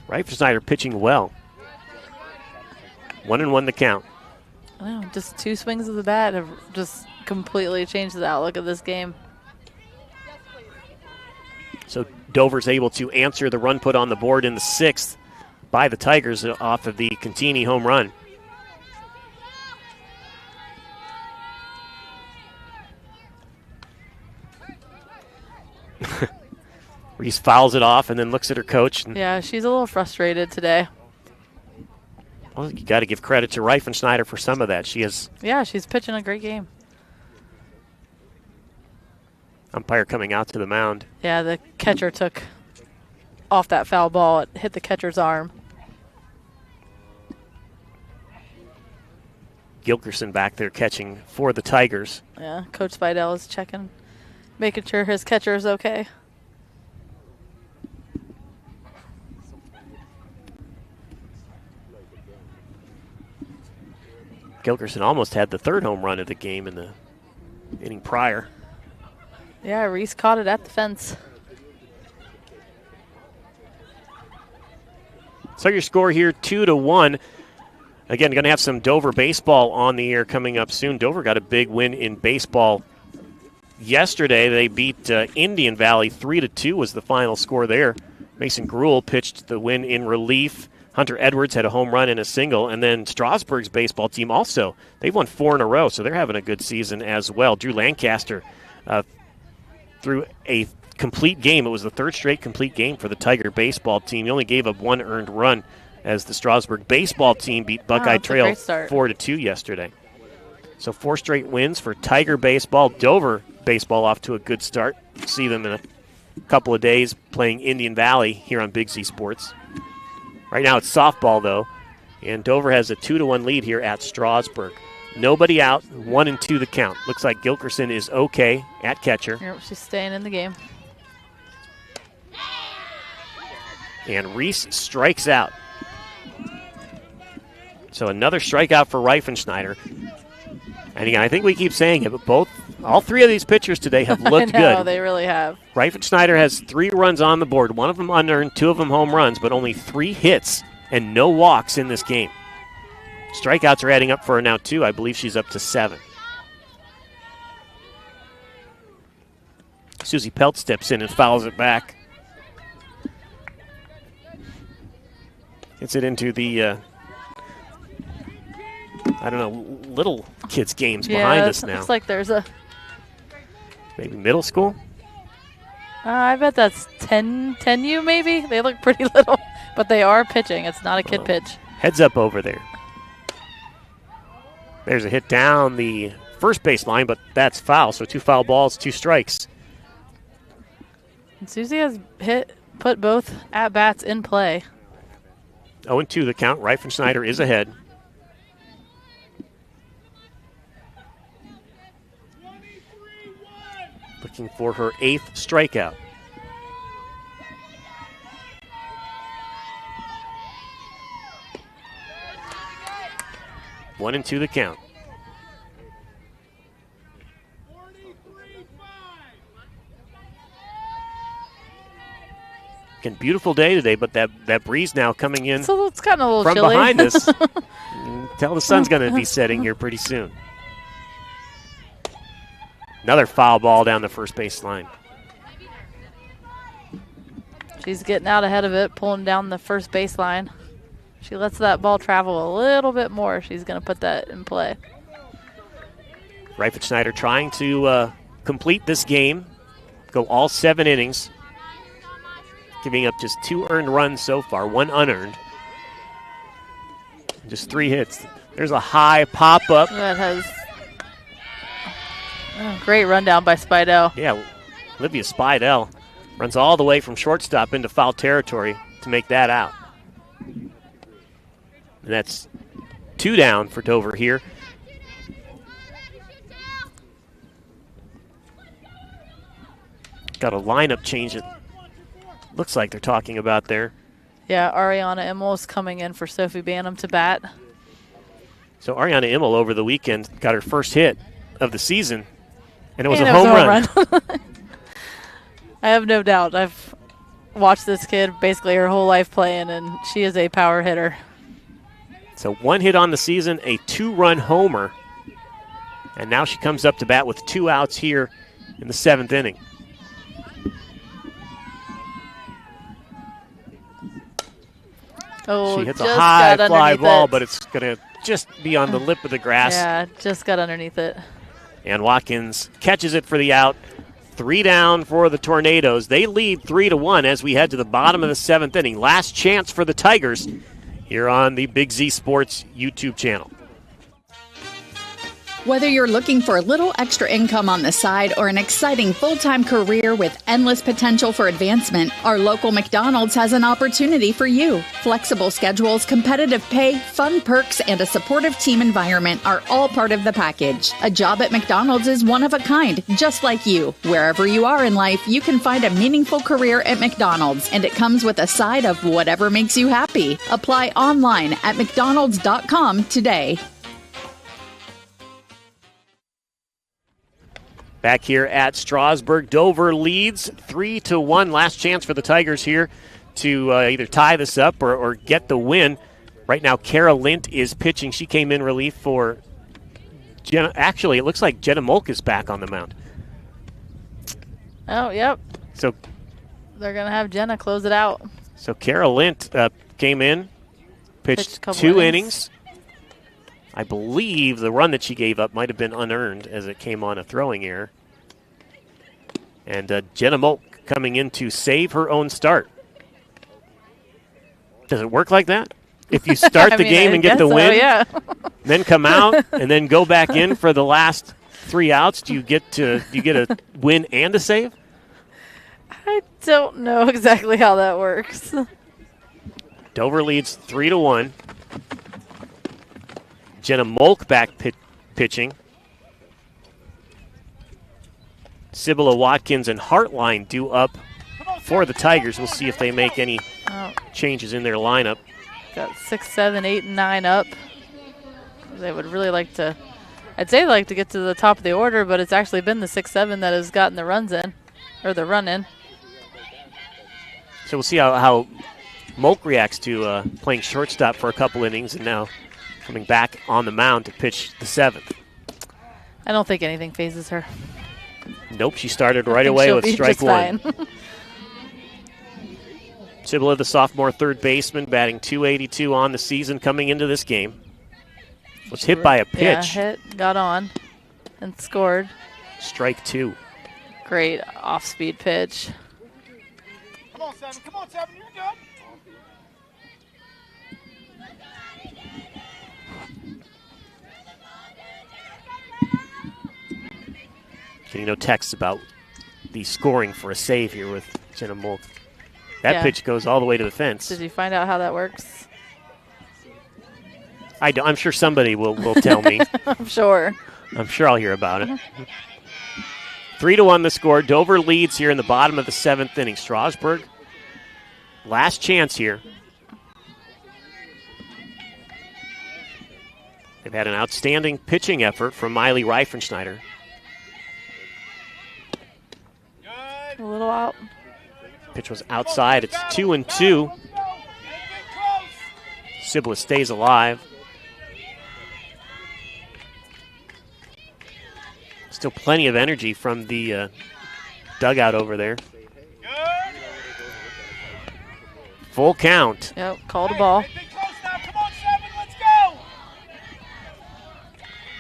[SPEAKER 2] Reifenschneider pitching well. 1-1 the count.
[SPEAKER 3] I know, just 2 swings of the bat have just completely changed the outlook of this game.
[SPEAKER 2] So Dover's able to answer the run put on the board in the 6th by the Tigers off of the Contini home run. Reese fouls it off and then looks at her coach.
[SPEAKER 3] Yeah, she's a little frustrated today.
[SPEAKER 2] Well, you got to give credit to Reifenschneider for some of that. She's
[SPEAKER 3] pitching a great game.
[SPEAKER 2] Umpire coming out to the mound.
[SPEAKER 3] Yeah, the catcher took off that foul ball. It hit the catcher's arm.
[SPEAKER 2] Gilkerson back there catching for the Tigers.
[SPEAKER 3] Yeah, Coach Spidell is checking, making sure his catcher is okay.
[SPEAKER 2] Gilkerson almost had the 3rd home run of the game in the inning prior.
[SPEAKER 3] Yeah, Reese caught it at the fence.
[SPEAKER 2] So your score here, 2-1. Again, going to have some Dover baseball on the air coming up soon. Dover got a big win in baseball yesterday. They beat Indian Valley 3-2 was the final score there. Mason Gruel pitched the win in relief. Hunter Edwards had a home run and a single. And then Strasburg's baseball team also, they've won 4 in a row, so they're having a good season as well. Drew Lancaster threw a complete game. It was the 3rd straight complete game for the Tiger baseball team. He only gave up 1 earned run as the Strasburg baseball team beat Buckeye Trail 4-2 yesterday. So 4 straight wins for Tiger baseball. Dover baseball off to a good start. See them in a couple of days playing Indian Valley here on Big Z Sports. Right now it's softball, though, and Dover has a 2-1 lead here at Strasburg. Nobody out, 1-2 the count. Looks like Gilkerson is okay at catcher.
[SPEAKER 3] Yep, she's staying in the game.
[SPEAKER 2] And Reese strikes out. So another strikeout for Reifenschneider. And again, I think we keep saying it, but all 3 of these pitchers today have looked
[SPEAKER 3] I know,
[SPEAKER 2] good.
[SPEAKER 3] They really have.
[SPEAKER 2] Reifenschneider has 3 runs on the board, 1 of them unearned, 2 of them home runs, but only 3 hits and no walks in this game. Strikeouts are adding up for her now, too. I believe she's up to 7. Susie Pelt steps in and fouls it back. Gets it into the, little kids' games behind us now.
[SPEAKER 3] Looks like there's a...
[SPEAKER 2] Maybe middle school?
[SPEAKER 3] I bet that's 10U maybe. They look pretty little, but they are pitching. It's not a kid pitch.
[SPEAKER 2] Heads up over there. There's a hit down the first base line, but that's foul. So 2 foul balls, 2 strikes.
[SPEAKER 3] And Susie has put both at-bats in play.
[SPEAKER 2] 0-2 the count. Reifenschneider is ahead. Looking for her 8th strikeout. 1-2 the count. Again, beautiful day today, but that breeze now coming in
[SPEAKER 3] so it's kind of a little
[SPEAKER 2] from
[SPEAKER 3] chilly.
[SPEAKER 2] behind us. Tell the sun's going to be setting here pretty soon. Another foul ball down the first base line.
[SPEAKER 3] She's getting out ahead of it, pulling down the first baseline. She lets that ball travel a little bit more. She's going to put that in play.
[SPEAKER 2] Reifert-Schneider trying to complete this game, go all 7 innings, giving up just 2 earned runs so far, 1 unearned. Just 3 hits. There's a high pop-up.
[SPEAKER 3] That has great rundown by Spidell.
[SPEAKER 2] Yeah, Olivia Spidell runs all the way from shortstop into foul territory to make that out. And that's 2 down for Dover here. Got a lineup change it looks like they're talking about there.
[SPEAKER 3] Yeah, Ariana Immel's coming in for Sophie Bannum to bat.
[SPEAKER 2] So Ariana Immel over the weekend got her first hit of the season, and it was a home run.
[SPEAKER 3] I have no doubt. I've watched this kid basically her whole life playing, and she is a power hitter.
[SPEAKER 2] So 1 hit on the season, a 2-run homer, and now she comes up to bat with 2 outs here in the 7th inning.
[SPEAKER 3] Oh,
[SPEAKER 2] she hits a high fly ball, but it's going to just be on the lip of the grass.
[SPEAKER 3] Yeah, just got underneath it.
[SPEAKER 2] And Watkins catches it for the out. 3 down for the Tornadoes. They lead 3-1 as we head to the bottom of the 7th inning. Last chance for the Tigers here on the Big Z Sports YouTube channel.
[SPEAKER 1] Whether you're looking for a little extra income on the side or an exciting full-time career with endless potential for advancement, our local McDonald's has an opportunity for you. Flexible schedules, competitive pay, fun perks, and a supportive team environment are all part of the package. A job at McDonald's is one of a kind, just like you. Wherever you are in life, you can find a meaningful career at McDonald's, and it comes with a side of whatever makes you happy. Apply online at mcdonalds.com today.
[SPEAKER 2] Back here at Strasburg, Dover leads 3-1. Last chance for the Tigers here to either tie this up or get the win. Right now, Kara Lint is pitching. She came in relief for Jenna. Actually, it looks like Jenna Molk is back on the mound.
[SPEAKER 3] Oh, yep.
[SPEAKER 2] So
[SPEAKER 3] they're going to have Jenna close it out.
[SPEAKER 2] So Kara Lint came in, pitched 2 innings. I believe the run that she gave up might have been unearned as it came on a throwing error. And Jenna Molk coming in to save her own start. Does it work like that? If you start the game and get the win,
[SPEAKER 3] yeah.
[SPEAKER 2] then come out and then go back in for the last 3 outs, do you get a win and a save?
[SPEAKER 3] I don't know exactly how that works.
[SPEAKER 2] Dover leads 3-1. Jenna Molk back pitching. Sibylla Watkins and Hartline due up for the Tigers. We'll see if they make any changes in their lineup.
[SPEAKER 3] Got 6, 7, 8, and 9 up. They would really like to, I'd say like to get to the top of the order, but it's actually been the 6, 7 that has gotten the runs in, or the run in.
[SPEAKER 2] So we'll see how Molk reacts to playing shortstop for a couple innings and now coming back on the mound to pitch the 7th.
[SPEAKER 3] I don't think anything phases her.
[SPEAKER 2] Nope, she started right away with strike 1. Sibylla, the sophomore third baseman, batting .282 on the season coming into this game. Was hit by a pitch.
[SPEAKER 3] Yeah, hit, got on, and scored.
[SPEAKER 2] Strike 2.
[SPEAKER 3] Great off-speed pitch.
[SPEAKER 17] Come on, Seven, you're good.
[SPEAKER 2] Getting no text about the scoring for a save here with Jenna Molk. That pitch goes all the way to the fence.
[SPEAKER 3] Did you find out how that works?
[SPEAKER 2] I'm sure somebody will tell me.
[SPEAKER 3] I'm sure.
[SPEAKER 2] I'm sure I'll hear about it. 3-1 the score. Dover leads here in the bottom of the 7th inning. Strasburg, last chance here. They've had an outstanding pitching effort from Miley Reifenschneider.
[SPEAKER 3] A little out.
[SPEAKER 2] Pitch was outside. It's 2-2. Siblis stays alive. Still plenty of energy from the dugout over there. Full count.
[SPEAKER 3] Yep, called a ball.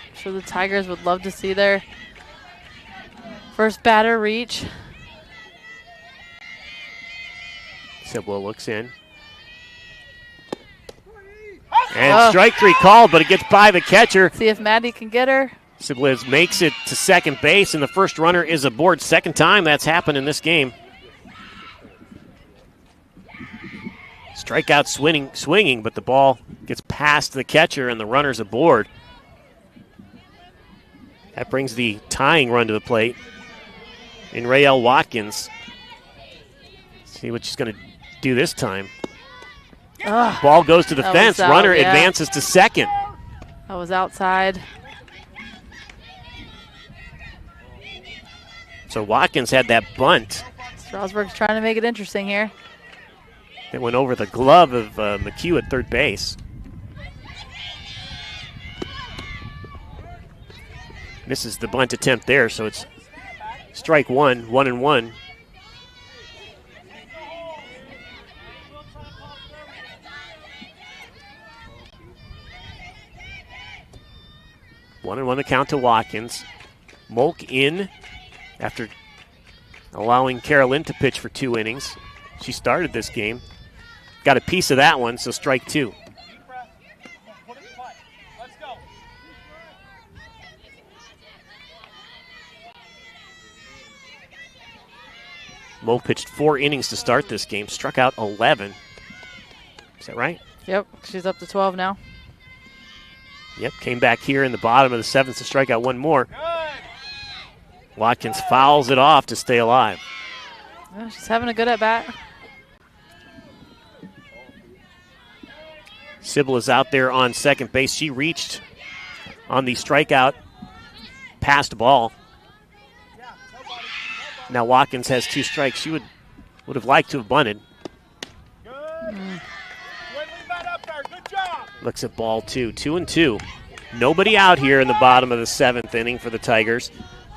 [SPEAKER 3] I'm sure the Tigers would love to see their first batter reach.
[SPEAKER 2] Siblis looks in. And strike three called, but it gets by the catcher.
[SPEAKER 3] See if Maddie can get her.
[SPEAKER 2] Siblis makes it to second base, and the first runner is aboard. Second time that's happened in this game. Strikeout swinging, but the ball gets past the catcher, and the runner's aboard. That brings the tying run to the plate in Raelle Watkins. See what she's going to do this time. Ball goes to the fence. Runner advances to second.
[SPEAKER 3] That was outside.
[SPEAKER 2] So Watkins had that bunt.
[SPEAKER 3] Strasburg's trying to make it interesting here.
[SPEAKER 2] It went over the glove of McHugh at third base. Misses the bunt attempt there, so it's strike one, 1-1. One and one the count to Watkins. Molk in after allowing Carolyn to pitch for 2 innings. She started this game. Got a piece of that one, so strike 2. Molk pitched 4 innings to start this game, struck out 11. Is that right?
[SPEAKER 3] Yep, she's up to 12 now.
[SPEAKER 2] Yep, came back here in the bottom of the 7th to strike out 1 more. Watkins fouls it off to stay alive.
[SPEAKER 3] Well, she's having a good at-bat.
[SPEAKER 2] Sybil is out there on second base. She reached on the strikeout, passed ball. Now Watkins has 2 strikes. She would have liked to have bunted. Looks at ball 2, 2-2. Nobody out here in the bottom of the 7th inning for the Tigers.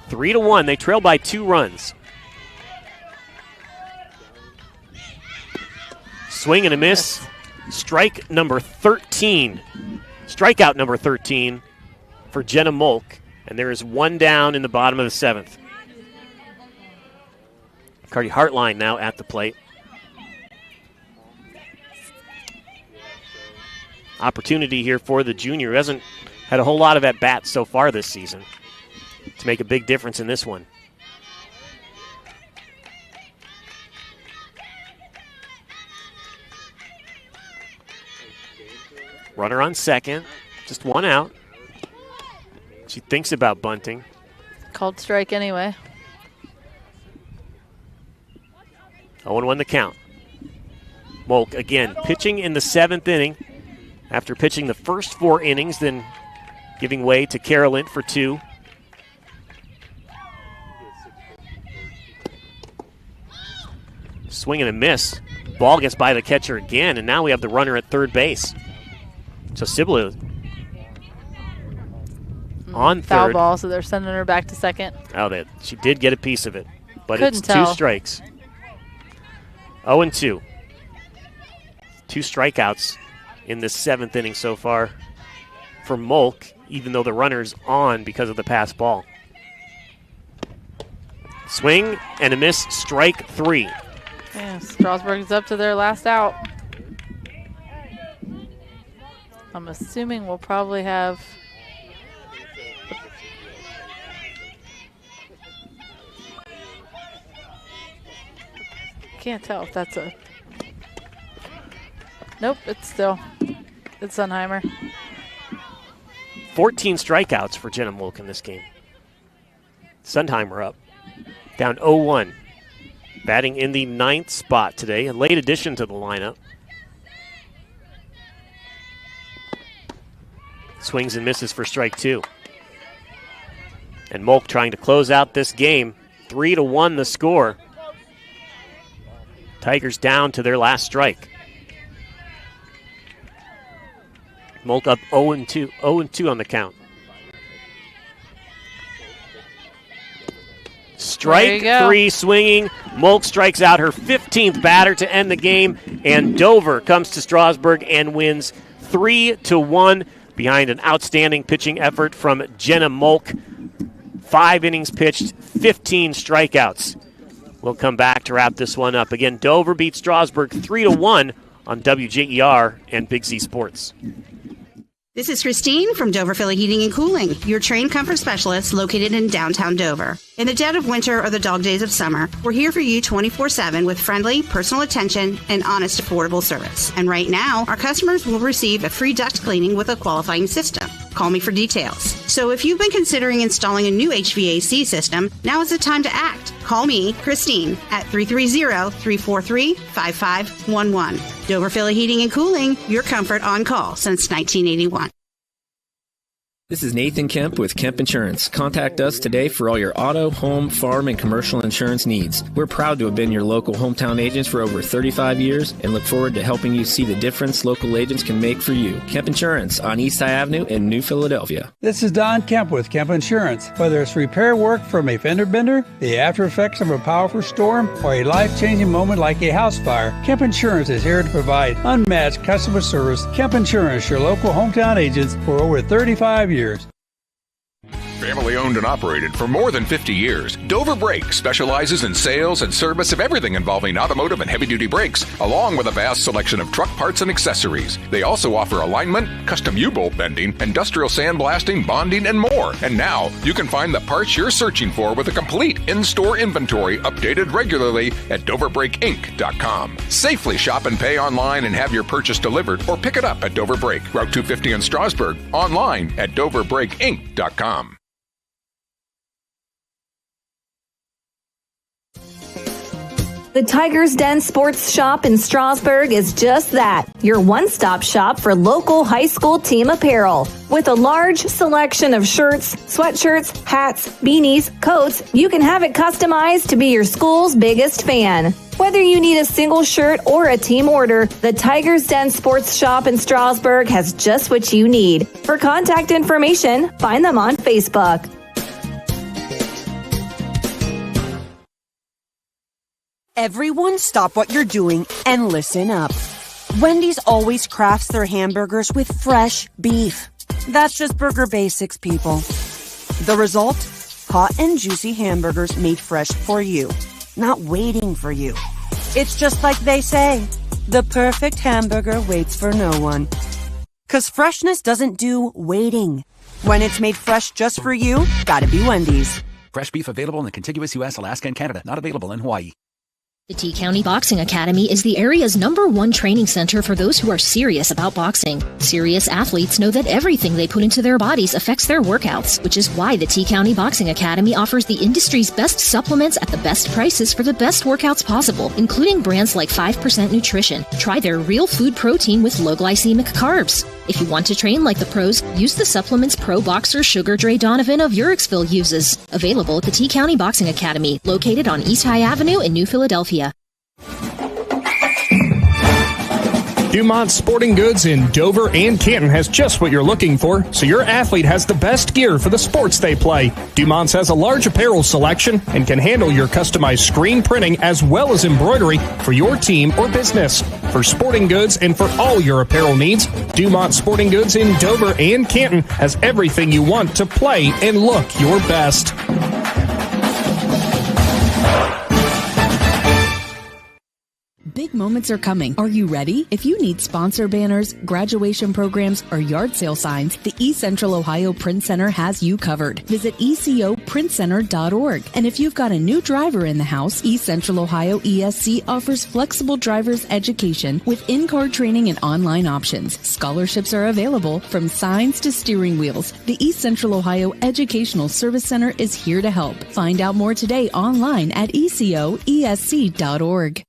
[SPEAKER 2] 3-1. They trail by 2 runs. Swing and a miss. Strike number 13. Strikeout number 13 for Jenna Molk. And there is 1 down in the bottom of the 7th. Cardi Hartline now at the plate. Opportunity here for the junior, who hasn't had a whole lot of at-bats so far this season, to make a big difference in this one. Runner on second, just 1 out. She thinks about bunting.
[SPEAKER 3] Called strike anyway.
[SPEAKER 2] 0-1 the count. Molk again pitching in the 7th inning after pitching the first 4 innings, then giving way to Carolyn for 2. Swing and a miss. Ball gets by the catcher again, and now we have the runner at third base. So Sibley on third.
[SPEAKER 3] Foul ball, so they're sending her back to second.
[SPEAKER 2] Oh, she did get a piece of it, but
[SPEAKER 3] Couldn't
[SPEAKER 2] it's
[SPEAKER 3] tell.
[SPEAKER 2] 2 strikes. 0-2. 2 strikeouts in this 7th inning so far for Molk, even though the runner's on because of the pass ball. Swing and a miss, strike 3.
[SPEAKER 3] Yeah, Strasburg is up to their last out. I'm assuming we'll probably have... Can't tell if that's a... Nope, it's Sunheimer.
[SPEAKER 2] 14 strikeouts for Jenna Molk in this game. Sunheimer up, down 0-1. Batting in the 9th spot today, a late addition to the lineup. Swings and misses for strike 2. And Molk trying to close out this game. 3-1 the score. Tigers down to their last strike. Molk up 0-2 on the count. Strike 3 swinging. Molk strikes out her 15th batter to end the game, and Dover comes to Strasburg and wins 3-1 behind an outstanding pitching effort from Jenna Molk. 5 innings pitched, 15 strikeouts. We'll come back to wrap this one up. Again, Dover beats Strasburg 3-1 on WJER and Big Z Sports.
[SPEAKER 4] This is Christine from Dover Philly Heating and Cooling, your trained comfort specialist located in downtown Dover. In the dead of winter or the dog days of summer, we're here for you 24/7 with friendly, personal attention and honest, affordable service. And right now, our customers will receive a free duct cleaning with a qualifying system. Call me for details. So if you've been considering installing a new HVAC system, now is the time to act. Call me, Christine, at 330-343-5511. Dover Philly Heating and Cooling, your comfort on call since 1981.
[SPEAKER 5] This is Nathan Kemp with Kemp Insurance. Contact us today for all your auto, home, farm, and commercial insurance needs. We're proud to have been your local hometown agents for over 35 years and look forward to helping you see the difference local agents can make for you. Kemp Insurance on East High Avenue in New Philadelphia.
[SPEAKER 6] This is Don Kemp with Kemp Insurance. Whether it's repair work from a fender bender, the after effects of a powerful storm, or a life-changing moment like a house fire, Kemp Insurance is here to provide unmatched customer service. Kemp Insurance, your local hometown agents for over 35 years.
[SPEAKER 7] Family owned and operated for more than 50 years, Dover Brake specializes in sales and service of everything involving automotive and heavy-duty brakes, along with a vast selection of truck parts and accessories. They also offer alignment, custom U-bolt bending, industrial sandblasting, bonding, and more. And now, you can find the parts you're searching for with a complete in-store inventory updated regularly at DoverBrakeInc.com. Safely shop and pay online and have your purchase delivered, or pick it up at Dover Brake, Route 250 in Strasburg, online at DoverBrakeInc.com.
[SPEAKER 8] The Tigers Den Sports Shop in Strasburg is just that, your one-stop shop for local high school team apparel. With a large selection of shirts, sweatshirts, hats, beanies, coats, you can have it customized to be your school's biggest fan. Whether you need a single shirt or a team order, the Tigers Den Sports Shop in Strasburg has just what you need. For contact information, find them on Facebook.
[SPEAKER 10] Everyone stop what you're doing and listen up. Wendy's always crafts their hamburgers with fresh beef. That's just burger basics, people. The result? Hot and juicy hamburgers made fresh for you, not waiting for you. It's just like they say, the perfect hamburger waits for no one. 'Cause freshness doesn't do waiting. When it's made fresh just for you, gotta be Wendy's.
[SPEAKER 11] Fresh beef available in the contiguous U.S., Alaska, and Canada. Not available in Hawaii.
[SPEAKER 18] The T-County Boxing Academy is the area's #1 training center for those who are serious about boxing. Serious athletes know that everything they put into their bodies affects their workouts, which is why the T-County Boxing Academy offers the industry's best supplements at the best prices for the best workouts possible, including brands like 5% Nutrition. Try their real food protein with low glycemic carbs. If you want to train like the pros, use the supplements pro boxer Sugar Dre Donovan of Urixville uses. Available at the T-County Boxing Academy, located on East High Avenue in New Philadelphia.
[SPEAKER 12] Dumont Sporting Goods in Dover and Canton has just what you're looking for, so your athlete has the best gear for the sports they play. Dumont's has a large apparel selection and can handle your customized screen printing as well as embroidery for your team or business. For sporting goods and for all your apparel needs, Dumont Sporting Goods in Dover and Canton has everything you want to play and look your best.
[SPEAKER 19] Big moments are coming. Are you ready? If you need sponsor banners, graduation programs, or yard sale signs, the East Central Ohio Print Center has you covered. Visit ecoprintcenter.org. And if you've got a new driver in the house, East Central Ohio ESC offers flexible driver's education with in-car training and online options. Scholarships are available from signs to steering wheels. The East Central Ohio Educational Service Center is here to help. Find out more today online at ecoesc.org.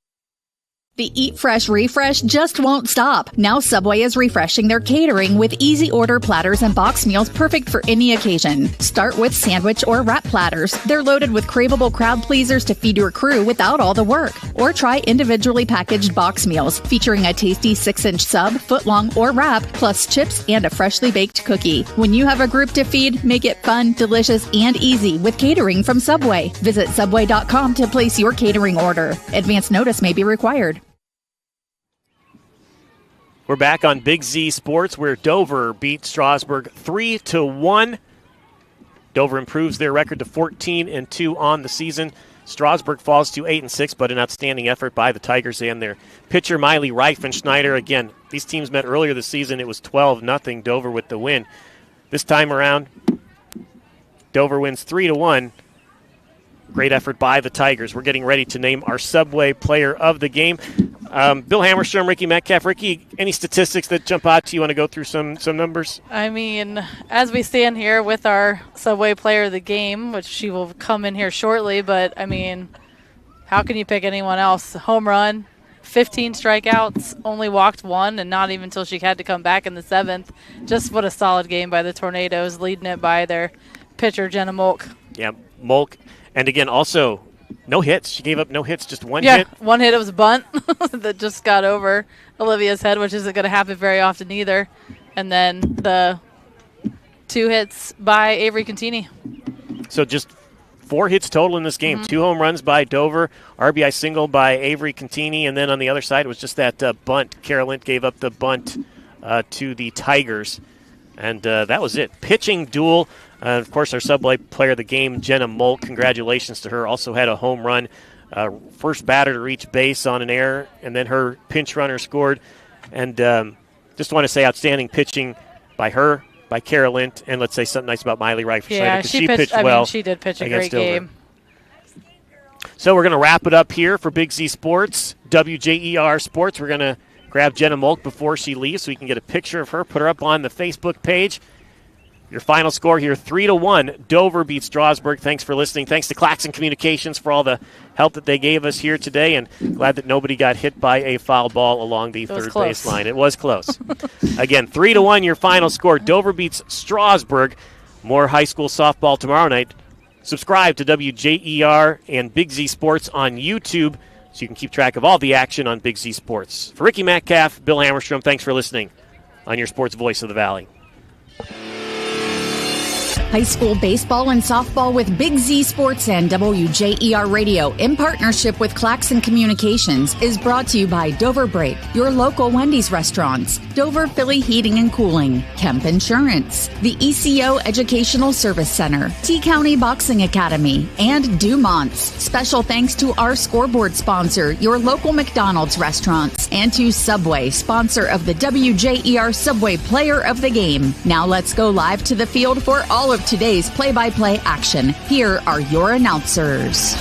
[SPEAKER 1] The Eat Fresh refresh just won't stop. Now Subway is refreshing their catering with easy order platters and box meals perfect for any occasion. Start with sandwich or wrap platters. They're loaded with craveable crowd pleasers to feed your crew without all the work. Or try individually packaged box meals featuring a tasty 6-inch sub, footlong, or wrap, plus chips and a freshly baked cookie. When you have a group to feed, make it fun, delicious, and easy with catering from Subway. Visit Subway.com to place your catering order. Advance notice may be required.
[SPEAKER 2] We're back on Big Z Sports where Dover beat Strasburg 3-1. Dover improves their record to 14-2 on the season. Strasburg falls to 8-6, but an outstanding effort by the Tigers and their pitcher Miley Reifenschneider. Again, these teams met earlier this season. It was 12-0, Dover with the win. This time around, Dover wins 3-1. Great effort by the Tigers. We're getting ready to name our Subway Player of the Game. Bill Hammerstrom, Ricky Metcalf. Ricky, any statistics that jump out to you? Want to go through some numbers?
[SPEAKER 3] I mean, as we stand here with our Subway Player of the Game, which she will come in here shortly, but, I mean, how can you pick anyone else? Home run, 15 strikeouts, only walked one, and not even until she had to come back in the 7th. Just what a solid game by the Tornadoes, leading it by their pitcher, Jenna Molk.
[SPEAKER 2] Yeah, Molk. And, again, also no hits. She gave up no hits, just one hit.
[SPEAKER 3] Yeah, one hit. It was a bunt that just got over Olivia's head, which isn't going to happen very often either. And then the 2 hits by Avery Contini.
[SPEAKER 2] So just 4 hits total in this game. 2 home runs by Dover, RBI single by Avery Contini, and then on the other side it was just that bunt. Carolyn gave up the bunt to the Tigers. And that was it. Pitching duel. Of course, our Subway Player of the Game, Jenna Molk. Congratulations to her. Also had a home run. First batter to reach base on an error, and then her pinch runner scored. And just want to say outstanding pitching by her, by Carolyn, and let's say something nice about Miley Reifenschneider.
[SPEAKER 3] Yeah, she pitched well. I mean, she did pitch a great game.
[SPEAKER 2] So we're going to wrap it up here for Big Z Sports, WJER Sports. We're going to grab Jenna Molk before she leaves so we can get a picture of her, put her up on the Facebook page. Your final score here, 3-1. Dover beats Strasburg. Thanks for listening. Thanks to Claxon Communications for all the help that they gave us here today, and glad that nobody got hit by a foul ball along the third baseline. It was close. Again, 3-1, your final score. Dover beats Strasburg. More high school softball tomorrow night. Subscribe to WJER and Big Z Sports on YouTube so you can keep track of all the action on Big Z Sports. For Ricky Metcalf, Bill Hammerstrom, thanks for listening on your Sports Voice of the Valley.
[SPEAKER 1] High school baseball and softball with Big Z Sports and WJER Radio in partnership with Claxon Communications is brought to you by Dover Break, your local Wendy's restaurants, Dover Philly Heating and Cooling, Kemp Insurance, the ECO Educational Service Center, T-County Boxing Academy, and Dumont's. Special thanks to our scoreboard sponsor, your local McDonald's restaurants, and to Subway, sponsor of the WJER Subway Player of the Game. Now let's go live to the field for all of today's play-by-play action. Here are your announcers.